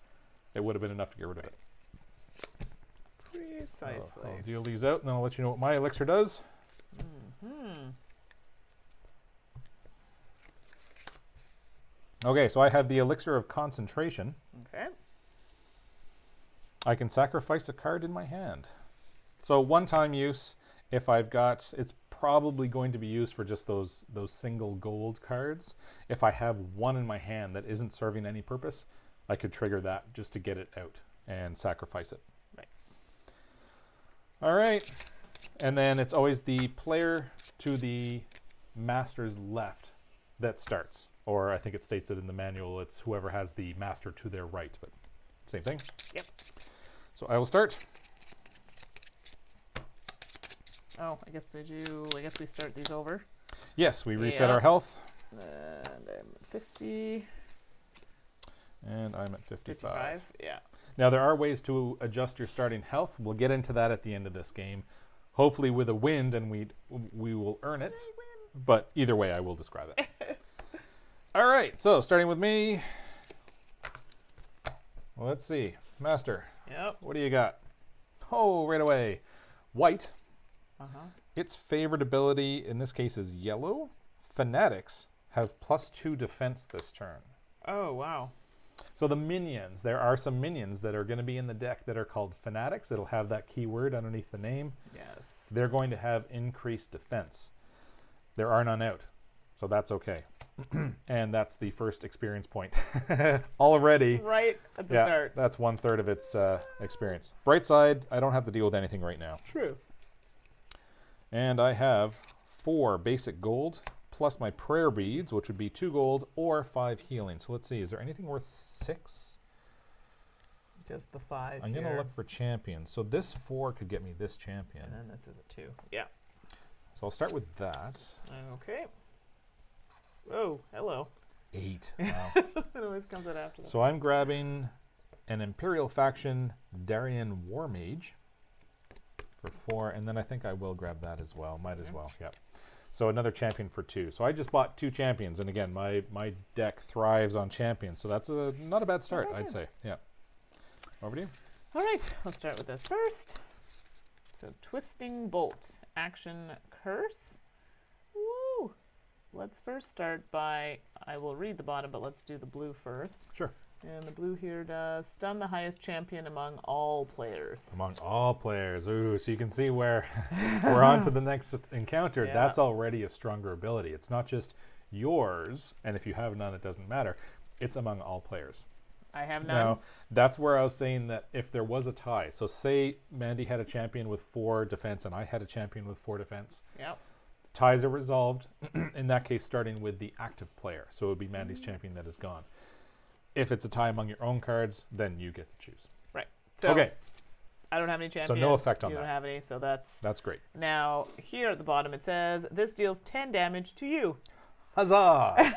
It would have been enough to get rid of it. Precisely. So I'll deal these out, and then I'll let you know what my elixir does. Okay, so I have the Elixir of Concentration. Okay. I can sacrifice a card in my hand. So one-time use, if I've got, it's probably going to be used for just those single gold cards. If I have one in my hand that isn't serving any purpose, I could trigger that just to get it out and sacrifice it. Right. All right. And then it's always the player to the master's left that starts. Or I think it states it in the manual, it's whoever has the master to their right, but same thing. Yep. So I will start. Oh, I guess we start these over. Yes, we reset our health. And I'm at 50. And I'm at 55. 55, yeah. Now there are ways to adjust your starting health. We'll get into that at the end of this game. Hopefully with a wind, and we will earn it. But either way, I will describe it. All right, so starting with me. Well, let's see. Master. Yep. What do you got? Oh, right away. White. Its favorite ability in this case is yellow. Fanatics have +2 defense this turn. Oh, wow. So the minions, there are some minions that are going to be in the deck that are called Fanatics. It'll have that keyword underneath the name. Yes. They're going to have increased defense. There are none out, so that's okay. And that's the first experience point already. Right at the start. That's 1/3 of its experience. Bright side, I don't have to deal with anything right now. True. And I have 4 basic gold plus my prayer beads, which would be 2 gold or 5 healing. So let's see, is there anything worth 6? Just the 5 I'm going to look for champions. So this 4 could get me this champion. And then this is a 2. Yeah. So I'll start with that. Okay. Oh, hello. 8. Wow. It always comes out after that. So I'm grabbing an Imperial Faction Darien War Mage for 4, and then I think I will grab that as well. Might as well, yep. So another champion for 2. So I just bought 2 champions, and again, my deck thrives on champions, so that's not a bad start, I'd say. Yeah. Over to you. All right, let's start with this first. So Twisting Bolt, action curse. Woo! Let's first start by, I will read the bottom, but let's do the blue first. Sure. And the blue here does stun the highest champion among all players. Among all players. Ooh, so you can see where we're on to the next encounter. Yeah. That's already a stronger ability. It's not just yours, and if you have none, it doesn't matter. It's among all players. I have none. Now, that's where I was saying that if there was a tie, so say Mandi had a champion with 4 defense and I had a champion with 4 defense. Yep. Ties are resolved, in that case starting with the active player. So it would be Mandi's champion that is gone. If it's a tie among your own cards, then you get to choose. Right. So Okay. I don't have any champions. So no effect on you that. don't have any, so that's great. Now, here at the bottom it says, this deals 10 damage to you. Huzzah!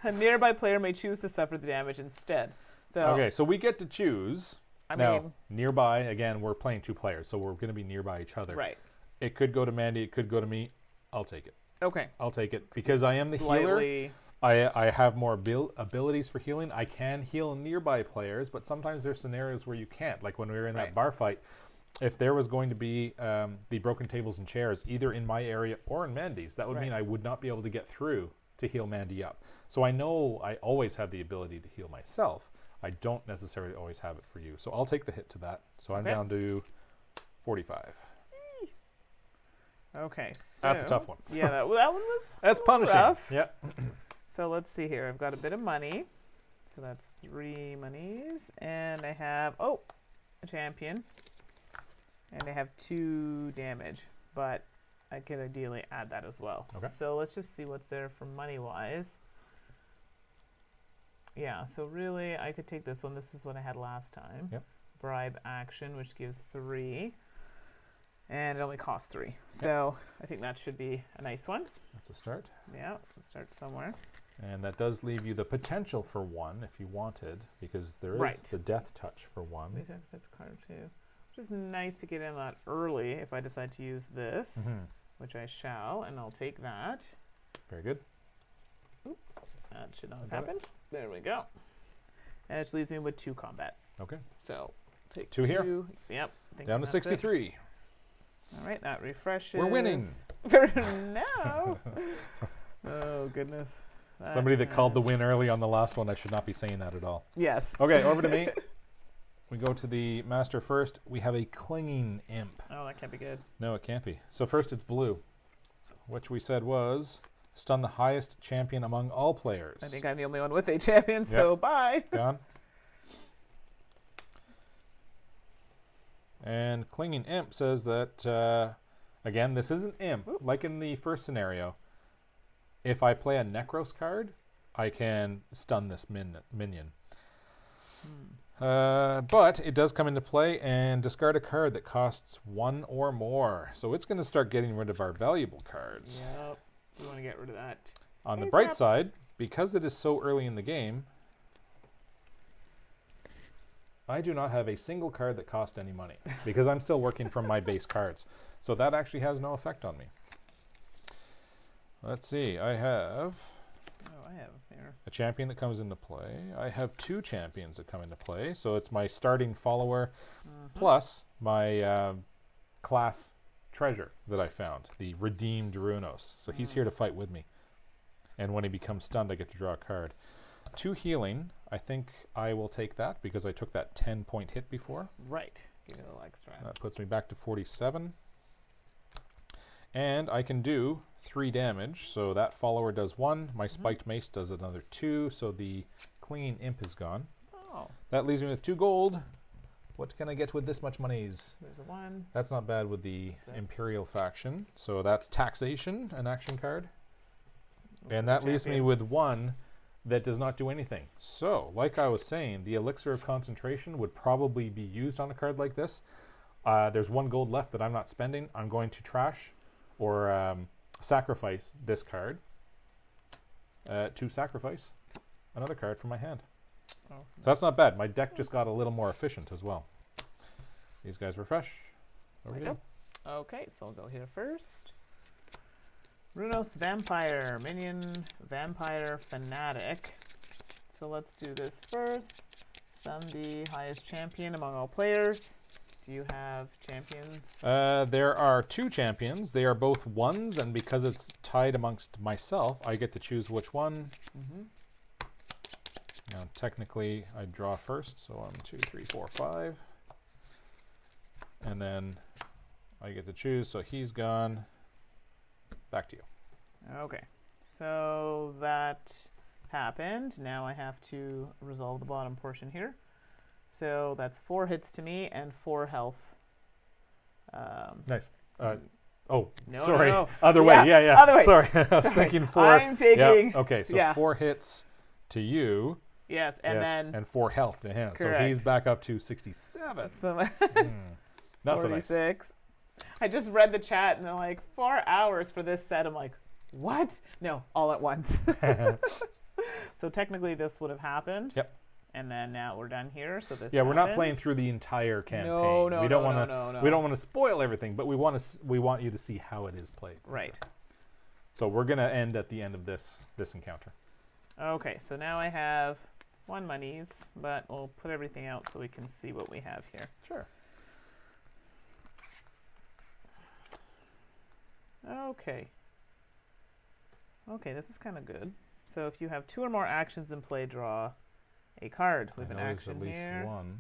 A nearby player may choose to suffer the damage instead. So Okay, so we get to choose. I Now, mean, nearby, again, we're playing 2 players, so we're going to be nearby each other. right. It could go to Mandy, it could go to me. I'll take it. Okay. I'll take it. Because I am the healer. Slightly. I have more abilities for healing. I can heal nearby players, but sometimes there's scenarios where you can't. Like when we were in that bar fight, if there was going to be the broken tables and chairs, either in my area or in Mandy's, that would mean I would not be able to get through to heal Mandy up. So I know I always have the ability to heal myself. I don't necessarily always have it for you. So I'll take the hit to that. So I'm down to 45. Okay, so That's a tough one. Yeah, that one was That's punishing. rough. Yeah. So let's see here. I've got a bit of money. So that's 3 monies. And I have, a champion. And I have 2 damage. But I could ideally add that as well. Okay. So let's just see what's there for money-wise. Yeah, so really I could take this one. This is what I had last time. Yep. Bribe action, which gives 3. And it only costs 3. So I think that should be a nice one. That's a start. Yeah, we'll start somewhere. And that does leave you the potential for 1 if you wanted, because there is the death touch for 1. That's card 2. Which is nice to get in that early if I decide to use this, which I shall, and I'll take that. Very good. Oop, that should not have happened. There we go. And it leaves me with 2 combat. Okay. So take 2 here. Yep. Down to 63. All right, that refreshes. We're winning. No. Oh, goodness. Somebody that called the win early on the last one, I should not be saying that at all. Yes. Okay, over to me. We go to the master first. We have a clinging imp. Oh, that can't be good. No, it can't be. So first it's blue, which we said was stun the highest champion among all players. I think I'm the only one with a champion, so bye. Gone. And clinging imp says that, again, this is an imp, like in the first scenario. If I play a Necros card, I can stun this minion. But it does come into play and discard a card that costs 1 or more. So it's going to start getting rid of our valuable cards. Yep. You want to get rid of that. On the bright side, because it is so early in the game, I do not have a single card that cost any money because I'm still working from my base cards. So that actually has no effect on me. Let's see. I have here a champion that comes into play. I have 2 champions that come into play. So it's my starting follower plus my class treasure that I found, the redeemed Runos. So he's here to fight with me. And when he becomes stunned, I get to draw a card. 2 healing. I think I will take that because I took that 10-point hit before. Right. Give it a little extra. That puts me back to 47. And I can do 3 damage. So that follower does 1. My spiked mace does another 2. So the clinging imp is gone. Oh. That leaves me with 2 gold. What can I get with this much monies? There's a 1. That's not bad with the Imperial faction. So that's taxation, an action card. And that leaves me with 1 that does not do anything. So, like I was saying, the Elixir of Concentration would probably be used on a card like this. There's 1 gold left that I'm not spending. I'm going to trash or sacrifice this card to sacrifice another card from my hand. Oh. So that's not bad. My deck just got a little more efficient as well. These guys refresh. Over here. Okay, so I'll go here first. Runos Vampire, Minion Vampire Fanatic. So let's do this first. Stun the highest champion among all players. Do you have champions? There are 2 champions. They are both 1s, and because it's tied amongst myself, I get to choose which one. Now, technically, I draw first, so I'm 2, 3, 4, 5. And then I get to choose, so he's gone. Back to you. Okay, so that happened. Now I have to resolve the bottom portion here. So that's 4 hits to me and 4 health. Nice. No, sorry. no. Other way. Yeah. Other way. Sorry. I was thinking 4. I'm taking. Yeah. Okay, so 4 hits to you. Yes, and then and 4 health to him. correct. So he's back up to 67. So Not so nice. 46. I just read the chat and they're like 4 hours for this set. I'm like, what? No, all at once. So technically this would have happened. Yep. And then now we're done here. So this. Yeah, we're not happens. playing through the entire campaign. No, we don't want to. no. We don't want to spoil everything, but we want you to see how it is played. Right. So we're gonna end at the end of this encounter. Okay, so now I have 1 monies, but we'll put everything out so we can see what we have here. Sure. Okay. Okay, this is kind of good. So if you have 2 or more actions in play, draw a card with an action at least here. 1.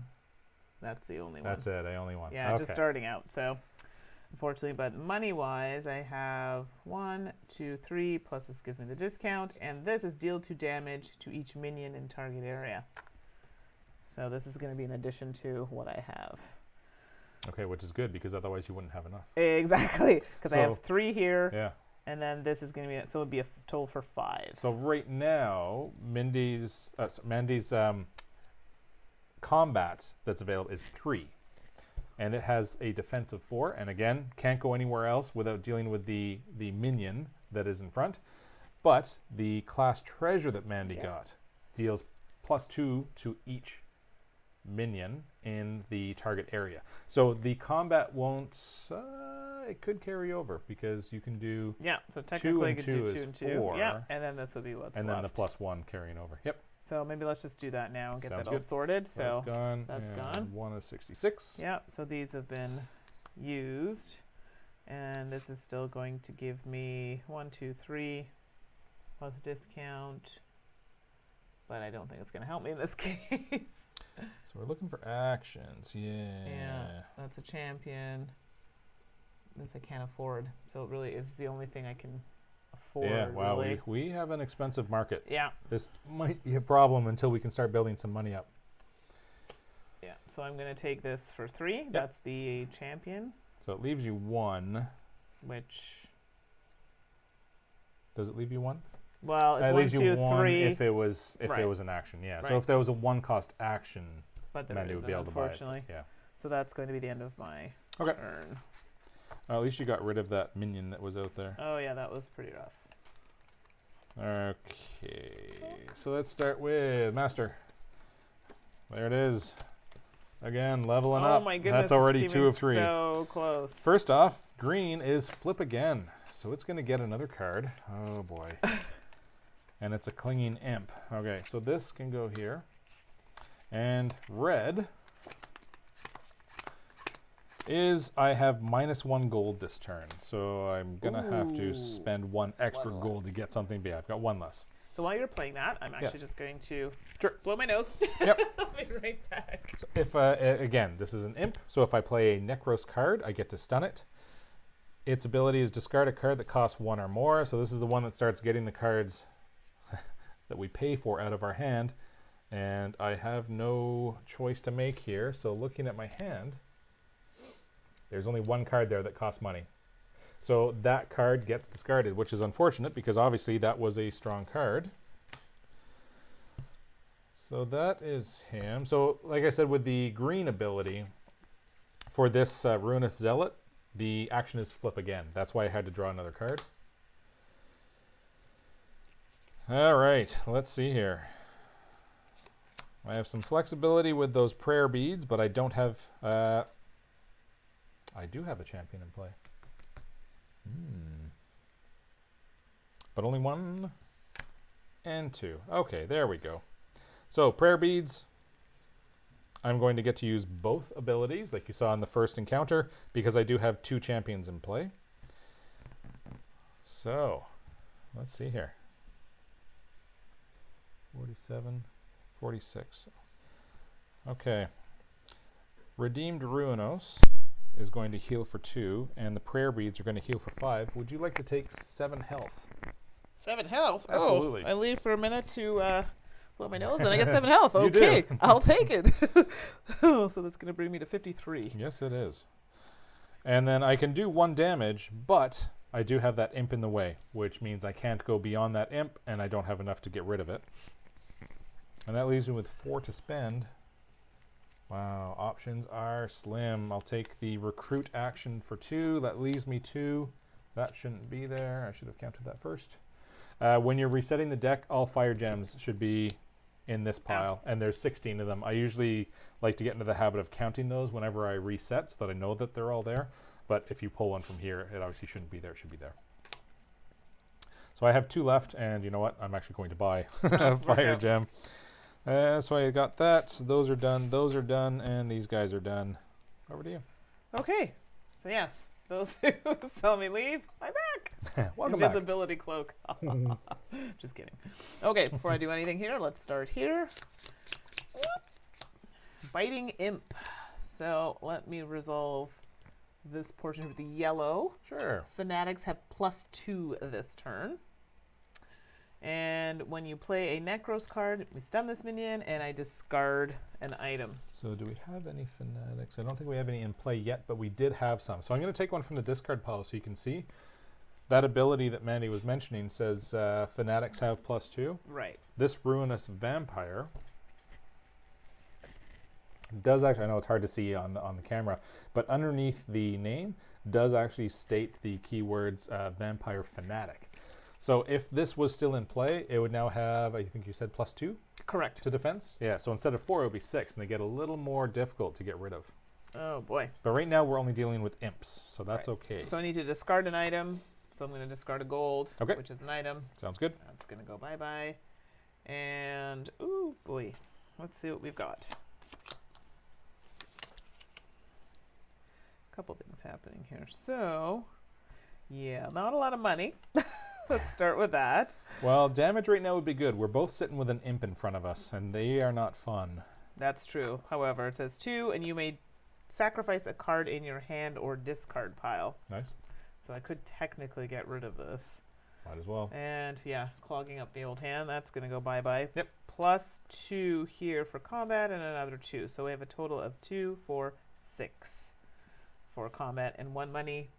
That's the only one. That's it. I only one. Yeah, okay. just starting out. So unfortunately, but money-wise, I have 1, 2, 3, plus this gives me the discount, and this is deal 2 damage to each minion in target area. So this is going to be in addition to what I have. Okay, which is good because otherwise you wouldn't have enough. Exactly, because I So- have 3 here, Yeah. and then this is going to be, so it would be a total for 5. So right now, Mandy's combat that's available is 3, and it has a defensive 4. And again, can't go anywhere else without dealing with the minion that is in front. But the class treasure that Mandy got deals +2 to each minion in the target area. So the combat won't. It could carry over because you can do. Yeah, so technically I and could 2 do 2 is and 2. 4. Yeah, and then this would be what's And left. then the +1 carrying over. Yep. So maybe let's just do that now and get Sounds that all good. sorted. So So that's gone. that's and gone. 1 is 66. yeah, so these have been used, and this is still going to give me 1, 2, 3 plus a discount, but I don't think it's going to help me in this case. So we're looking for actions. Yeah, that's a champion. This I can't afford, so it really is the only thing I can afford. Yeah, wow, really. we have an expensive market. Yeah, This might be a problem until we can start building some money up. yeah. So I'm going to take this for 3. That's the champion, So it leaves you 1. which, Does it leave you 1? well, it's It 1, leaves 2, you 1 3. if it was Right. an action. Yeah. So Right. if there was a 1-cost action, But there Mandy would isn't, be able to buy it. unfortunately. Yeah. So that's going to be the end of my Okay. turn. Well, at least you got rid of that minion that was out there. Oh yeah, that was pretty rough. Okay. So let's start with Master. There it is. Again, leveling Oh up. my goodness, That's already it's 2 of even 3. so close. First off, green is flip again. So it's going to get another card. Oh boy. And it's a clinging imp. Okay, so this can go here. And red is I have -1 gold this turn. So I'm going to have to Ooh. spend 1 extra One gold to get something. But yeah, I've got 1 less. So while you're playing that, I'm actually Yes. just going to Sure. blow my nose. Yep. I'll be right back. So if again, this is an imp, so if I play a Necros card, I get to stun it. Its ability is discard a card that costs 1 or more. So this is the one that starts getting the cards that we pay for out of our hand, and I have no choice to make here. So looking at my hand, there's only 1 card there that costs money. So that card gets discarded, which is unfortunate because obviously that was a strong card. So that is him. So like I said, with the green ability, for this Ruinous Zealot, the action is flip again. That's why I had to draw another card. All right, let's see here. I have some flexibility with those prayer beads, but I don't have... I do have a champion in play. But only 1 and 2. Okay, there we go. So prayer beads, I'm going to get to use both abilities like you saw in the first encounter because I do have 2 champions in play. So let's see here. 47, 46. Okay. Redeemed Ruinos is going to heal for 2, and the prayer beads are going to heal for 5. Would you like to take 7 health? 7 health? Absolutely. Oh, I leave for a minute to blow my nose and I get 7 health. You Okay, do. I'll take it. Oh, so that's going to bring me to 53. Yes, it is. And then I can do 1 damage, but I do have that imp in the way, which means I can't go beyond that imp, and I don't have enough to get rid of it. And that leaves me with 4 to spend. Wow, options are slim. I'll take the recruit action for 2. That leaves me 2. That shouldn't be there. I should have counted that first. When you're resetting the deck, all fire gems should be in this pile, and there's 16 of them. I usually like to get into the habit of counting those whenever I reset so that I know that they're all there. But if you pull one from here, it obviously shouldn't be there. It should be there. So I have 2 left, and you know what? I'm actually going to buy a fire gem. So I got that. Those are done, and these guys are done. Over to you. Okay. So yes, those who saw me leave, I'm back. Welcome Invisibility cloak. Just kidding. Okay, before I do anything here, let's start here. Biting Imp. So let me resolve this portion of the yellow. Sure. Fanatics have +2 this turn. And when you play a Necros card, we stun this minion, and I discard an item. So do we have any Fanatics? I don't think we have any in play yet, but we did have some. So I'm going to take one from the discard pile so you can see. That ability that Mandy was mentioning says Fanatics have +2. Right. This Ruinous Vampire does actually, I know it's hard to see on the camera, but underneath the name does actually state the keywords Vampire Fanatic. So if this was still in play, it would now have, I think you said +2? Correct. To defense? Yeah, so instead of 4, it would be 6, and they get a little more difficult to get rid of. Oh boy. But right now, we're only dealing with imps, so that's okay. So I need to discard an item. So I'm going to discard a gold, which is an item. Sounds good. That's going to go bye-bye. And, ooh, boy. Let's see what we've got. A couple things happening here. So, yeah, not a lot of money. Let's start with that. Well, damage right now would be good. We're both sitting with an imp in front of us, and they are not fun. That's true. However, it says 2, and you may sacrifice a card in your hand or discard pile. Nice. So I could technically get rid of this. Might as well. And yeah, clogging up the old hand, that's going to go bye-bye. Yep. +2 here for combat and another 2. So we have a total of 2, 4, 6 for combat and 1 money.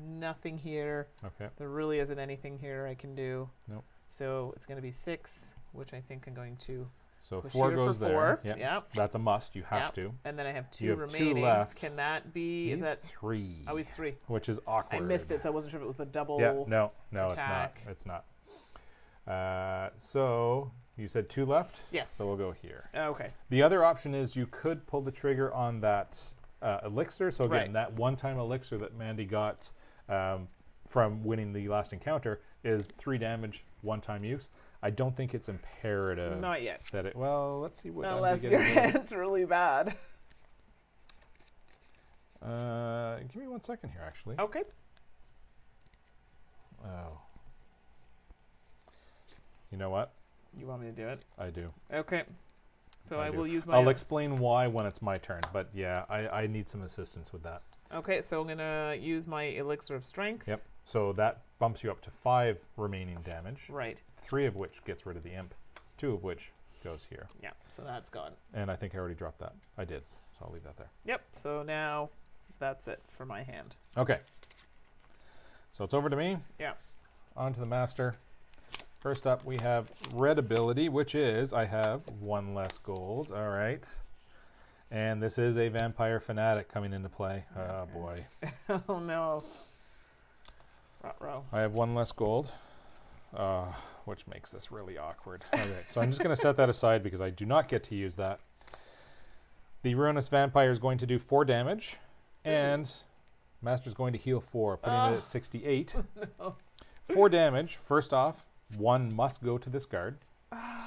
Nothing here. Okay. There really isn't anything here I can do. Nope. So it's going to be 6, which I think I'm going to So push 4 here goes for 4. there. Yep. Yep. That's a must. You have to. And then I have 2 you have remaining. 2 left. Can that be? He's is that 3? Oh, he's 3. Which is awkward. I missed it, so I wasn't sure if it was the double. Yeah. No, attack. it's not. It's not. So you said 2 left. Yes. So we'll go here. Okay. The other option is you could pull the trigger on that elixir. So again, that one-time elixir that Mandy got from winning the last encounter is 3 damage, 1-time use. I don't think it's imperative. Not yet. That it. Well, let's see what. Unless your hand's really bad. Give me 1 second here, actually. Okay. Oh. You know what? You want me to do it? I do. Okay. So I do. will use my. I'll explain why when it's my turn, but yeah, I need some assistance with that. Okay, so I'm gonna use my elixir of strength. Yep. So that bumps you up to 5 remaining damage. Right. 3 of which gets rid of the imp. 2 of which goes here. Yeah. So that's gone. And I think I already dropped that. I did. So I'll leave that there. Yep. So now that's it for my hand. Okay. So it's over to me. Yeah. On to the master. First up, we have red ability, which is I have 1 less gold. All right. And this is a vampire fanatic coming into play. Oh, boy. Oh, no. Ruh-roh. I have 1 less gold, which makes this really awkward. All right. So I'm just going to set that aside because I do not get to use that. The Ruinous Vampire is going to do 4 damage, and Master's going to heal 4, putting it at 68. No. 4 damage. First off, 1 must go to this guard,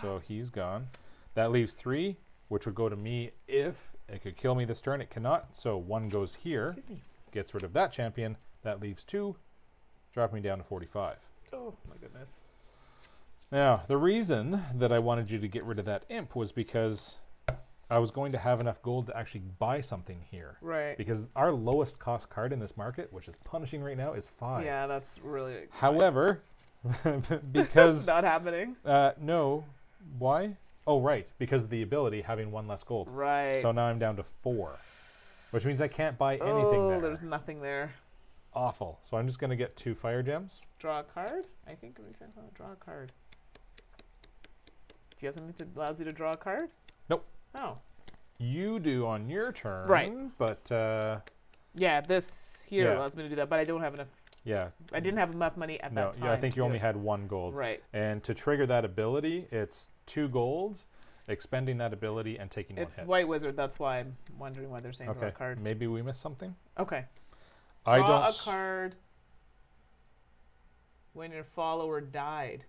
so he's gone. That leaves 3, which would go to me if it could kill me this turn. It cannot, so 1 goes here, gets rid of that champion. That leaves 2, dropping me down to 45. Oh, my goodness. Now, the reason that I wanted you to get rid of that imp was because I was going to have enough gold to actually buy something here. Right. Because our lowest cost card in this market, which is punishing right now, is 5. Yeah, that's really. However, because not happening. no, why? Oh, right, because of the ability having 1 less gold. Right. So now I'm down to 4, which means I can't buy anything there. There's nothing there. Awful. So I'm just going to get 2 fire gems. Draw a card. I think we said draw a card. Do you have something that allows you to draw a card? Nope. Oh. You do on your turn. Right. But yeah, this here Yeah. allows me to do that, but I don't have enough. yeah. I didn't have enough money at that time. Yeah, I think to you do only it. had 1 gold. Right. And to trigger that ability, it's 2 golds, expending that ability and taking 1 It's hit. White Wizard. That's why I'm wondering why they're saying draw Okay. a card. Maybe we missed something. Okay. I Draw don't. a card when your follower died.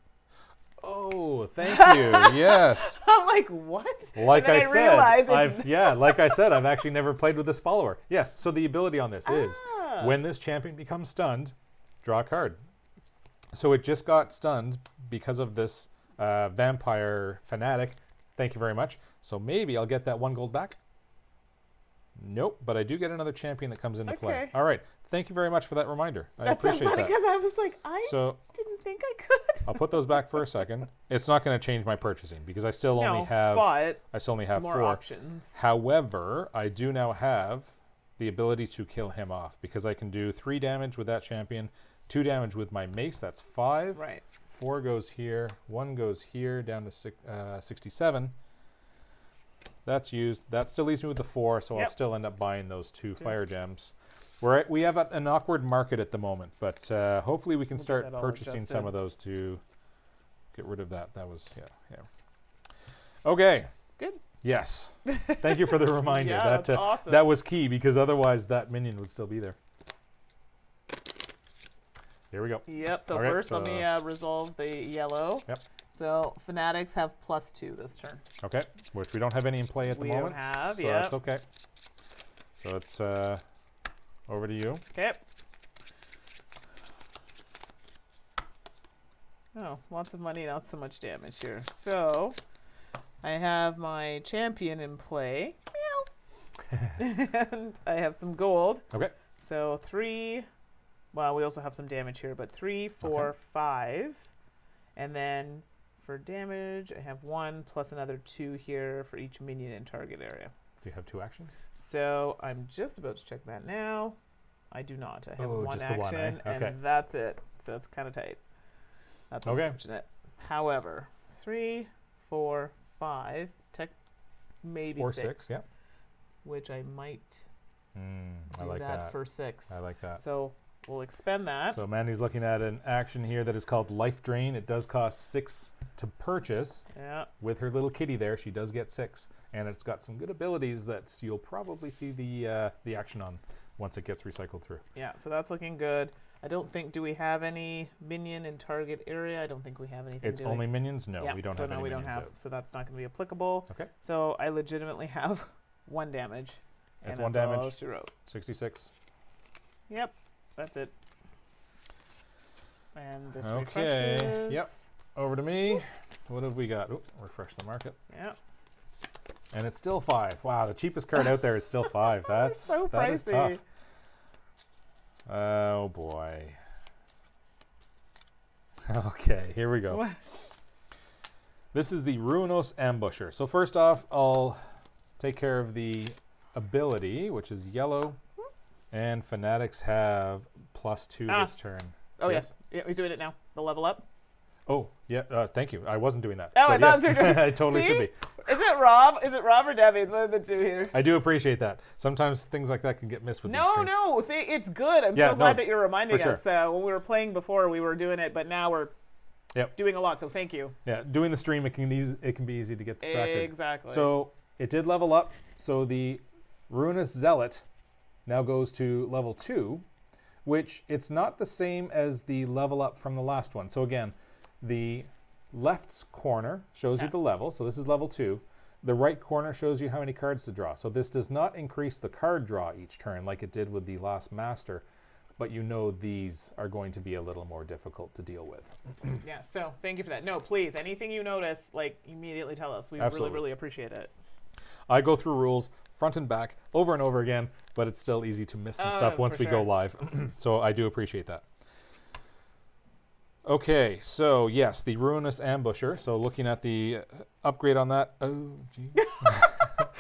Oh, thank you. Yes. I'm like, what? Like and then I realized said, like I said, I've actually never played with this follower. Yes. So the ability on this is Ah. when this champion becomes stunned, draw a card. So it just got stunned because of this vampire fanatic. Thank you very much. So maybe I'll get that 1 gold back. Nope, but I do get another champion that comes into play. Okay. All right. Thank you very much for that reminder. I That's so appreciate funny that. because I was like, I So didn't think I could. I'll put those back for a second. It's not going to change my purchasing because I still only have but I still only have more 4. options. However, I do now have the ability to kill him off because I can do 3 damage with that champion, 2 damage with my mace. That's 5. Right. 4 goes here, 1 goes here, down to 67. That's used. That still leaves me with the 4, so I'll Yep. still end up buying those 2 fire gems. We have an awkward market at the moment, but hopefully we can We'll get start that all purchasing some adjusted. of those to get rid of that. That was, yeah. Okay. It's good. Yes. Thank you for the reminder. Yeah, that that's awesome. that was key because otherwise that minion would still be there. Here we go. Yep. So Okay, first, let me so- resolve the yellow. Yep. So fanatics have +2 this turn. Okay. Which we don't have any in play at the We don't moment. have, so yep. that's okay. So it's over to you. Okay. Oh, lots of money, not so much damage here. So I have my champion in play. Meow. And I have some gold. Okay. So 3. Well, we also have some damage here, but 3, 4, Okay. 5. And then for damage, I have 1 plus another 2 here for each minion in target area. Do you have 2 actions? So I'm just about to check that now. I do not. I have Oh, 1 just the one, eh? action, Okay. and that's it. So that's kind of tight. That's Okay. unfortunate. However, 3, 4, 5, maybe Or 6. 6, yeah. Which I might I do like that. for 6. I like that. So we'll expend that. So Mandy's looking at an action here that is called Life Drain. It does cost 6 to purchase. Yeah. With her little kitty there, she does get 6. And it's got some good abilities that you'll probably see the action on once it gets recycled through. Yeah, so that's looking good. I don't think, do we have any minion in target area? I don't think we have anything. It's do we? only minions? No, Yeah, we don't so have no, any we don't minions have. out. So that's not going to be applicable. Okay. So I legitimately have 1 damage. That's and 1 that's all damage. she wrote. 66. Yep, that's it. And this Okay, refreshes. yep. Over to me. What have we got? Oop, refresh the market. Yep. And it's still 5. Wow, the cheapest card out there is still 5. That's So that is tough. pricey. Oh boy. Okay, here we go. What? This is the Ruin of Ambusher. So first off, I'll take care of the ability, which is yellow, and fanatics have +2 this turn. Oh, Yes? yeah. He's doing it now. The level up. Oh, yeah. Thank you. I wasn't doing that. Oh, I but thought yes, you were doing I totally See? should be. Is it Rob? Is it Rob or Debbie? It's one of the two here. I do appreciate that. Sometimes things like that can get missed with these No, streams. no, it's good. I'm Yeah, so glad no, that you're reminding for us. When we were playing before, we were doing it, but now we're Yep. doing a lot. So thank you. Yeah, doing the stream, it can be easy to get distracted. Exactly. So it did level up. So the Ruinous Zealot now goes to level 2, which it's not the same as the level up from the last one. So again, the left corner shows you the level. So this is level 2. The right corner shows you how many cards to draw. So this does not increase the card draw each turn like it did with the last master, but you know these are going to be a little more difficult to deal with. Yeah. So thank you for that. No, please, anything you notice, like immediately tell us. We Absolutely. really appreciate it. I go through rules front and back over and over again, but it's still easy to miss some stuff for once we go sure. live. So I do appreciate that. Okay, so yes, the Ruinous Ambusher. So looking at the upgrade on that. Oh, gee.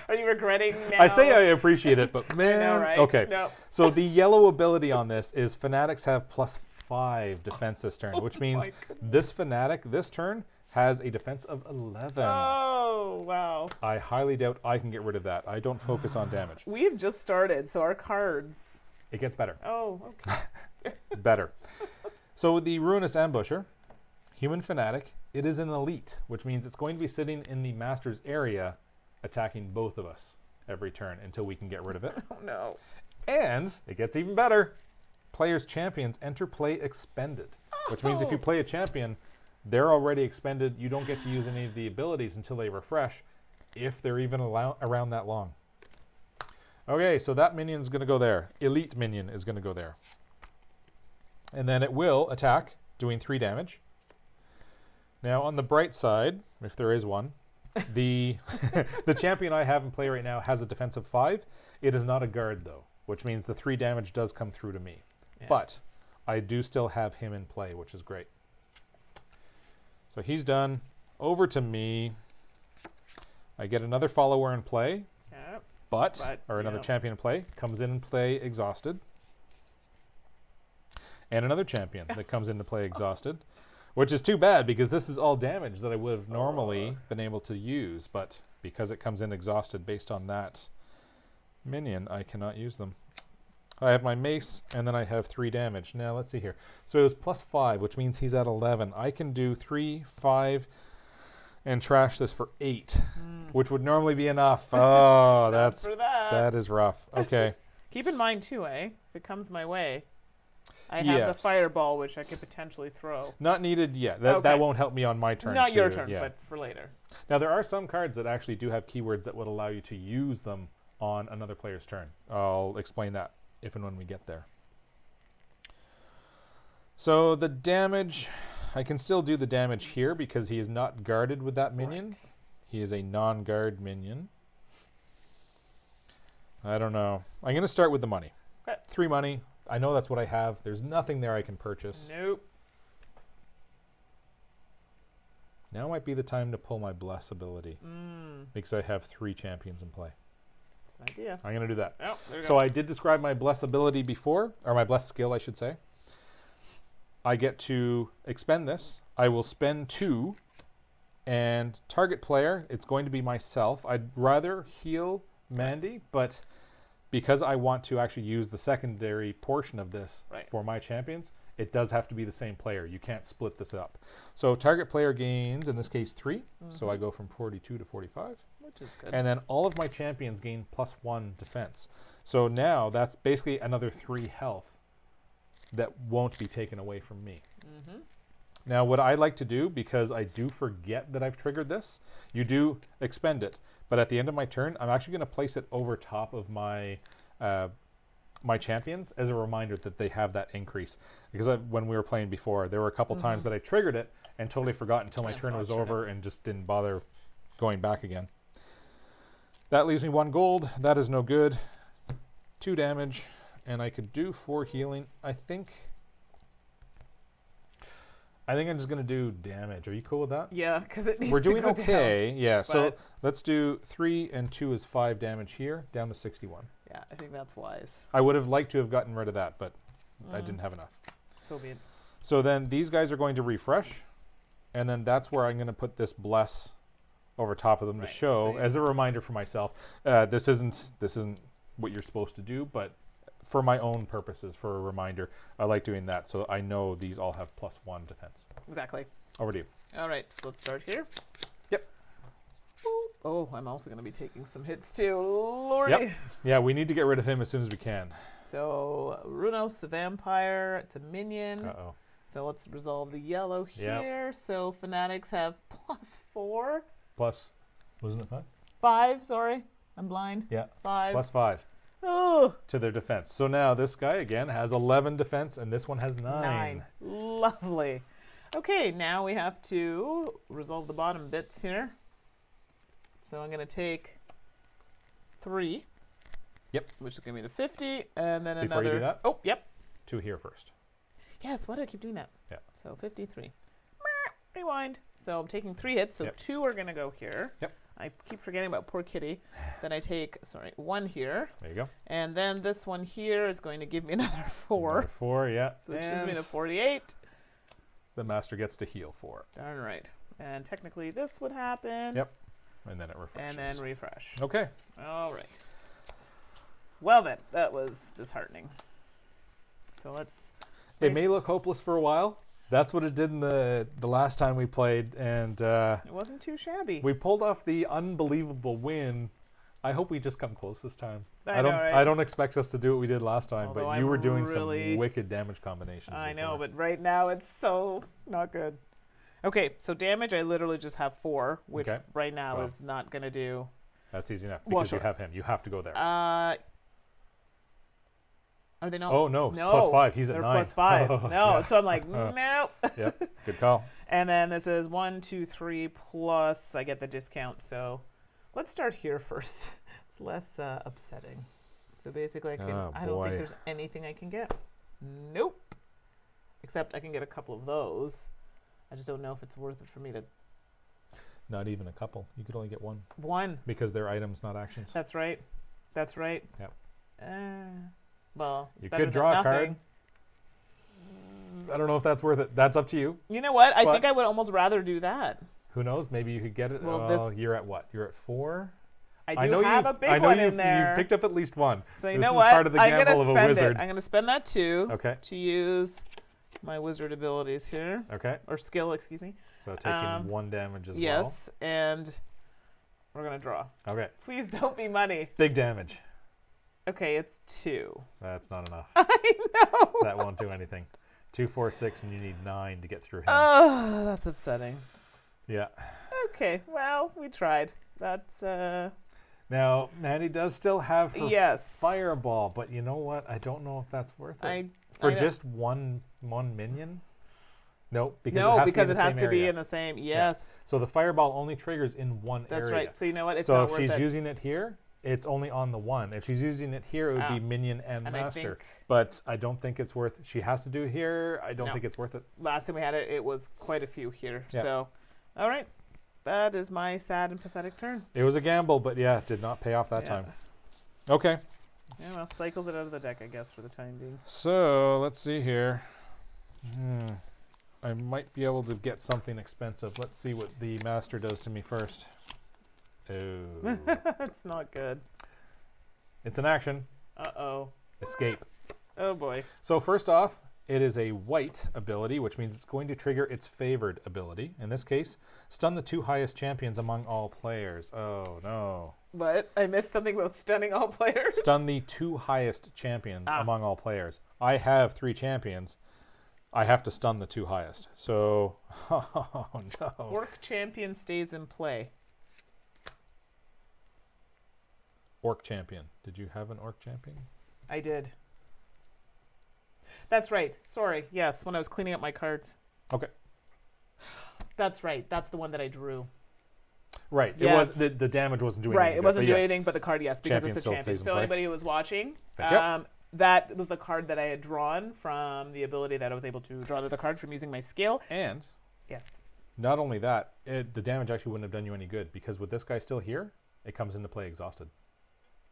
Are you regretting now? I say I appreciate it, but man. I know, right? Okay, No. so the yellow ability on this is Fanatics have +5 defense this turn, which means my goodness. this Fanatic this turn has a defense of 11. Oh, wow. I highly doubt I can get rid of that. I don't focus on damage. We've just started, so our cards. It gets better. Oh, okay. Better. So the Ruinous Ambusher, human fanatic, it is an elite, which means it's going to be sitting in the master's area, attacking both of us every turn until we can get rid of it. Oh, no. And it gets even better. Players' champions enter play expended, which means if you play a champion, they're already expended. You don't get to use any of the abilities until they refresh, if they're even around that long. Okay, so that minion's going to go there. Elite minion is going to go there. And then it will attack, doing 3 damage. Now, on the bright side, if there is one, the the champion I have in play right now has a defense of 5. It is not a guard, though, which means the 3 damage does come through to me. Yeah. But I do still have him in play, which is great. So he's done. Over to me. I get another follower in play, or another champion in play. Comes in and play exhausted. And another champion that comes into play exhausted. Which is too bad, because this is all damage that I would have normally been able to use. But because it comes in exhausted based on that minion, I cannot use them. I have my mace, and then I have 3 damage. Now, let's see here. So it was +5, which means he's at 11. I can do 3, 5, and trash this for 8, which would normally be enough. Oh, that is rough. Okay. Keep in mind, too, if it comes my way, I have the fireball, which I could potentially throw. Not needed yet. That won't help me on my turn. Not your turn, but for later. Now, there are some cards that actually do have keywords that would allow you to use them on another player's turn. I'll explain that if and when we get there. So the damage, I can still do the damage here because he is not guarded with that minion. Right. He is a non-guard minion. I don't know. I'm going to start with the money. Okay. 3 money. I know that's what I have. There's nothing there I can purchase. Nope. Now might be the time to pull my bless ability because I have 3 champions in play. That's an idea. I'm going to do that. Oh, there you so go. I did describe my bless ability before, or my bless skill, I should say. I get to expend this. I will spend 2, and target player, it's going to be myself. I'd rather heal Mandi, but because I want to actually use the secondary portion of this for my champions, it does have to be the same player. You can't split this up. So target player gains, in this case, 3. So I go from 42 to 45. Which is good. And then all of my champions gain +1 defense. So now that's basically another 3 health that won't be taken away from me. Now what I like to do, because I do forget that I've triggered this, you do expend it. But at the end of my turn, I'm actually going to place it over top of my my champions as a reminder that they have that increase. Because when we were playing before, there were a couple times that I triggered it and totally forgot until my turn was over and just didn't bother going back again. That leaves me 1 gold. That is no good. 2 damage. And I could do 4 healing. I think I'm just going to do damage. Are you cool with that? Yeah, because it needs We're doing to go okay. down. Yeah, so let's do 3 and 2 is 5 damage here, down to 61. Yeah, I think that's wise. I would have liked to have gotten rid of that, but I didn't have enough. So be it. So then these guys are going to refresh, and then that's where I'm going to put this bless over top of them to show, as a reminder for myself, this isn't what you're supposed to do, but for my own purposes, for a reminder, I like doing that, so I know these all have +1 defense. Exactly. Over to you. All right, so let's start here. Yep. Oh, I'm also going to be taking some hits too. Lordy. Yep. Yeah, we need to get rid of him as soon as we can. So Runos, the vampire, it's a minion. Uh-oh. So let's resolve the yellow here. So fanatics have +4. Plus, wasn't it 5? 5, sorry. I'm blind. Yeah. 5. +5. Oh. To their defense. So now this guy, again, has 11 defense, and this one has 9. Lovely. Okay, now we have to resolve the bottom bits here. So I'm going to take 3. Yep. Which is going to be to 50, and then Before another. you do that, oh, yep. 2 here first. Yes, why do I keep doing that? Yeah. So 53. Rewind. So I'm taking 3 hits, so 2 are going to go here. Yep. I keep forgetting about poor kitty. Then I take, 1 here. There you go. And then this one here is going to give me another 4. Another 4, yeah. So it gives me to 48. The master gets to heal 4. Darn right. And technically this would happen. Yep. And then it refreshes. And then refresh. Okay. All right. Well then, that was disheartening. So let's... It may look hopeless for a while. That's what it did in the last time we played, and it wasn't too shabby. we pulled off the unbelievable win. I hope we just come close this time. I know, right? I don't expect us to do what we did last time, Although but I'm you were doing really- some wicked damage combinations. I know, before. but right now it's so not good. Okay, so damage, I literally just have 4, which Okay. right now Well. is not going to do... That's easy enough Well, because sure. you have him. You have to go there. Are they not? Oh, no. No. +5. He's at They're 9. +5. Oh, no, yeah. so I'm like, nope. Yep. Good call. And then this is 1, 2, 3 plus I get the discount. So let's start here first. It's less upsetting. So basically, Oh, I don't think boy. there's anything I can get. Nope. Except I can get a couple of those. I just don't know if it's worth it for me to... Not even a couple. You could only get one One. because they're items, not actions. That's right. That's right. Yep. Well, You better could than draw a nothing. card. I don't know if that's worth it. That's up to you. You know what? I But- think I would almost rather do that. Who knows? Maybe you could get it. Well, Well, you're at what? You're at 4? I do have a big one in there. You picked up at least one. So you This know is what? part of the I'm gamble gonna of a spend wizard. it. I'm gonna spend that 2 Okay. to use my wizard abilities here, Okay. or skill, excuse me. So taking 1 damage as Yes, and we're gonna draw. well. Okay. Please don't be money. Big damage. Okay, it's 2. That's not enough. I know. That won't do anything. 2, 4, 6, and you need 9 to get through him. Oh, that's upsetting. Yeah. Okay, well, we tried. That's Now, Mandi does still have her yes. fireball, but you know what? I don't know if that's worth it. I For know. just one minion? Nope, because No, it has because to be in the it has same to be area. in the same. Yes, So the fireball only triggers in one that's area. right. So you know what? It's So not if worth she's it. using it here, it's only on the one. If she's using it here, it would be minion and and I master. think- But I don't think it's worth. She has to do it here. I don't No. think it's worth it. Last time we had it, it was quite a few here. Yeah. So, all right, that is my sad and pathetic turn. It was a gamble, but yeah, it did not pay off that Yeah. time. Okay, Yeah, well, cycles it out of the deck, I guess, for the time being. so let's see here. I might be able to get something expensive. Let's see what the master does to me first. Oh, That's not good. it's an action. Uh-oh. Escape. Oh, boy. So first off, it is a white ability, which means it's going to trigger its favored ability. In this case, stun the 2 highest champions among all players. Oh, no. What? I missed something about stunning all players? Stun the 2 highest champions among all players. I have 3 champions. I have to stun the 2 highest. So, oh, no. Orc champion stays in play. Orc champion. Did you have an orc champion? I did. That's right. Sorry. Yes, when I was cleaning up my cards. Okay. That's right. That's the one that I drew. Right. It Yes. was the damage wasn't doing Right. anything. It wasn't but doing yes. anything, but the card, yes, because Champion it's a still champion. stays in So play. anybody who was watching, Thank you. that was the card that I had drawn from the ability that I was able to draw to the card from using my skill. And Yes. not only that, the damage actually wouldn't have done you any good because with this guy still here, it comes into play exhausted.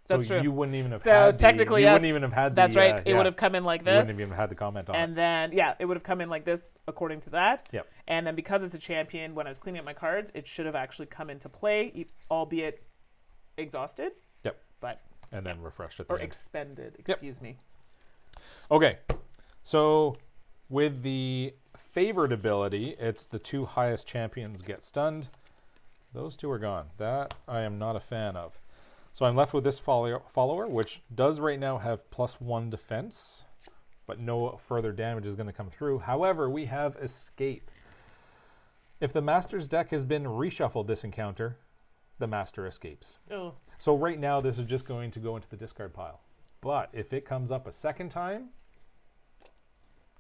That's so true. you wouldn't even have So had technically, you yes, wouldn't even have had That's the, right. It yeah, would have come in like you this. wouldn't have even had the comment on it. And then, yeah, it would have come in like this according to that. Yep. And then because it's a champion, when I was cleaning up my cards, it should have actually come into play, albeit exhausted. Yep. But And then refreshed at the or end. expended, Yep. excuse me. Okay, so with the favored ability, it's the 2 highest champions get stunned. Those 2 are gone. That I am not a fan of. So I'm left with this follower, which does right now have +1 defense, but no further damage is going to come through. However, we have escape. If the master's deck has been reshuffled this encounter, the master escapes. Oh, So right now, this is just going to go into the discard pile. But if it comes up a second time,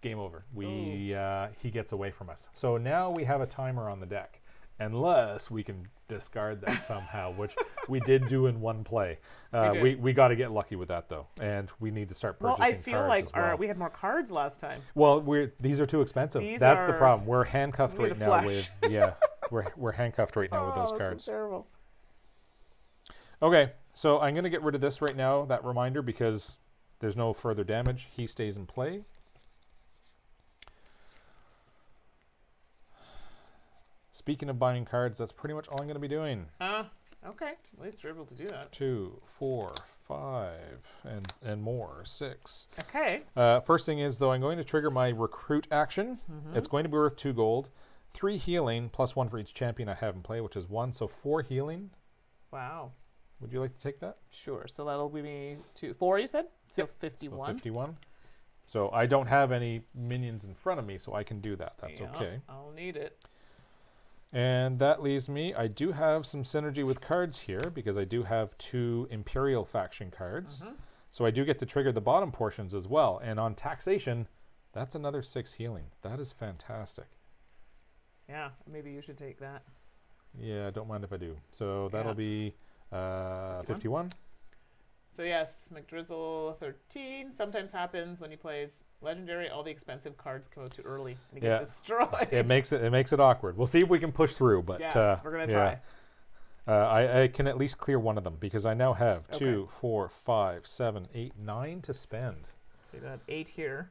game over. He gets away from us. So now we have a timer on the deck, unless we can discard that somehow, which we did do in one play. We got to get lucky with that though, and we need to start purchasing well, I cards feel like as well. we had more cards last time. Well, these are too expensive. These That's the are- problem. We're handcuffed we need right a now flush. with we're handcuffed right now with those This cards. is terrible. Okay, so I'm going to get rid of this right now, that reminder, because there's no further damage. He stays in play. Speaking of buying cards, that's pretty much all I'm going to be doing. Okay. At least you're able to do that. 2, 4, 5, and more. 6. Okay. First thing is, though, I'm going to trigger my recruit action. It's going to be worth 2 gold, 3 healing, plus 1 for each champion I have in play, which is 1. So 4 healing. Wow. Would you like to take that? Sure. So that'll be 4, you said? So Yep. 51. So 51. So I don't have any minions in front of me, so I can do that. That's okay. I'll need it. And that leaves me, I do have some synergy with cards here because I do have 2 Imperial faction cards. So I do get to trigger the bottom portions as well. And on taxation, that's another 6 healing. That is fantastic. Yeah, maybe you should take that. Yeah, don't mind if I do. So that'll be 51. So yes, McDrizzle 13. Sometimes happens when he plays Legendary, all the expensive cards come out too early and get destroyed. It makes it awkward. We'll see if we can push through, but yes, we're gonna try. I can at least clear one of them because I now have 2, 4, 5, 7, 8, 9 to spend. So you got 8 here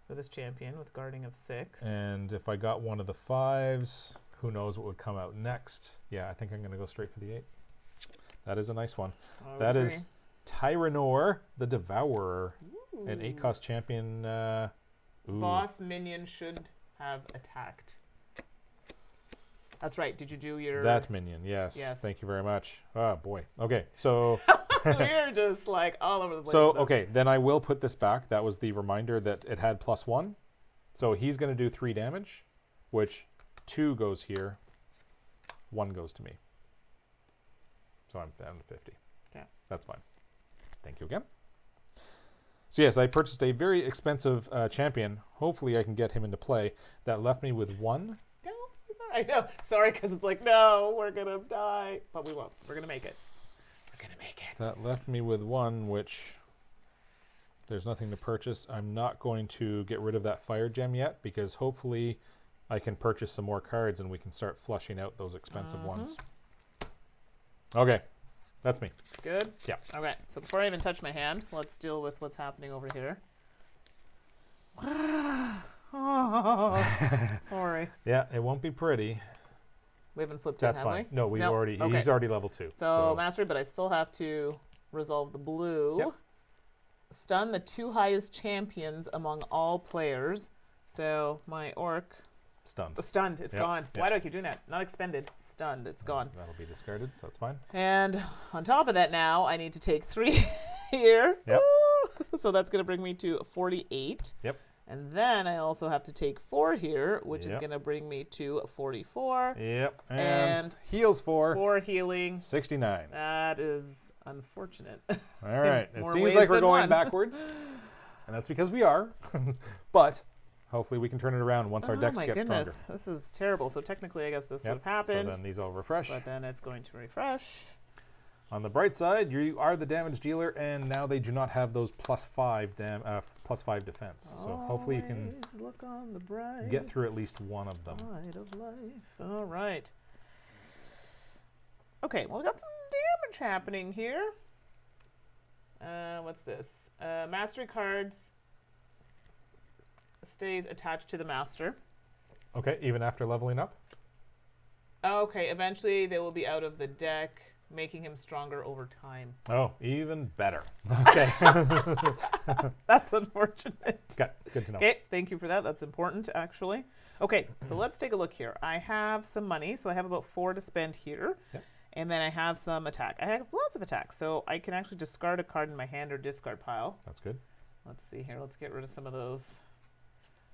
for this champion with guarding of 6. And if I got one of the 5s, who knows what would come out next? Yeah, I think I'm gonna go straight for the 8. That is a nice one. That is Tyrannor the Devourer. An 8-cost champion. Boss minion should have attacked. That's right. Did you do your... That minion, yes. Thank you very much. Oh, boy. Okay, so... We're just like all over the place. So, okay, then I will put this back. That was the reminder that it had +1. So he's going to do 3 damage, which 2 goes here, 1 goes to me. So I'm down to 50. Okay. That's fine. Thank you again. So yes, I purchased a very expensive champion. Hopefully I can get him into play. That left me with 1. No, I know. Sorry, because it's like, no, we're going to die. But we won't. We're going to make it. We're going to make it. That left me with 1, which there's nothing to purchase. I'm not going to get rid of that fire gem yet because hopefully I can purchase some more cards and we can start flushing out those expensive ones. Okay. That's me. Good? Yeah. Okay, so before I even touch my hand, let's deal with what's happening over here. Oh, sorry. Yeah, it won't be pretty. We haven't flipped That's it, have fine. we? No, we've already. Okay. He's already level 2. So mastery, but I still have to resolve the blue. Yep. Stun the 2 highest champions among all players. So my orc... Stunned. Stunned. It's gone. Why do I keep doing that? Not expended. Stunned. It's gone. That'll be discarded, so it's fine. And on top of that now, I need to take 3 here. Yep. So that's going to bring me to 48. Yep. And then I also have to take 4 here, which is going to bring me to 44. Yep. And heals 4. 4 healing. 69. That is unfortunate. All right. It More seems ways like we're than going one. backwards. And that's because we are. But hopefully we can turn it around once our decks get stronger. This is terrible. So technically I guess this would have happened. So then these all refresh. But then it's going to refresh. On the bright side, you are the damage dealer, and now they do not have those +5 defense. So hopefully you can look on the bright get through at least one of them. side of life. All right. Okay, well, we got some damage happening here. What's this? Mastery cards stays attached to the master. Okay, even after leveling up? Okay, eventually they will be out of the deck, making him stronger over time. Oh, even better. Okay. That's unfortunate. Good to know. Okay, thank you for that. That's important, actually. Okay, so let's take a look here. I have some money, so I have about 4 to spend here. Yep. And then I have some attack. I have lots of attack, so I can actually discard a card in my hand or discard pile. That's good. Let's see here. Let's get rid of some of those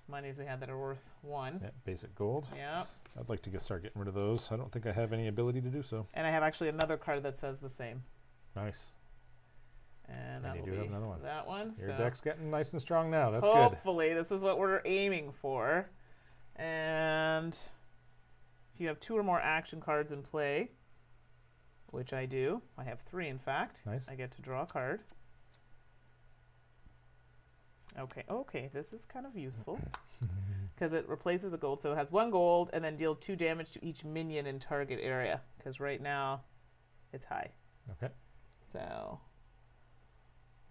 monies we had that are worth 1. Yeah, basic gold. Yeah. I'd like to start getting rid of those. I don't think I have any ability to do so. And I have actually another card that says the same. Nice. And you that do will have be another one. that one. Your so deck's getting nice and strong now. That's good. hopefully, this is what we're aiming for. And if you have 2 or more action cards in play, which I do, I have 3 in fact. Nice. I get to draw a card. Okay, this is kind of useful because it replaces the gold. So it has 1 gold and then deal 2 damage to each minion in target area because right now it's high. Okay. So,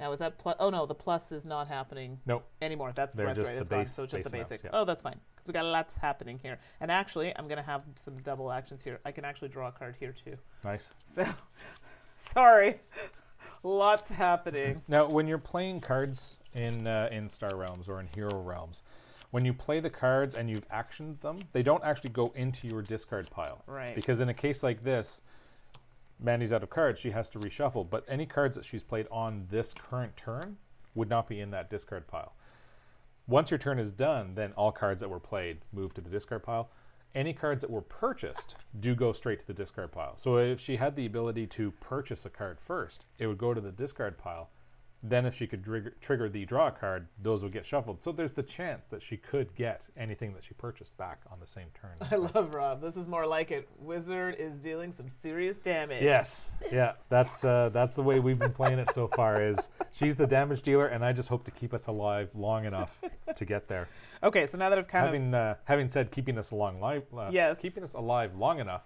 Now is that plus? Oh no, the plus is not happening Nope. anymore. That's They're right. just It's the gone. base- So it's just the base basic. amounts, yeah. Oh, that's fine. 'Cause we got lots happening here. And actually, I'm gonna have some double actions here. I can actually draw a card here too. Nice. So, sorry, lots happening. Now, when you're playing cards in Star Realms or in Hero Realms, when you play the cards and you've actioned them, they don't actually go into your discard pile. Right. Because in a case like this, Mandy's out of cards, she has to reshuffle, but any cards that she's played on this current turn would not be in that discard pile. Once your turn is done, then all cards that were played move to the discard pile. Any cards that were purchased do go straight to the discard pile. So if she had the ability to purchase a card first, it would go to the discard pile. Then if she could trigger the draw card, those would get shuffled. So there's the chance that she could get anything that she purchased back on the same turn. I love Rob. This is more like it. Wizard is dealing some serious damage. Yes. Yeah, that's the way we've been playing it so far is she's the damage dealer, and I just hope to keep us alive long enough to get there. Okay, so now that I've kind of Having said keeping us Yes. keeping us alive long enough,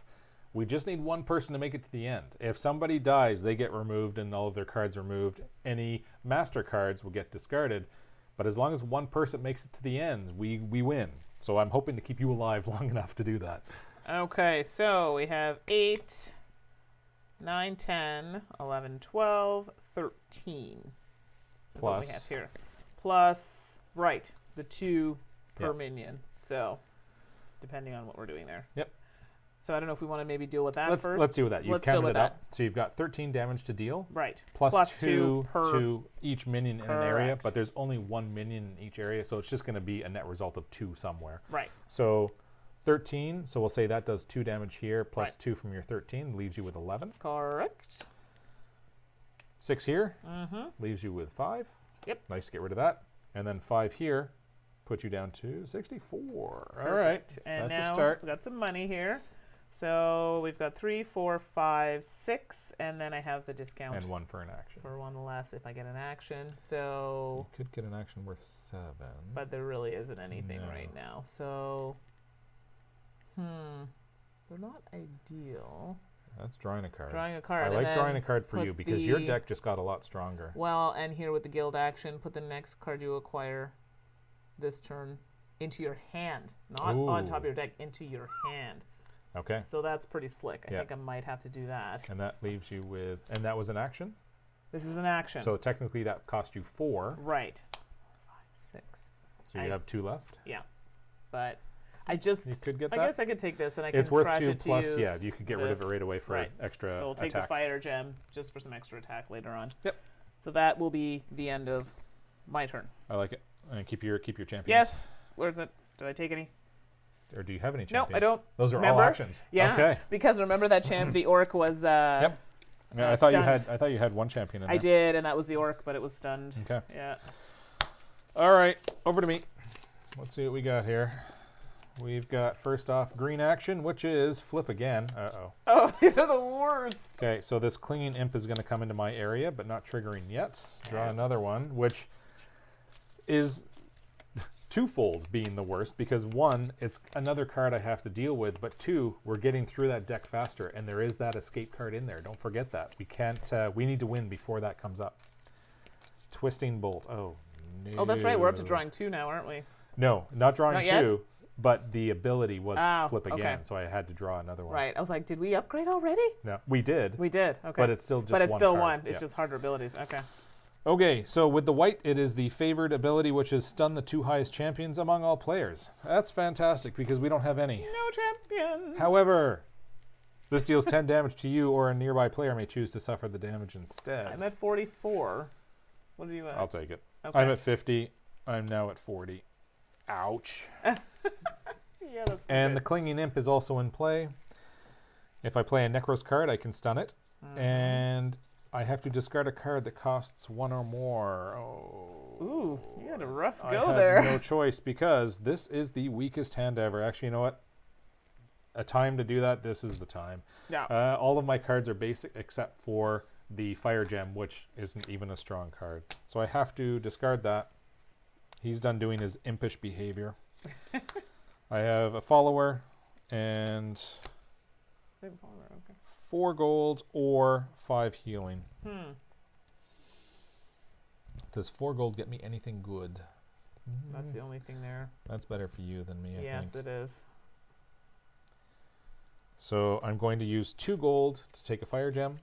we just need one person to make it to the end. If somebody dies, they get removed and all of their cards removed. Any master cards will get discarded. But as long as one person makes it to the end, we win. So I'm hoping to keep you alive long enough to do that. Okay, so we have 8, 9, 10, 11, 12, 13. That's what we Plus. have here. Plus, right, the 2 per Yep. minion. So, depending on what we're doing there. Yep. So I don't know if we want to maybe deal with that Let's first. deal with that. You've Let's deal counted with it up. So you've got 13 damage to deal. Right. Plus 2 two per. to each minion in an area, Correct. but there's only one minion in each area, so it's just going to be a net result of 2 somewhere. Right. So 13, so we'll say that does 2 damage here, plus Right. 2 from your 13, leaves you with 11. Correct. 6 here, Mm-hmm. leaves you with 5. Yep. Nice to get rid of that. And then 5 here, puts you down to 64. All right, And that's now a start. we got some money here. So we've got 3, 4, 5, 6, and then I have the discount And 1 for an action. for 1 less if I get an action. So So, you could get an action worth 7. but there really isn't anything No. right now. So, they're not ideal. That's drawing a card. Drawing a card. I and like then drawing a card for put you because your the- deck just got a lot stronger. Well, and here with the guild action, put the next card you acquire this turn into your hand, not on top of Ooh. your deck, into your hand. Okay. So that's pretty slick. I Yeah. think I might have to do that. And that leaves you with, and that was an action? This is an action. So technically that cost you 4. Right. 5, 6. So you have 2 left. Yeah. But I just, You could get I that. guess I could take this and I can It's worth trash 2 it to plus, use yeah, you could get rid of it this. right away for Right. extra So we'll take attack. the fire gem just for some extra attack later on. Yep. So that will be the end of my turn. I like it. And keep your champions. Yes. Where's it? Did I take any? Or do you have any No, champions? I don't. Those are Remember? all actions. Yeah. Okay. Because remember that champ, the orc was. Yep. Yeah, I thought stunned. you had one champion in there. I did, and that was the orc, but it was stunned. Okay. Yeah. All right, over to me. Let's see what we got here. We've got first off green action, which is flip again. Uh-oh. Oh, these are the worst. Okay, so this clinging imp is going to come into my area, but not triggering yet. Draw Okay. another one, which is twofold being the worst, because 1, it's another card I have to deal with, but 2, we're getting through that deck faster, and there is that escape card in there. Don't forget that. We can't. We need to win before that comes up. Twisting Bolt. Oh, no. Oh, that's right. We're up to drawing 2 now, aren't we? No, not drawing Not yet? 2, but the ability was Oh, flip again, okay. so I had to draw another one. Right. I was like, did we upgrade already? No, we did, We did. Okay. but it's still just but it's one still card. one. It's Yeah. just harder abilities. Okay. Okay, so with the white, it is the favored ability, which is stun the 2 highest champions among all players. That's fantastic because we don't have any. No champion. However, this deals 10 damage to you, or a nearby player may choose to suffer the damage instead. I'm at 44. What are you at? I'll take it. Okay. I'm at 50. I'm now at 40. Ouch. Yeah, that's And the clinging imp is also in play. If I play a Necros card, I can stun it. And I have to discard a card that costs 1 or more. Oh. Ooh, you had a rough I go have there. no choice because this is the weakest hand ever. Actually, you know what? A time to do that, this is the time. Yeah. All of my cards are basic except for the fire gem, which isn't even a strong card. So I have to discard that. He's done doing his impish behavior. I have a follower and Same follower, okay. 4 gold or 5 healing. Does 4 gold get me anything good? That's the only thing there. That's better for you than me, I Yes, think. it is. So I'm going to use 2 gold to take a fire gem,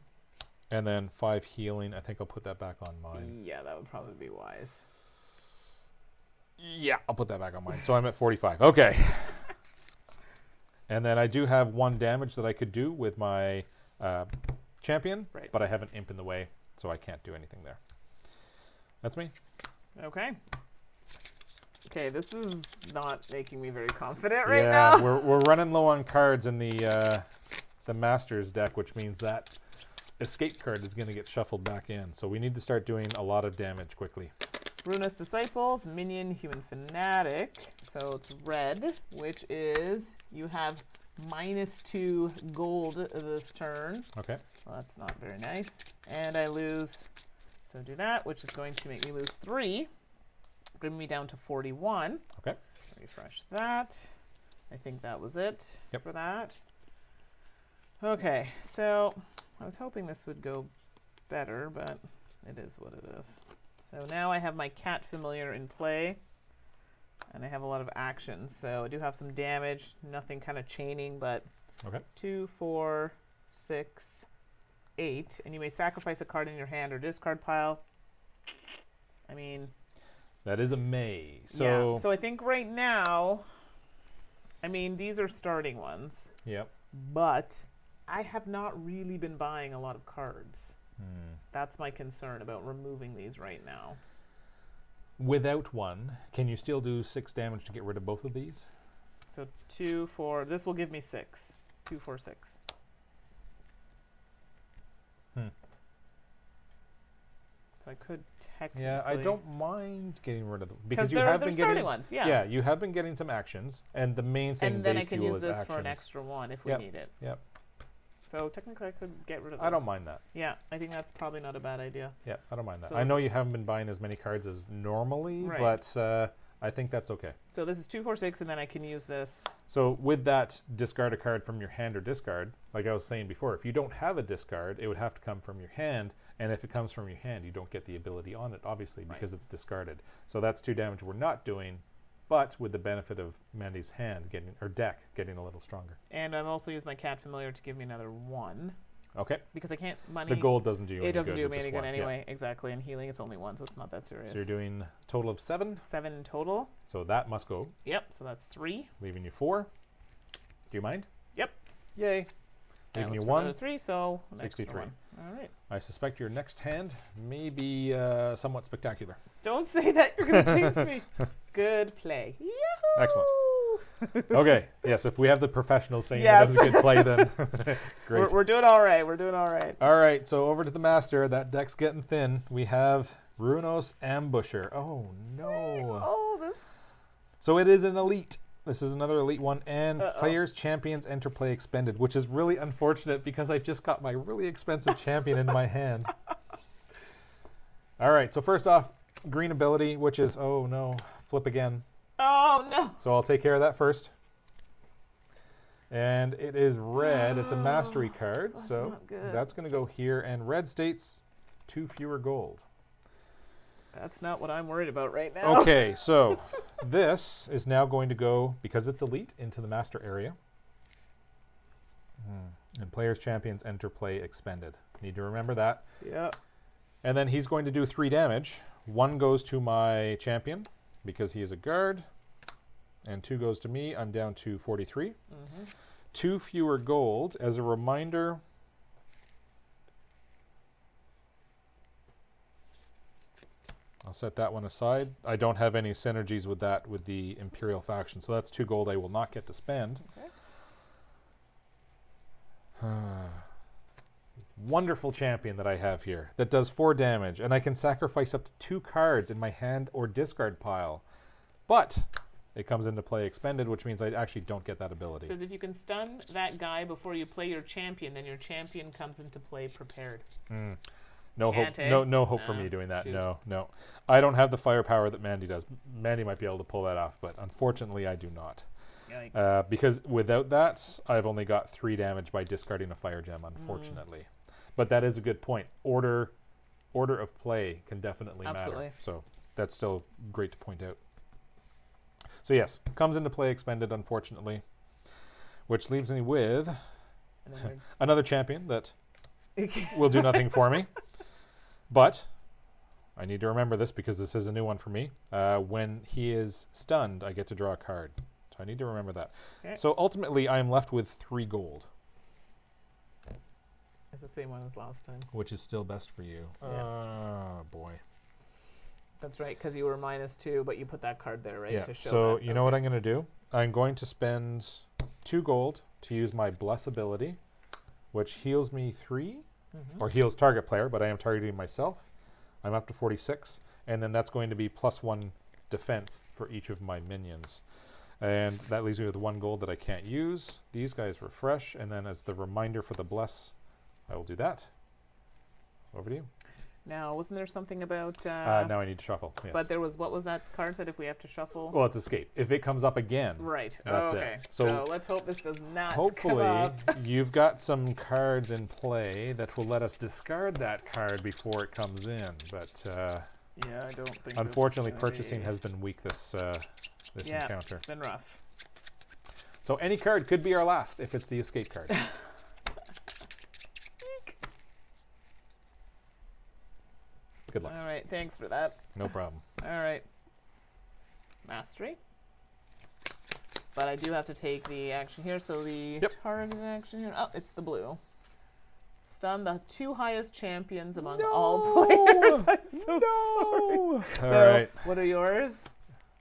and then 5 healing. I think I'll put that back on mine. Yeah, that would probably be wise. Yeah, I'll put that back on mine. So I'm at 45. Okay. And then I do have 1 damage that I could do with my champion, Right. but I have an imp in the way, so I can't do anything there. That's me. Okay. Okay, this is not making me very confident right Yeah, now. we're running low on cards in the Masters deck, which means that escape card is going to get shuffled back in. So we need to start doing a lot of damage quickly. Ruinous Disciples, Minion, Human Fanatic. So it's red, which is you have -2 gold this turn. Okay. Well, that's not very nice. And I lose, so do that, which is going to make me lose 3, bring me down to 41. Okay. Refresh that. I think that was it Yep. for that. Okay, so I was hoping this would go better, but it is what it is. So now I have my cat familiar in play, and I have a lot of actions. So I do have some damage, nothing kind of chaining, but Okay. 2, 4, 6, 8, and you may sacrifice a card in your hand or discard pile. I mean, That is a May. So, yeah. So I think right now, I mean, these are starting ones, yep. but I have not really been buying a lot of cards. That's my concern about removing these right now. Without 1, can you still do 6 damage to get rid of both of these? So 2, 4, this will give me 6. 2, 4, 6. So I could technically... Yeah, I don't mind getting rid of them because you they're have been starting getting ones, yeah. Yeah, you have been getting some actions, and the main thing And then they I can fuel use is this actions. for an extra 1 if we Yep. need it. Yep. So technically I could get rid of I don't this. mind that. Yeah, I think that's probably not a bad idea. Yeah, I don't mind that. So- I know you haven't been buying as many cards as normally, Right. but I think that's okay. So this is 2, 4, 6, and then I can use this. So with that, discard a card from your hand or discard. Like I was saying before, if you don't have a discard, it would have to come from your hand. And if it comes from your hand, you don't get the ability on it, obviously, because it's discarded. So that's 2 damage we're not doing, but with the benefit of Mandy's hand getting, or deck getting a little stronger. And I've also used my cat familiar to give me another 1. Okay. Because I can't money. The gold doesn't do you any It doesn't good do with me just any good 1. Yeah. anyway. Exactly. And healing, it's only 1, so it's not that serious. So you're doing a total of 7. 7 total. So that must go, Yep. So that's 3. leaving you 4. Do you mind? Yep. Yay. That Leaving was you for 1. another 3, so an extra 63. 1. All right. I suspect your next hand may be somewhat spectacular. Don't say that. You're going to jinx me. Good play. Yahoo! Excellent. Okay. Yes, if we have the professionals saying Yes. that is a good play, then great. We're doing all right. We're doing all right. All right. So over to the master. That deck's getting thin. We have Ruinos Ambusher. Oh no. Oh, this. So it is an elite. This is another elite one, and Uh-oh. players, champions, enter play expended, which is really unfortunate because I just got my really expensive champion into my hand. All right, so first off, green ability, which is, oh no, flip again. Oh, no. So I'll take care of that first. And it is red. It's a mastery card, That's so not good. that's going to go here. And red states 2 fewer gold. That's not what I'm worried about right now. Okay, so this is now going to go, because it's elite, into the master area. And players, champions, enter play expended. Need to remember that. Yep. And then he's going to do 3 damage. 1 goes to my champion, because he is a guard. And 2 goes to me. I'm down to 43. Mm-hmm. 2 fewer gold. As a reminder, I'll set that one aside. I don't have any synergies with that with the Imperial faction, so that's 2 gold I will not get to spend. Okay. Wonderful champion that I have here that does 4 damage, and I can sacrifice up to 2 cards in my hand or discard pile. But it comes into play expended, which means I actually don't get that ability. It says if you can stun that guy before you play your champion, then your champion comes into play prepared. No hope. Can't, eh? No hope for No, me doing that. shoot. No. I don't have the firepower that Mandy does. Mandy might be able to pull that off, but unfortunately, I do not. Yikes. Because without that, I've only got 3 damage by discarding a fire gem, unfortunately. But that is a good point. Order order of play can definitely Absolutely. matter. So that's still great to point out. So yes, comes into play expended, unfortunately, which leaves me with another champion that will do nothing for me. But I need to remember this because this is a new one for me. When he is stunned, I get to draw a card. So I need to remember that. Okay. So ultimately, I am left with 3 gold. It's the same one as last time. Which is still best for you. Yeah. Oh, boy. That's right, because you were -2, but you put that card there, right, Yeah, to show so that. you know what I'm going to do? I'm going to spend 2 gold to use my Bless ability, which heals me 3, or heals target player, but I am targeting myself. I'm up to 46, and then that's going to be +1 defense for each of my minions. And that leaves me with 1 gold that I can't use. These guys refresh, and then as the reminder for the Bless, I will do that. Over to you. Now, wasn't there something about... Now I need to shuffle. Yes. But there was, what was that card said if we have to shuffle? Well, it's escape. If it comes up again, Right. that's okay. it. So let's hope this does not come hopefully up. you've got some cards in play that will let us discard that card before it comes in. But Yeah, I don't think. unfortunately, it's gonna purchasing be- has been weak this yeah, encounter. it's been rough. So any card could be our last if it's the escape card. Good luck. All right, thanks for that. No problem. All right. Mastery. But I do have to take the action here, so the Yep. target action here. Oh, it's the blue. Stun the 2 highest champions among all players. I'm so sorry. All So, right. what are yours?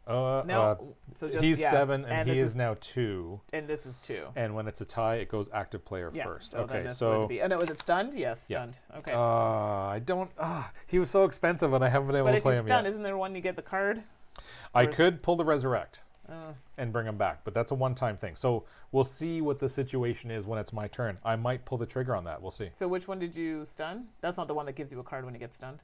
No, so just he's yeah, 7 and he this is now 2. and this is 2. And when it's a tie, it goes active player Yeah. first. So then Okay, this so would be. Oh no, was it stunned? Yes, Yeah. stunned. Okay. I don't. He was so expensive, and I haven't been able but to if play he's him stunned, yet. isn't there one you get the card? I or is- could pull the resurrect Uh, and bring him back, but that's a one-time thing. So we'll see what the situation is when it's my turn. I might pull the trigger on that. We'll see. so which one did you stun? That's not the one that gives you a card when you get stunned.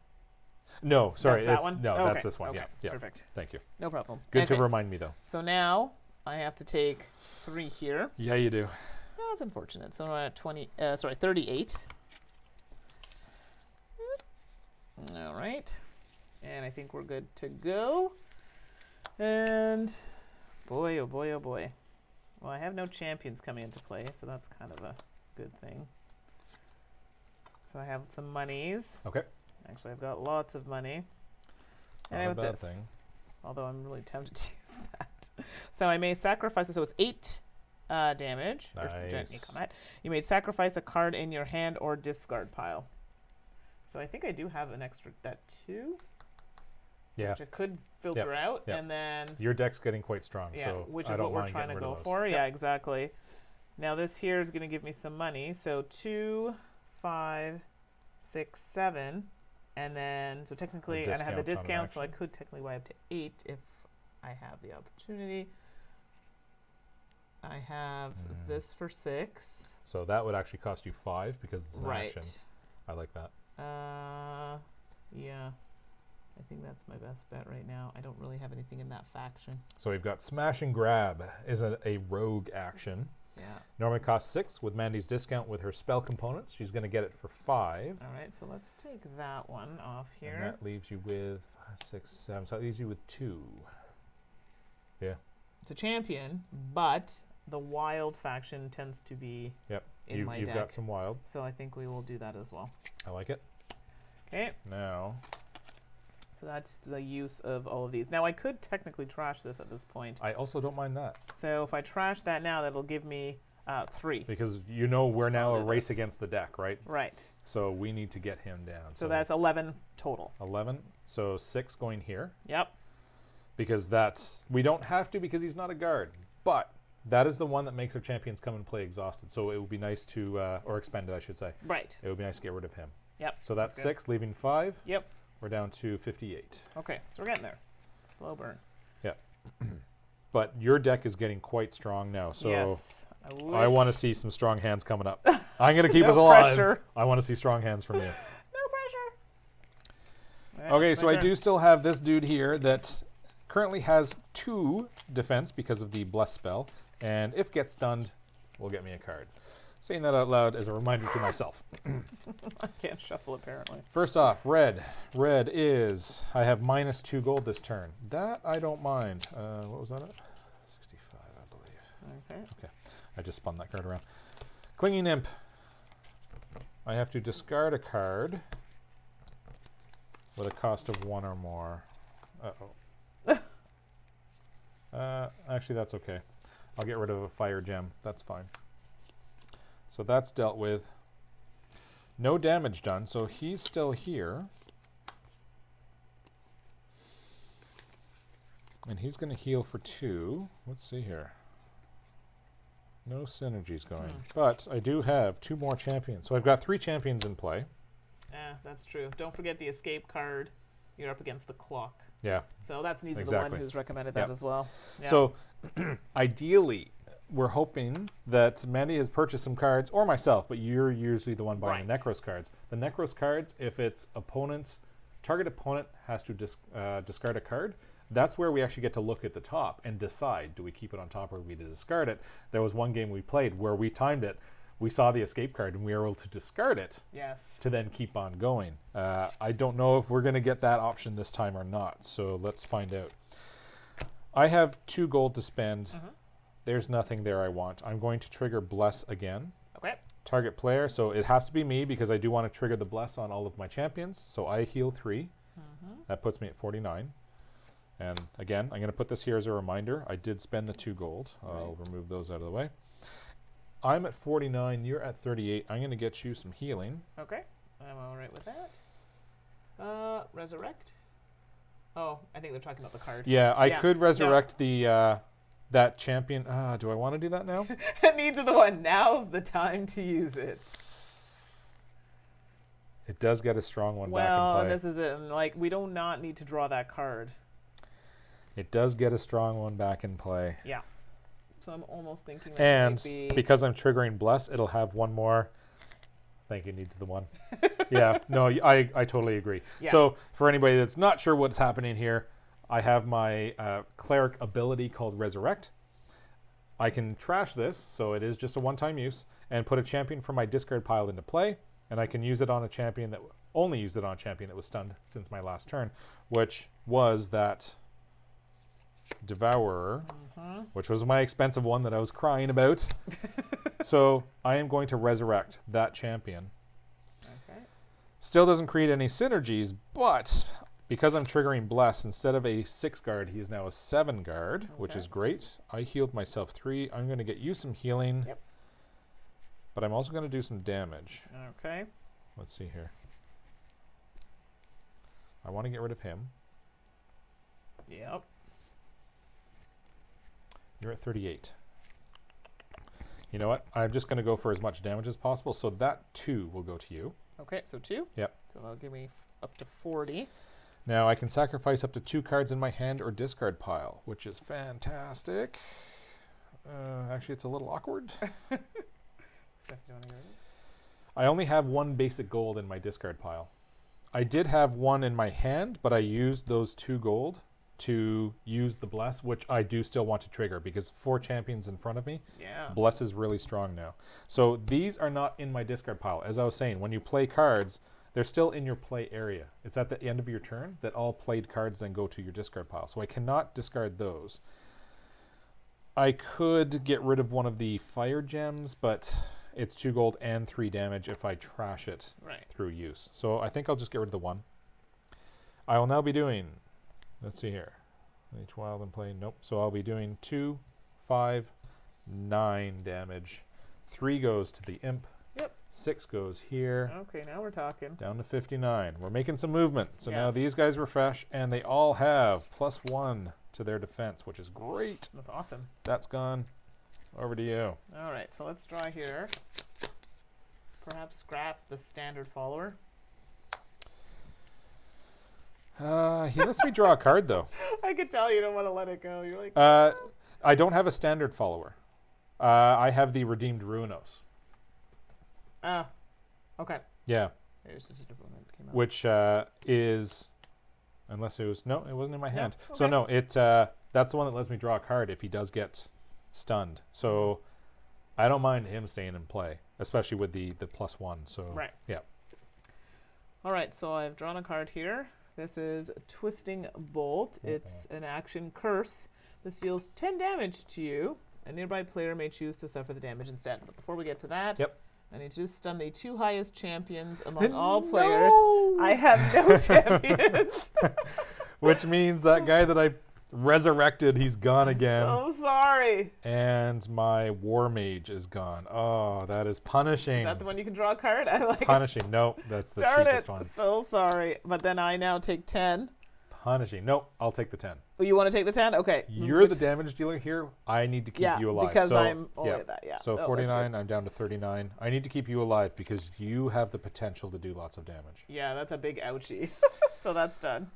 No, sorry, That's that it's, one? no, Okay, that's this one. okay, Yeah, yeah. perfect. Thank you. No problem. Good Okay. to remind me, though. So now I have to take 3 here. Yeah, you do. That's unfortunate. So we're at 38. All right. And I think we're good to go. And boy, oh boy, oh boy. Well, I have no champions coming into play, so that's kind of a good thing. So I have some monies. Okay. Actually, I've got lots of money. And I Not a have bad this. thing. Although I'm really tempted to use that. So I may sacrifice it. So it's 8 damage. Or Nice. combat. You may sacrifice a card in your hand or discard pile. So I think I do have an extra that 2, Yeah, which I could filter out, yep. and then your deck's getting quite strong, yeah, so which I is don't what we're mind trying to getting rid go of those. for. Yeah, exactly. Now this here is going to give me some money. So 2, 5, 6, 7, and then so technically, and I have the discount on an discount, so I action. could technically go up to 8 if I have the opportunity. I have this for 6. So that would actually cost you 5 because it's an Right. action. I like that. Yeah. I think that's my best bet right now. I don't really have anything in that faction. So we've got Smash and Grab is a rogue action. Yeah. Normally costs 6. With Mandy's discount with her spell components, she's going to get it for 5. All right, so let's take that one off And here. that leaves you with 5, 6, 7. So that leaves you with 2. Yeah. It's a champion, but the wild faction tends to be Yep. in my You've deck. got some wild. So I think we will do that as well. I like it. Okay, Now, so that's the use of all of these. Now I could technically trash this at this point. I also don't mind that So if I trash that now, that'll give me 3. because you know we're now I'll a do race this. against the deck, right? Right. So we need to get him down. So that's 11 total. 11. So 6 going here Yep. because that's we don't have to because he's not a guard, but that is the one that makes our champions come and play exhausted. So it would be nice to or expended, I should say. Right. It would be nice to get rid of him. Yep. So that's sounds good. 6, leaving 5. Yep. We're down to 58. Okay, so we're getting there. Slow burn. But your deck is getting quite strong now. So yes. I want to see some strong hands coming up. I'm going to keep No us alive. pressure. I want to see strong hands from you. No pressure. Alright, Okay, it's so my I turn. do still have this dude here that currently has 2 defense because of the bless spell, and if gets stunned, will get me a card. saying that out loud as a reminder to myself. I can't shuffle apparently. First off, red. Red is, I have -2 gold this turn. That I don't mind. What was that at? 65, I believe. Okay. Okay, I just spun that card around. Clinging Imp. I have to discard a card with a cost of 1 or more. Uh-oh. Actually, that's okay. I'll get rid of a fire gem. That's fine. So that's dealt with. No damage done, so he's still here. And he's going to heal for 2. Let's see here. No synergies going. But I do have 2 more champions. So I've got 3 champions in play. Yeah, that's true. Don't forget the escape card. You're up against the clock. Yeah. So that's needs the Exactly. one who's recommended that Yep. as well. Yeah. So ideally, we're hoping that Mandi has purchased some cards, or myself, but you're usually the one buying the Right. Necros cards. The Necros cards, if its target opponent has to discard a card, that's where we actually get to look at the top and decide, do we keep it on top or do we discard it? There was one game we played where we timed it. We saw the escape card and we were able to discard it yes. to then keep on going. I don't know if we're going to get that option this time or not, so let's find out. I have 2 gold to spend. There's nothing there I want. I'm going to trigger Bless again. Okay. Target player, so it has to be me because I do want to trigger the Bless on all of my champions. So I heal 3. That puts me at 49. And again, I'm going to put this here as a reminder. I did spend the 2 gold. I'll remove those out of the way. I'm at 49. You're at 38. I'm going to get you some healing. Okay. I'm all right with that. Resurrect. Oh, I think they're talking about the card. Yeah, I Yeah. could resurrect the that champion. Do I want to do that now? Needs of the one. Now's the time to use it. It does get a strong one back in Well, play. this is it. And, like, we do not need to draw that card. It does get a strong one back in play. Yeah. So I'm almost thinking that And might be... because I'm triggering Bless, it'll have one more. Thank you, needs the one. Yeah, no, I totally agree. Yeah. So for anybody that's not sure what's happening here, I have my cleric ability called Resurrect. I can trash this, so it is just a one-time use, and put a champion from my discard pile into play, and I can use it on a champion that only use it on a champion that was stunned since my last turn, which was that Devourer, which was my expensive one that I was crying about. So I am going to resurrect that champion. Okay. Still doesn't create any synergies, but because I'm triggering Bless, instead of a 6 guard, he's now a 7 guard, which is great. I healed myself 3. I'm going to get you some healing, Yep. but I'm also going to do some damage. Okay. Let's see here. I want to get rid of him. Yep. You're at 38. You know what? I'm just going to go for as much damage as possible, so that 2 will go to you. Okay, so 2. Yep. So that'll give me up to 40. Now I can sacrifice up to 2 cards in my hand or discard pile, which is fantastic. Actually, it's a little awkward. I only have 1 basic gold in my discard pile. I did have 1 in my hand, but I used those 2 gold to use the Bless, which I do still want to trigger because 4 champions in front of me. Yeah. Bless is really strong now. So these are not in my discard pile. As I was saying, when you play cards, they're still in your play area. It's at the end of your turn that all played cards then go to your discard pile. So I cannot discard those. I could get rid of one of the fire gems, but it's 2 gold and 3 damage if I trash it through use. So I think I'll just get rid of the 1. I will now be doing, let's see here. Each wild and play, nope. So I'll be doing 2, 5, 9 damage. 3 goes to the imp. Yep. 6 goes here. Okay, now we're talking. Down to 59. We're making some movement. So now Yes. these guys refresh, and they all have +1 to their defense, which is great. That's awesome. That's gone. Over to you. All right, so let's draw here. Perhaps scrap the standard follower. He lets me draw a card, though. I could tell you don't want to let it go. You're like, I don't have a standard follower. I have the redeemed Ruinos. Okay. Yeah. There's just a different one that came out. Which is, unless it was, no, it wasn't in my hand. Okay. So no, that's the one that lets me draw a card if he does get stunned. So I don't mind him staying in play, especially with the +1. So Right. yeah. All right, so I've drawn a card here. This is Twisting Bolt. It's an action curse. This deals 10 damage to you. A nearby player may choose to suffer the damage instead. But before we get to that, Yep. I need to stun the 2 highest champions among all players. I have no champions. Which means that guy that I resurrected, he's gone again. So sorry. And my War Mage is gone. Oh, that is punishing. Is that the one you can draw a card? I like Punishing. Nope, that's the Darn cheapest it. one. So sorry. But then I now take 10. Punishing. Nope, I'll take the 10. Oh, you want to take the 10? Okay. You're the damage dealer here. I need to keep you alive. because so, I'm only that. Yeah. So Oh, that's 49, good. I'm down to 39. I need to keep you alive because you have the potential to do lots of damage. Yeah, that's a big ouchie. So that's done.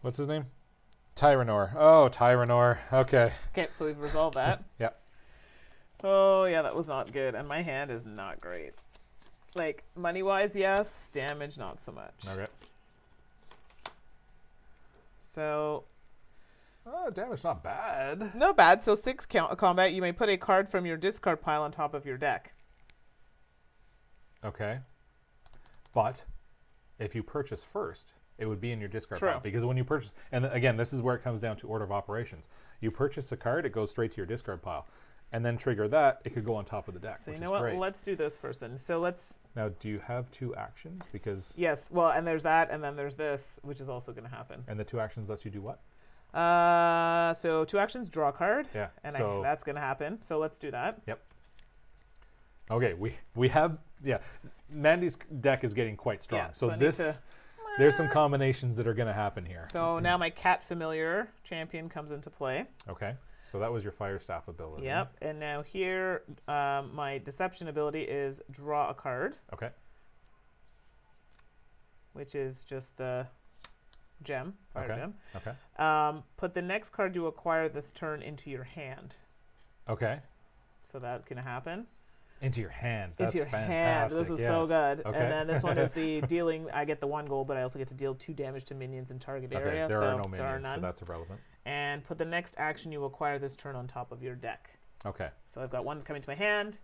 What's his name? Tyrannor. Oh, Tyrannor. Okay. Okay, so we've resolved that. Yep. Oh, yeah, that was not good. And my hand is not great. Like, money-wise, yes. Damage, not so much. Okay. So, Damage not bad. not bad. So 6 combat, you may put a card from your discard pile on top of your deck. Okay. But if you purchase first, it would be in your discard True. pile. Because when you purchase, and again, this is where it comes down to order of operations. You purchase a card, it goes straight to your discard pile. And then trigger that, it could go on top of the deck, So which you know is what? great. Let's do this first then. So let's... Now, do you have 2 actions? Because Yes, well, and there's that, and then there's this, which is also going to happen. and the 2 actions lets you do what? So 2 actions, draw a card. Yeah. And so that's going to happen. So let's do that. Yep. Okay, we have Mandy's deck is getting quite strong. Yeah, so so I need this to- there's some combinations that are going to happen here. So now my cat familiar champion comes into play. Okay. So that was your fire staff ability. Yep. And now here, my deception ability is draw a card, Okay. which is just the gem, fire Okay. gem. Okay. Put the next card you acquire this turn into your hand. Okay. So that's going to happen. Into your hand. That's Into your hand. fantastic. This is yes. so good. Okay. And then this one is the dealing. I get the 1 gold, but I also get to deal 2 damage to minions in target Okay. area. There so are no there are minions, none. so that's irrelevant. And put the next action you acquire this turn on top of your deck. Okay. So I've got 1 coming to my hand.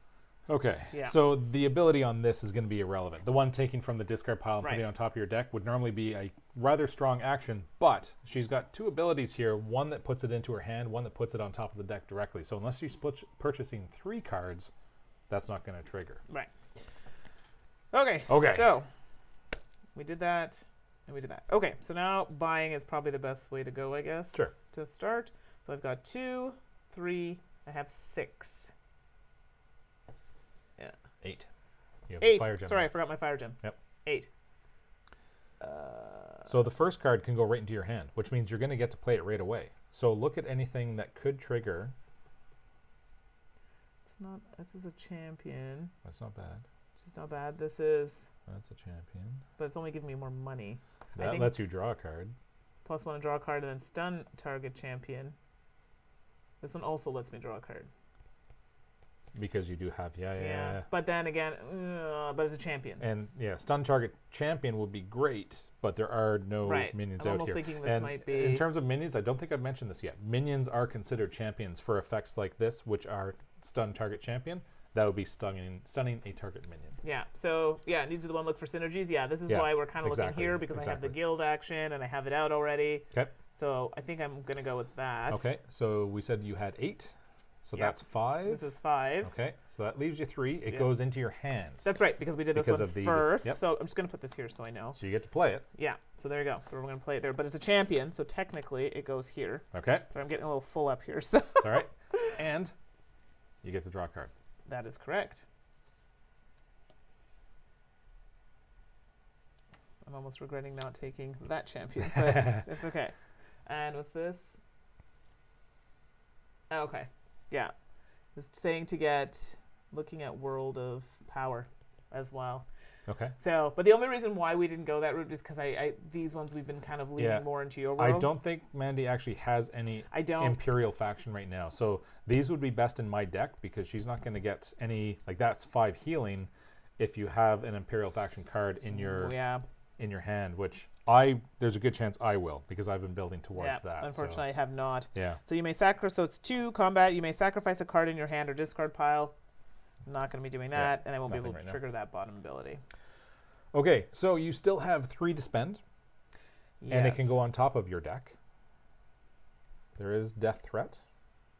Okay. Yeah. So the ability on this is going to be irrelevant. The one taking from the discard pile and Right. putting it on top of your deck would normally be a rather strong action, but she's got 2 abilities here, one that puts it into her hand, one that puts it on top of the deck directly. So unless she's purchasing 3 cards, that's not going to trigger. Right. Okay. Okay. So we did that and we did that. Okay. So now buying is probably the best way to go, I guess. Sure. To start. So I've got 2, 3, I have 6. 8. You have 8. Fire gem. Sorry, I forgot my fire gem. Yep. 8. So the first card can go right into your hand, which means you're going to get to play it right away. So look at anything that could trigger. It's not. This is a champion. That's not bad. Which is not bad. This is, That's a champion. but it's only giving me more money. I That think- lets you draw a card. +1 to draw a card and then stun target champion. This one also lets me draw a card. Because you do have, yeah. But then again, but it's a champion. And yeah, stun target champion would be great, but there are no Right. minions I'm out almost here. thinking this And might be- in terms of minions, I don't think I've mentioned this yet. Minions are considered champions for effects like this, which are stun target champion. That would be stunning a target minion. Yeah. So yeah, need to the one look for synergies. Yeah, this is Yeah, why we're kind of looking exactly, here because I have the exactly. guild action and I have it out already. Okay. So I think I'm gonna go with that. Okay. So we said you had 8. So Yep. that's 5. This is 5. Okay. So that leaves you 3. It Yeah. goes into your hand. That's right, because we did this Because one of these, first. yep. So I'm just gonna put this here so I know. So you get to play it. Yeah. So there you go. So we're gonna play it there, but it's a champion, so technically it goes here. Okay. So I'm getting a little full up here. So It's all right. And you get to draw a card. that is correct. I'm almost regretting not taking that champion, but it's okay. And what's this? Okay. Yeah. Just saying to get looking at World of Power as well. Okay. So, but the only reason why we didn't go that route is because I these ones we've been kind of leaning Yeah. more into your world. I don't think Mandy actually has any I don't. Imperial faction right now. So these would be best in my deck because she's not going to get any, like that's 5 healing if you have an Imperial faction card in your Yeah. hand, which there's a good chance I will, because I've been building towards Yeah, that. unfortunately, I have not. Yeah. So you may sacrifice, so it's 2 combat. You may sacrifice a card in your hand or discard pile. I'm not going to be doing that, and I won't be able to trigger that bottom ability. Okay, so you still have 3 to spend, and it can go Yes. on top of your deck. There is Death Threat.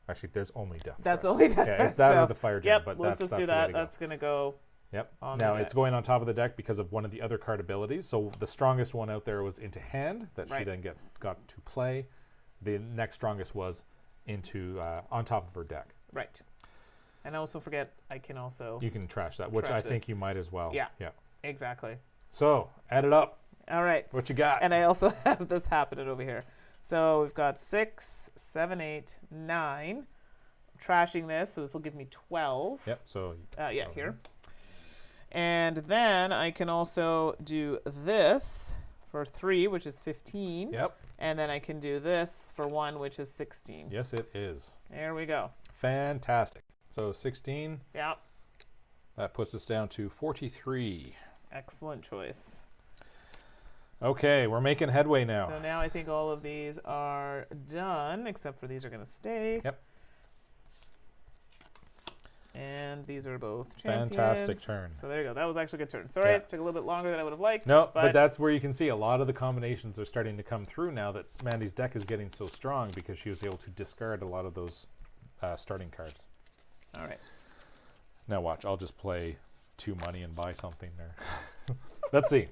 Actually, there's only Death That's Threat. only Death Yeah, Threat. it's that so, or the Fire Gem, yep, but let's that's just do the way that. to go. That's going to go Yep. on Now, the deck. it's going on top of the deck because of one of the other card abilities. So the strongest one out there was into hand that she Right. then got to play. The next strongest was into on top of her deck. Right. And also forget, I can also... You can trash that, which Trash I think this. you might as well. Yeah. Yeah. Exactly. So, add it up. All right. What you got? And I also have this happening over here. So we've got 6, 7, 8, 9. I'm trashing this, so this will give me 12. Yep. So. Yeah, here. And then I can also do this for 3, which is 15. Yep. And then I can do this for 1, which is 16. Yes, it is. There we go. Fantastic. So 16. Yeah. That puts us down to 43. Excellent choice. Okay, we're making headway now. So now I think all of these are done, except for these are going to stay. Yep. And these are both champions. Fantastic turn. So there you go. That was actually a good turn. Sorry, Yeah. it took a little bit longer than I would have liked. No, but that's where you can see a lot of the combinations are starting to come through now that Mandy's deck is getting so strong because she was able to discard a lot of those starting cards. All right. Now watch, I'll just play 2 money and buy something there. Let's see.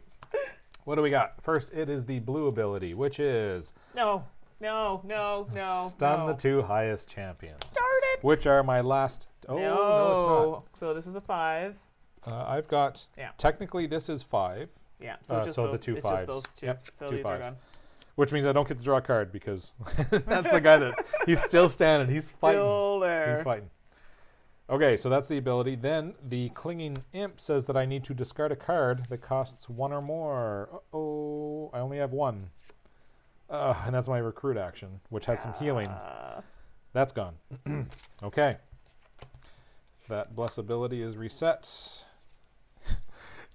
What do we got? First, it is the blue ability, which is No. stun the 2 highest champions, Darn it. which are my last. Oh, no, it's So this is a 5. not. I've got. Yeah. Technically, this is 5, Yeah. So it's just so those, the 2 it's fives. just those 2. Yep, So 2 these are fives. gone. Which means I don't get to draw a card because that's the guy that he's still standing. He's fighting. Still there. He's fighting. Okay, so that's the ability. Then the Clinging Imp says that I need to discard a card that costs 1 or more. Uh-oh, I only have 1. And that's my recruit action, which has some healing. That's gone. Okay. That bless ability is reset.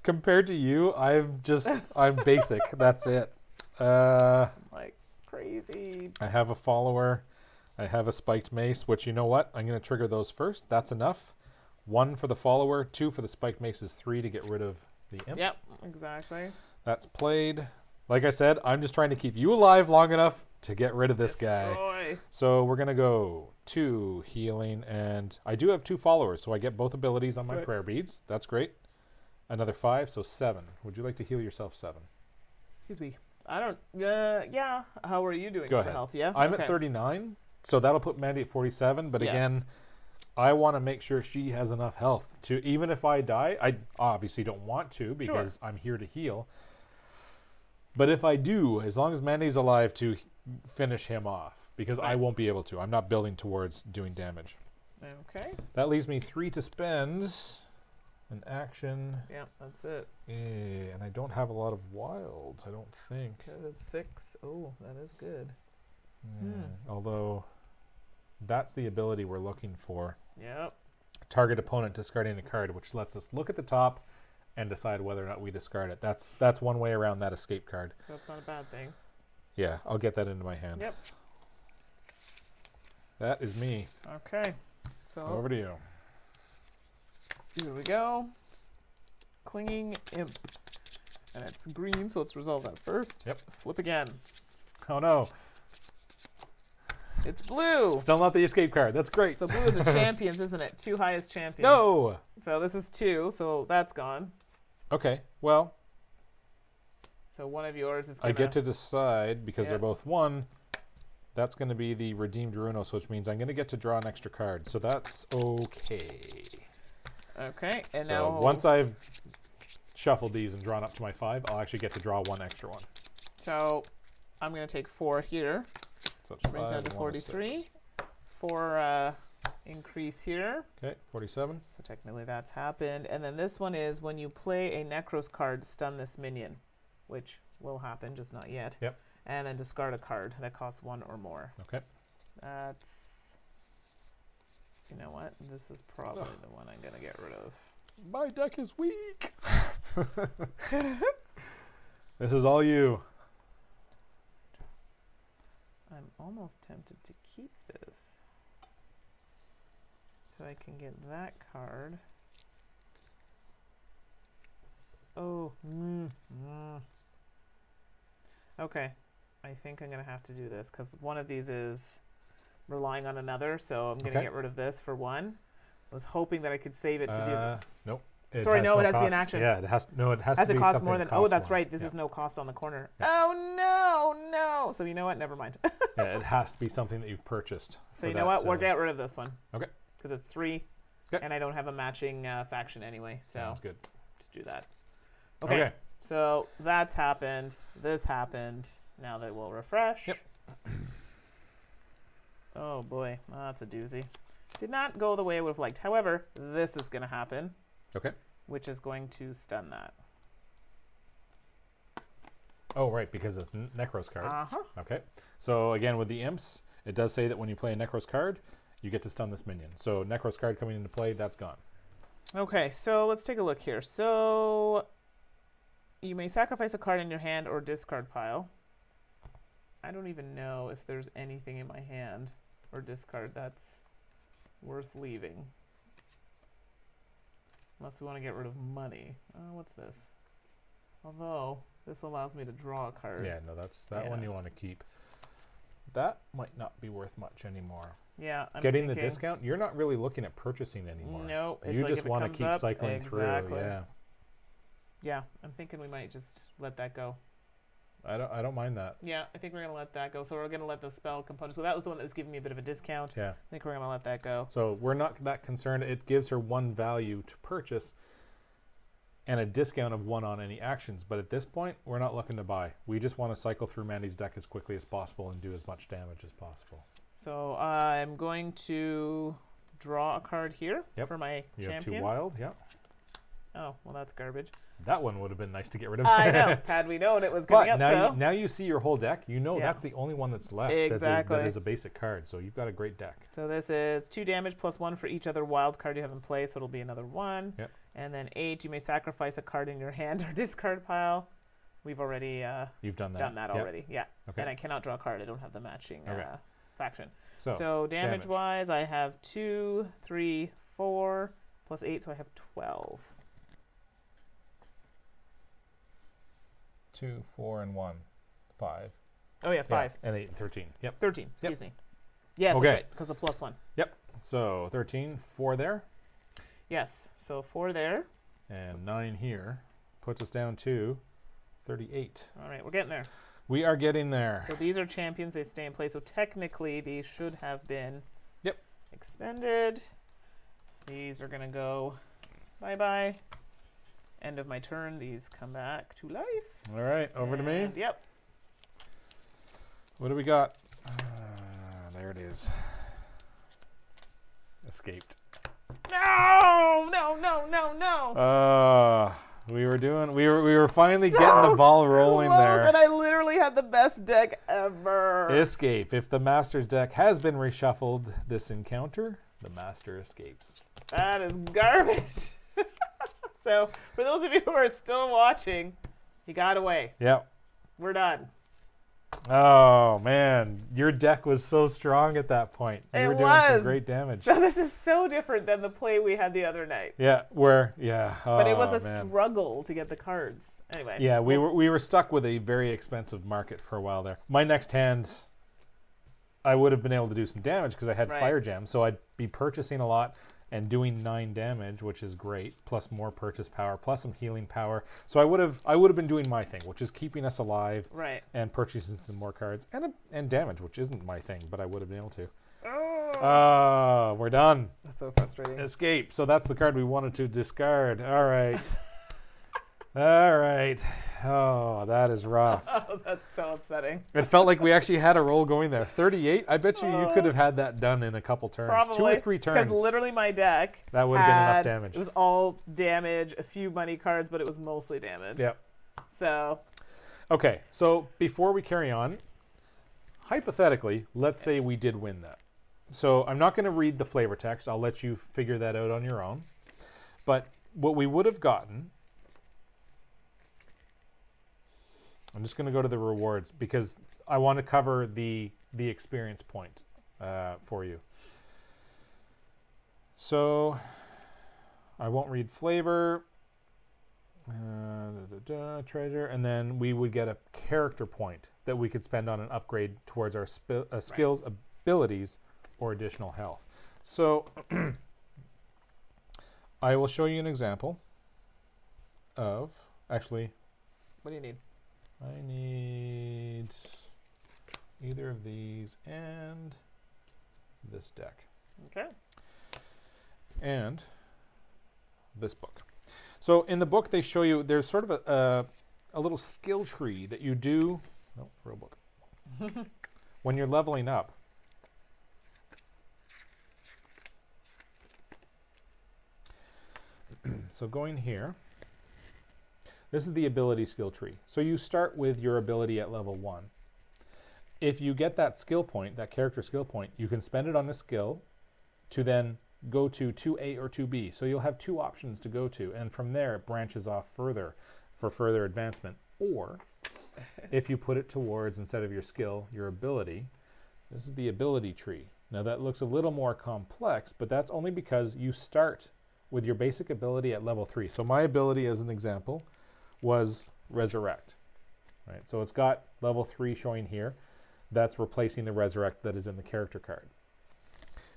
Compared to you, I'm basic. That's it. Like crazy. I have a follower. I have a spiked mace, which you know what? I'm going to trigger those first. That's enough. 1 for the follower, 2 for the spiked mace is 3 to get rid of the imp. Yep, exactly. That's played. Like I said, I'm just trying to keep you alive long enough to get rid of this guy. Destroy. So we're going to go 2 healing, and I do have 2 followers, so I get both abilities on my Right. prayer beads. That's great. Another 5, so 7. Would you like to heal yourself 7? Excuse me. I don't. Yeah. How are you doing Go for ahead. health? Yeah. I'm Okay. at 39, so that'll put Mandy at 47. But Yes. again, I want to make sure she has enough health to, even if I die, I obviously don't want to because I'm here to heal. But if I do, as long as Mandy's alive to finish him off, because I Right. won't be able to. I'm not building towards doing damage. Okay. That leaves me 3 to spend. An action. Yeah, that's it. And I don't have a lot of wilds, I don't think. Okay, that's 6. Oh, that is good. Although, that's the ability we're looking for. Yep. Target opponent discarding a card, which lets us look at the top and decide whether or not we discard it. That's one way around that escape card. So that's not a bad thing. Yeah, I'll get that into my hand. Yep. That is me. Okay. So Over to you. here we go. Clinging Imp. And it's green, so let's resolve that first. Yep. Flip again. Oh no, It's blue. still not the escape card. That's great. So blue is the champions, isn't it? 2 highest champions. No! So this is 2, so that's gone. Okay, well, So one of yours is I gonna... get to decide, because they're Yeah. both 1, that's going to be the redeemed Runos, which means I'm going to get to draw an extra card. So that's okay. Okay, and So now... once I've shuffled these and drawn up to my 5, I'll actually get to draw 1 extra one. So I'm going to take 4 here. So it's Brings 5 down to and 1 is 6. 43. 4 increase here. Okay, 47. So technically that's happened. And then this one is when you play a Necros card, stun this minion, which will happen, just not yet. Yep. And then discard a card that costs 1 or more. Okay. That's... You know what? This is probably the one I'm going to get rid of. My deck is weak. This is all you. I'm almost tempted to keep this. So I can get that card. Oh. Okay. I think I'm going to have to do this because one of these is relying on another. So I'm going to get rid of this for one. I was hoping that I could save it to do. Nope. Sorry, no, it has to be an action. Yeah, it has. No, it has to be cost something more than. that Oh, costs that's more. right. This is no cost on the corner. Yeah. Oh no. So you know what? Never mind. Yeah, it has to be something that you've purchased. So you know what? We'll get rid of this one. Okay. Because it's 3, and I don't have a matching faction anyway. So sounds good. Just do that. Okay. So that's happened. This happened. Now that we'll refresh. Yep. Oh boy, that's a doozy. Did not go the way I would have liked. However, this is going to happen. Okay. Which is going to stun that. Oh, right, because of Necros card. Uh-huh. Okay. So again, with the imps, it does say that when you play a Necros card, you get to stun this minion. So Necros card coming into play, that's gone. Okay, so let's take a look here. So you may sacrifice a card in your hand or discard pile. I don't even know if there's anything in my hand or discard that's worth leaving. Unless we want to get rid of money. What's this? Although, this allows me to draw a card. Yeah, no, that's that one you want to keep. That might not be worth much anymore. Yeah, I'm getting thinking, the discount, you're not really looking at purchasing anymore. No, it's you like just want to keep cycling through. Yeah. Yeah, I'm thinking we might just let that go. I don't mind that. Yeah, I think we're gonna let that go. So we're gonna let the spell component. So that was the one that was giving me a bit of a discount. Yeah. I think we're gonna let that go. So we're not that concerned. It gives her 1 value to purchase and a discount of 1 on any actions. But at this point, we're not looking to buy. We just want to cycle through Mandi's deck as quickly as possible and do as much damage as possible. So I'm going to draw a card here for my you champion. have 2 wilds, yeah. Oh, well, that's garbage. That one would have been nice to get rid of. I know. Had we known it was coming up, But now you see your whole deck. You know that's the only one that's left. Exactly. That is a basic card. So you've got a great deck. So this is 2 damage plus 1 for each other wild card you have in play. So it'll be another 1. Yep. And then 8, you may sacrifice a card in your hand or discard pile. We've already You've done that. already. Yeah. Okay. And I cannot draw a card. I don't have the matching faction. So damage-wise, I have 2, 3, 4, plus 8, so I have 12. 2, 4, and 1. 5. Oh, yeah, 5. Yeah, and 8 and 13. Yep. 13, excuse me. Yes, Okay. that's right, because of plus 1. Yep. So 13, 4 there. Yes, so 4 there. And 9 here. Puts us down to 38. All right, we're getting there. We are getting there. So these are champions. They stay in place. So technically, these should have been Yep. expended. These are going to go bye-bye. End of my turn. These come back to life. All right, over to me. Yep. What do we got? There it is. Escaped. No, no, no, no, no. We were finally getting the ball rolling close, there. And I literally had the best deck ever. Escape. If the master's deck has been reshuffled this encounter, the master escapes. That is garbage. So for those of you who are still watching, he got away. Yep. We're done. Oh man, your deck was so strong at that point. You were doing some great damage. So this is so different than the play we had the other night. Yeah, But it was a struggle to get the cards. Anyway. Yeah, we were stuck with a very expensive market for a while there. My next hand, I would have been able to do some damage because I had Fire Gem, so I'd be purchasing a lot and doing 9 damage, which is great, plus more purchase power, plus some healing power. So I would have been doing my thing, which is keeping us alive, and purchasing some more cards and damage, which isn't my thing, but I would have been able to. Oh, we're done. That's so frustrating. Escape. So that's the card we wanted to discard. All right. All right. Oh, that is rough. Oh, that's so upsetting. It felt like we actually had a roll going there. 38. I bet you could have had that done in a couple turns. Probably. 2 or 3 turns. Because literally my deck that would have been enough damage. It was all damage, a few money cards, but it was mostly damage. Yep. So. Okay. So before we carry on, hypothetically, let's say we did win that. So I'm not going to read the flavor text. I'll let you figure that out on your own. But what we would have gotten, I'm just going to go to the rewards because I want to cover the the experience point for you. So I won't read flavor, treasure, and then we would get a character point that we could spend on an upgrade towards our skills, abilities, or additional health. So I will show you an example of, actually, What do you need? I need either of these and this deck. Okay. And this book. So in the book, they show you, there's sort of a little skill tree that you do, no, real book, when you're leveling up. So going here, this is the ability skill tree. So you start with your ability at level 1. If you get that skill point, that character skill point, you can spend it on a skill to then go to 2A or 2B. So you'll have 2 options to go to, and from there it branches off further for further advancement. Or if you put it towards, instead of your skill, your ability, this is the ability tree. Now that looks a little more complex, but that's only because you start with your basic ability at level 3. So my ability, as an example, was Resurrect. Right? So it's got level 3 showing here. That's replacing the Resurrect that is in the character card.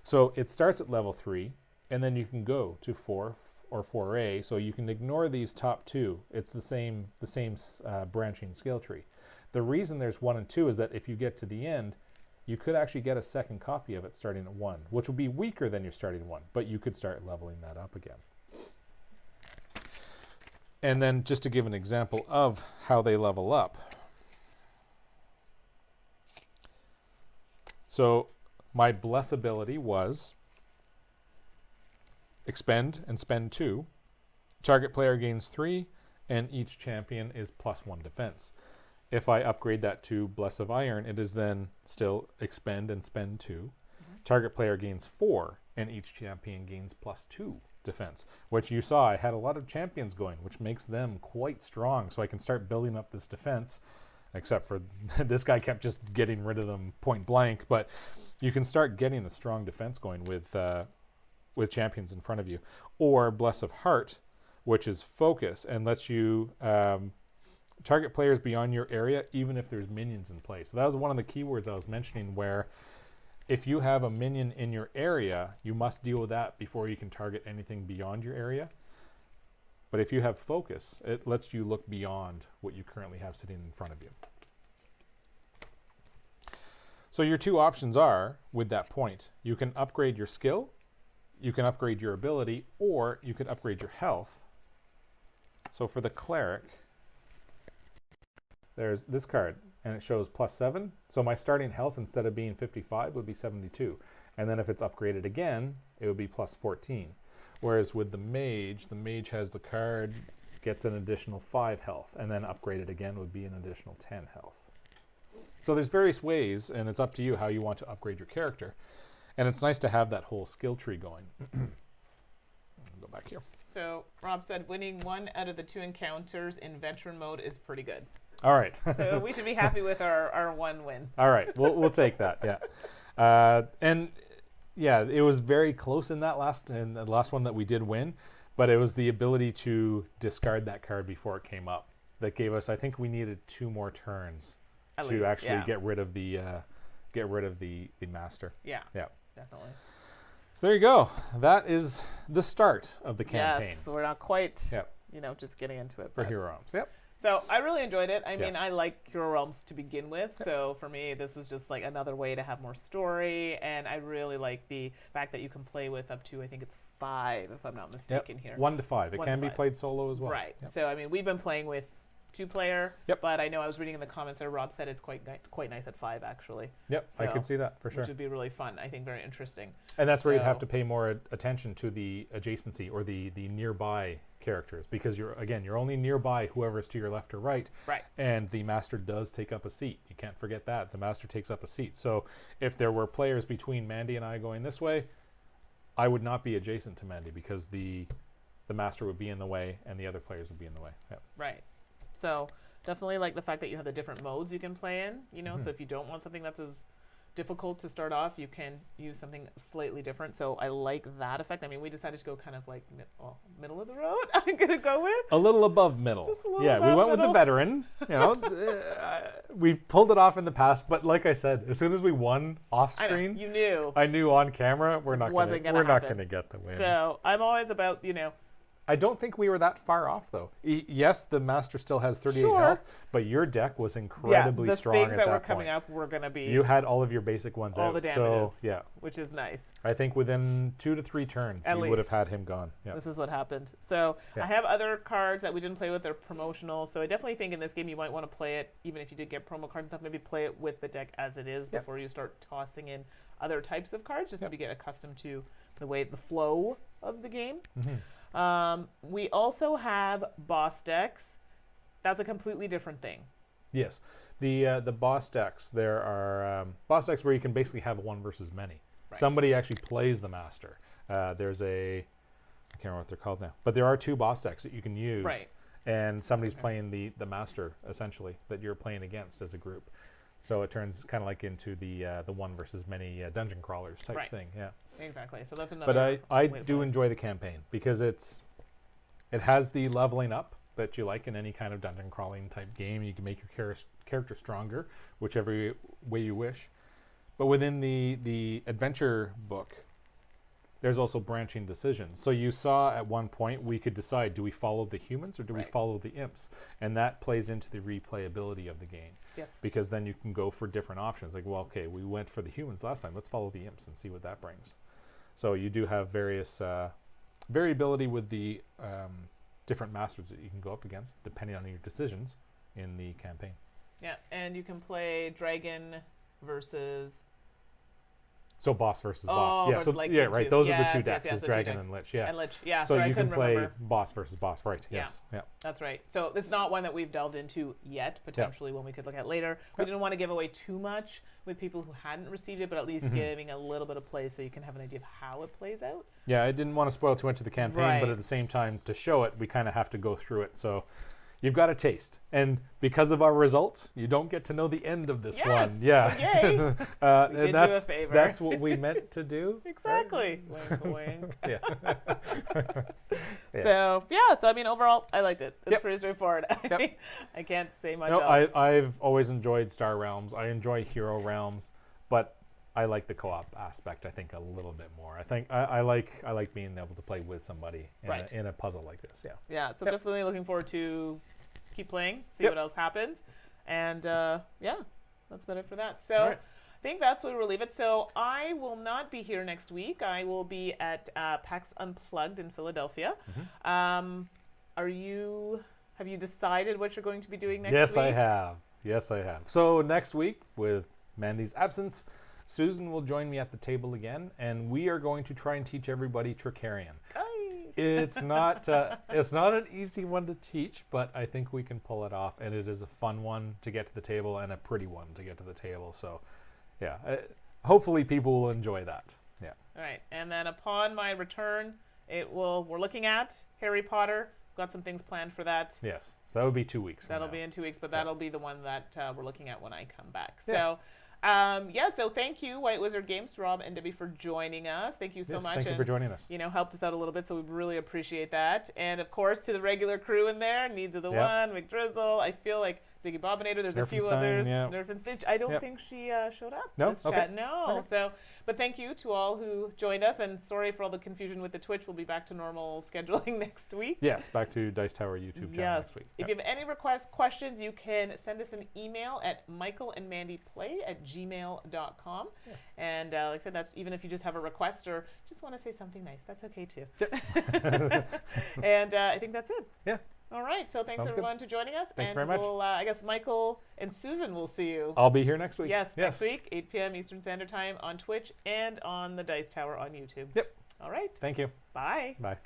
So it starts at level 3, and then you can go to 4 or 4A. So you can ignore these top 2. It's the same branching skill tree. The reason there's 1 and 2 is that if you get to the end, you could actually get a second copy of it starting at 1, which would be weaker than your starting 1, but you could start leveling that up again. And then just to give an example of how they level up. So my bless ability was expend and spend 2. Target player gains 3, and each champion is +1 defense. If I upgrade that to Bless of Iron, it is then still expend and spend 2. Target player gains 4, and each champion gains +2 defense, which you saw I had a lot of champions going, which makes them quite strong. So I can start building up this defense, except for this guy kept just getting rid of them point blank. But you can start getting a strong defense going with champions in front of you. Or Bless of Heart, which is focus and lets you target players beyond your area, even if there's minions in play. So that was one of the keywords I was mentioning, where if you have a minion in your area, you must deal with that before you can target anything beyond your area. But if you have focus, it lets you look beyond what you currently have sitting in front of you. So your 2 options are, with that point, you can upgrade your skill, you can upgrade your ability, or you could upgrade your health. So for the cleric, there's this card, and it shows +7. So my starting health, instead of being 55, would be 72. And then if it's upgraded again, it would be +14. Whereas with the mage has the card, gets an additional 5 health, and then upgraded again would be an additional 10 health. So there's various ways, and it's up to you how you want to upgrade your character. And it's nice to have that whole skill tree going. Go back here. So Rob said winning 1 out of the 2 encounters in veteran mode is pretty good. All right. So we should be happy with our 1 win. All right, we'll take that. Yeah, and yeah, it was very close in the last one that we did win, but it was the ability to discard that card before it came up that gave us. I think we needed 2 more turns to actually get rid of the master. Yeah. Yeah. Definitely. So there you go. That is the start of the campaign. Yes, so we're not quite, just getting into it. For Hero Realms. Yep. So I really enjoyed it. I mean, I like Hero Realms to begin with. Yep. So for me, this was just like another way to have more story. And I really like the fact that you can play with up to, I think it's 5, if I'm not mistaken here. 1 to 5. It can be played solo as well. Right. Yep. So, I mean, we've been playing with 2-player, but I know I was reading in the comments there, Rob said it's quite nice at 5, actually. Yep, so, I could see that for sure. Which would be really fun. I think very interesting. And that's where you'd have to pay more attention to the adjacency or the nearby characters, because you're only nearby whoever's to your left or right. Right. And the master does take up a seat. You can't forget that. The master takes up a seat. So if there were players between Mandi and I going this way, I would not be adjacent to Mandi because the master would be in the way and the other players would be in the way. Yep. Right. So definitely like the fact that you have the different modes you can play in, so if you don't want something that's as difficult to start off, you can use something slightly different. So I like that effect. I mean, we decided to go kind of like middle of the road. I'm gonna go with a little above middle. Just a little Yeah, we above went with the middle. veteran. You know, we've pulled it off in the past, but like I said, as soon as we won off I know, screen, you knew. I knew on camera we're not Wasn't gonna, gonna we're not happen. gonna get the win. So I'm always about, I don't think we were that far off though. Yes, the master still has 38 Sure. health, but your deck was incredibly the strong things at that that were point. coming up were gonna be You had all of your basic ones all out. the damages, So yeah, which is nice. I think within 2 to 3 turns At you would have least. had him gone. Yeah. This is what happened. So Yeah. I have other cards that we didn't play with. They're promotional. So I definitely think in this game you might want to play it, even if you did get promo cards and stuff, maybe play it with the deck as it is Yep. before you start tossing in other types of cards, just Yep. to get accustomed to the flow of the game. Mhm. We also have boss decks. That's a completely different thing. Yes, the boss decks. There are boss decks where you can basically have one versus many. Right. Somebody actually plays the master. There's I can't remember what they're called now, but there are 2 boss decks that you can use. Right. And somebody's playing the master essentially that you're playing against as a group. So it turns kind of like into the one versus many dungeon crawlers type Right. thing. Yeah. Exactly. So that's another. But I way to do play it. enjoy the campaign because it has the leveling up that you like in any kind of dungeon crawling type game. You can make your character stronger, whichever way you wish. But within the adventure book, there's also branching decisions. So you saw at one point we could decide, do we follow the humans or do we Right. follow the imps? And that plays into the replayability of the game. Yes. Because then you can go for different options. Like, well, okay, we went for the humans last time. Let's follow the imps and see what that brings. So you do have various variability with the different masters that you can go up against, depending on your decisions in the campaign. Yeah, and you can play dragon versus. So boss versus boss. Oh, Yeah, but so like yeah, the right. two- Those are yes, the 2 yes, decks, yes, is the two Dragon decks. and Lich. Yeah. And Lich. Yeah, So sorry, I you can couldn't play remember. boss versus boss, right? Yeah. Yes. Yeah. That's right. So this is not one that we've delved into yet, potentially one we could look at later. We didn't want to give away too much with people who hadn't received it, but at least Mm-hmm. giving a little bit of play so you can have an idea of how it plays out. Yeah, I didn't want to spoil too much of the campaign, but Right. at the same time, to show it, we kind of have to go through it. So you've got a taste. And because of our results, you don't get to know the end of this Yes! one. Yeah. Yay! And did you a that's, favor. that's what we meant to do. Exactly. Wink, wink. Yeah. Yeah. So I mean, overall, I liked it. It's Yep. pretty straightforward. I Yep. mean, I can't say much No, else. I've always enjoyed Star Realms. I enjoy Hero Realms, but I like the co-op aspect, I think, a little bit more. I think I like being able to play with somebody in, Right. in a puzzle like this. Yeah. Yeah, so Yep. definitely looking forward to keep playing, see Yep. what else happens. And yeah, that's about it for that. So All right. I think that's where we'll leave it. So I will not be here next week. I will be at PAX Unplugged in Philadelphia. Mm-hmm. Have you decided what you're going to be doing next Yes, week? I have. Yes, I have. So next week, with Mandy's absence, Susan will join me at the table again, and we are going to try and teach everybody Tricarian. Hi. It's not an easy one to teach, but I think we can pull it off, and it is a fun one to get to the table and a pretty one to get to the table. So, yeah, hopefully people will enjoy that. Yeah. All right, and then upon my return, we're looking at Harry Potter. Got some things planned for that. Yes. So that would be 2 weeks. from That'll now. be in 2 weeks, but that'll be the one that we're looking at when I come back. Yeah. So, so thank you, White Wizard Games, Rob and Debbie, for joining us. Thank you so Yes, much. thank you for joining us. Helped us out a little bit, so we really appreciate that. And of course, to the regular crew in there, Needs of the Yep. One, McDrizzle. I feel like Ziggy Bobinator. There's a few Nerfenstein, others. yeah. Nerf and Stitch. I don't Yep. think she showed up. No? This Okay. chat. No. Okay. So, but thank you to all who joined us, and sorry for all the confusion with the Twitch. We'll be back to normal scheduling next week. Yes, back to Dice Tower YouTube channel Yes. next week. If Yep. you have any questions, you can send us an email at michaelandmandyplay@gmail.com. Yes. And like I said, that's even if you just have a request or just want to say something nice, that's okay too. And I think that's it. Yeah. All right. So thanks Sounds good. everyone to joining us. Thank you and very much. We'll, I guess Michael and Susan will see you. I'll be here next week. Yes, next week, 8 p.m. Eastern Standard Time on Twitch and on the Dice Tower on YouTube. Yep. All right. Thank you. Bye. Bye.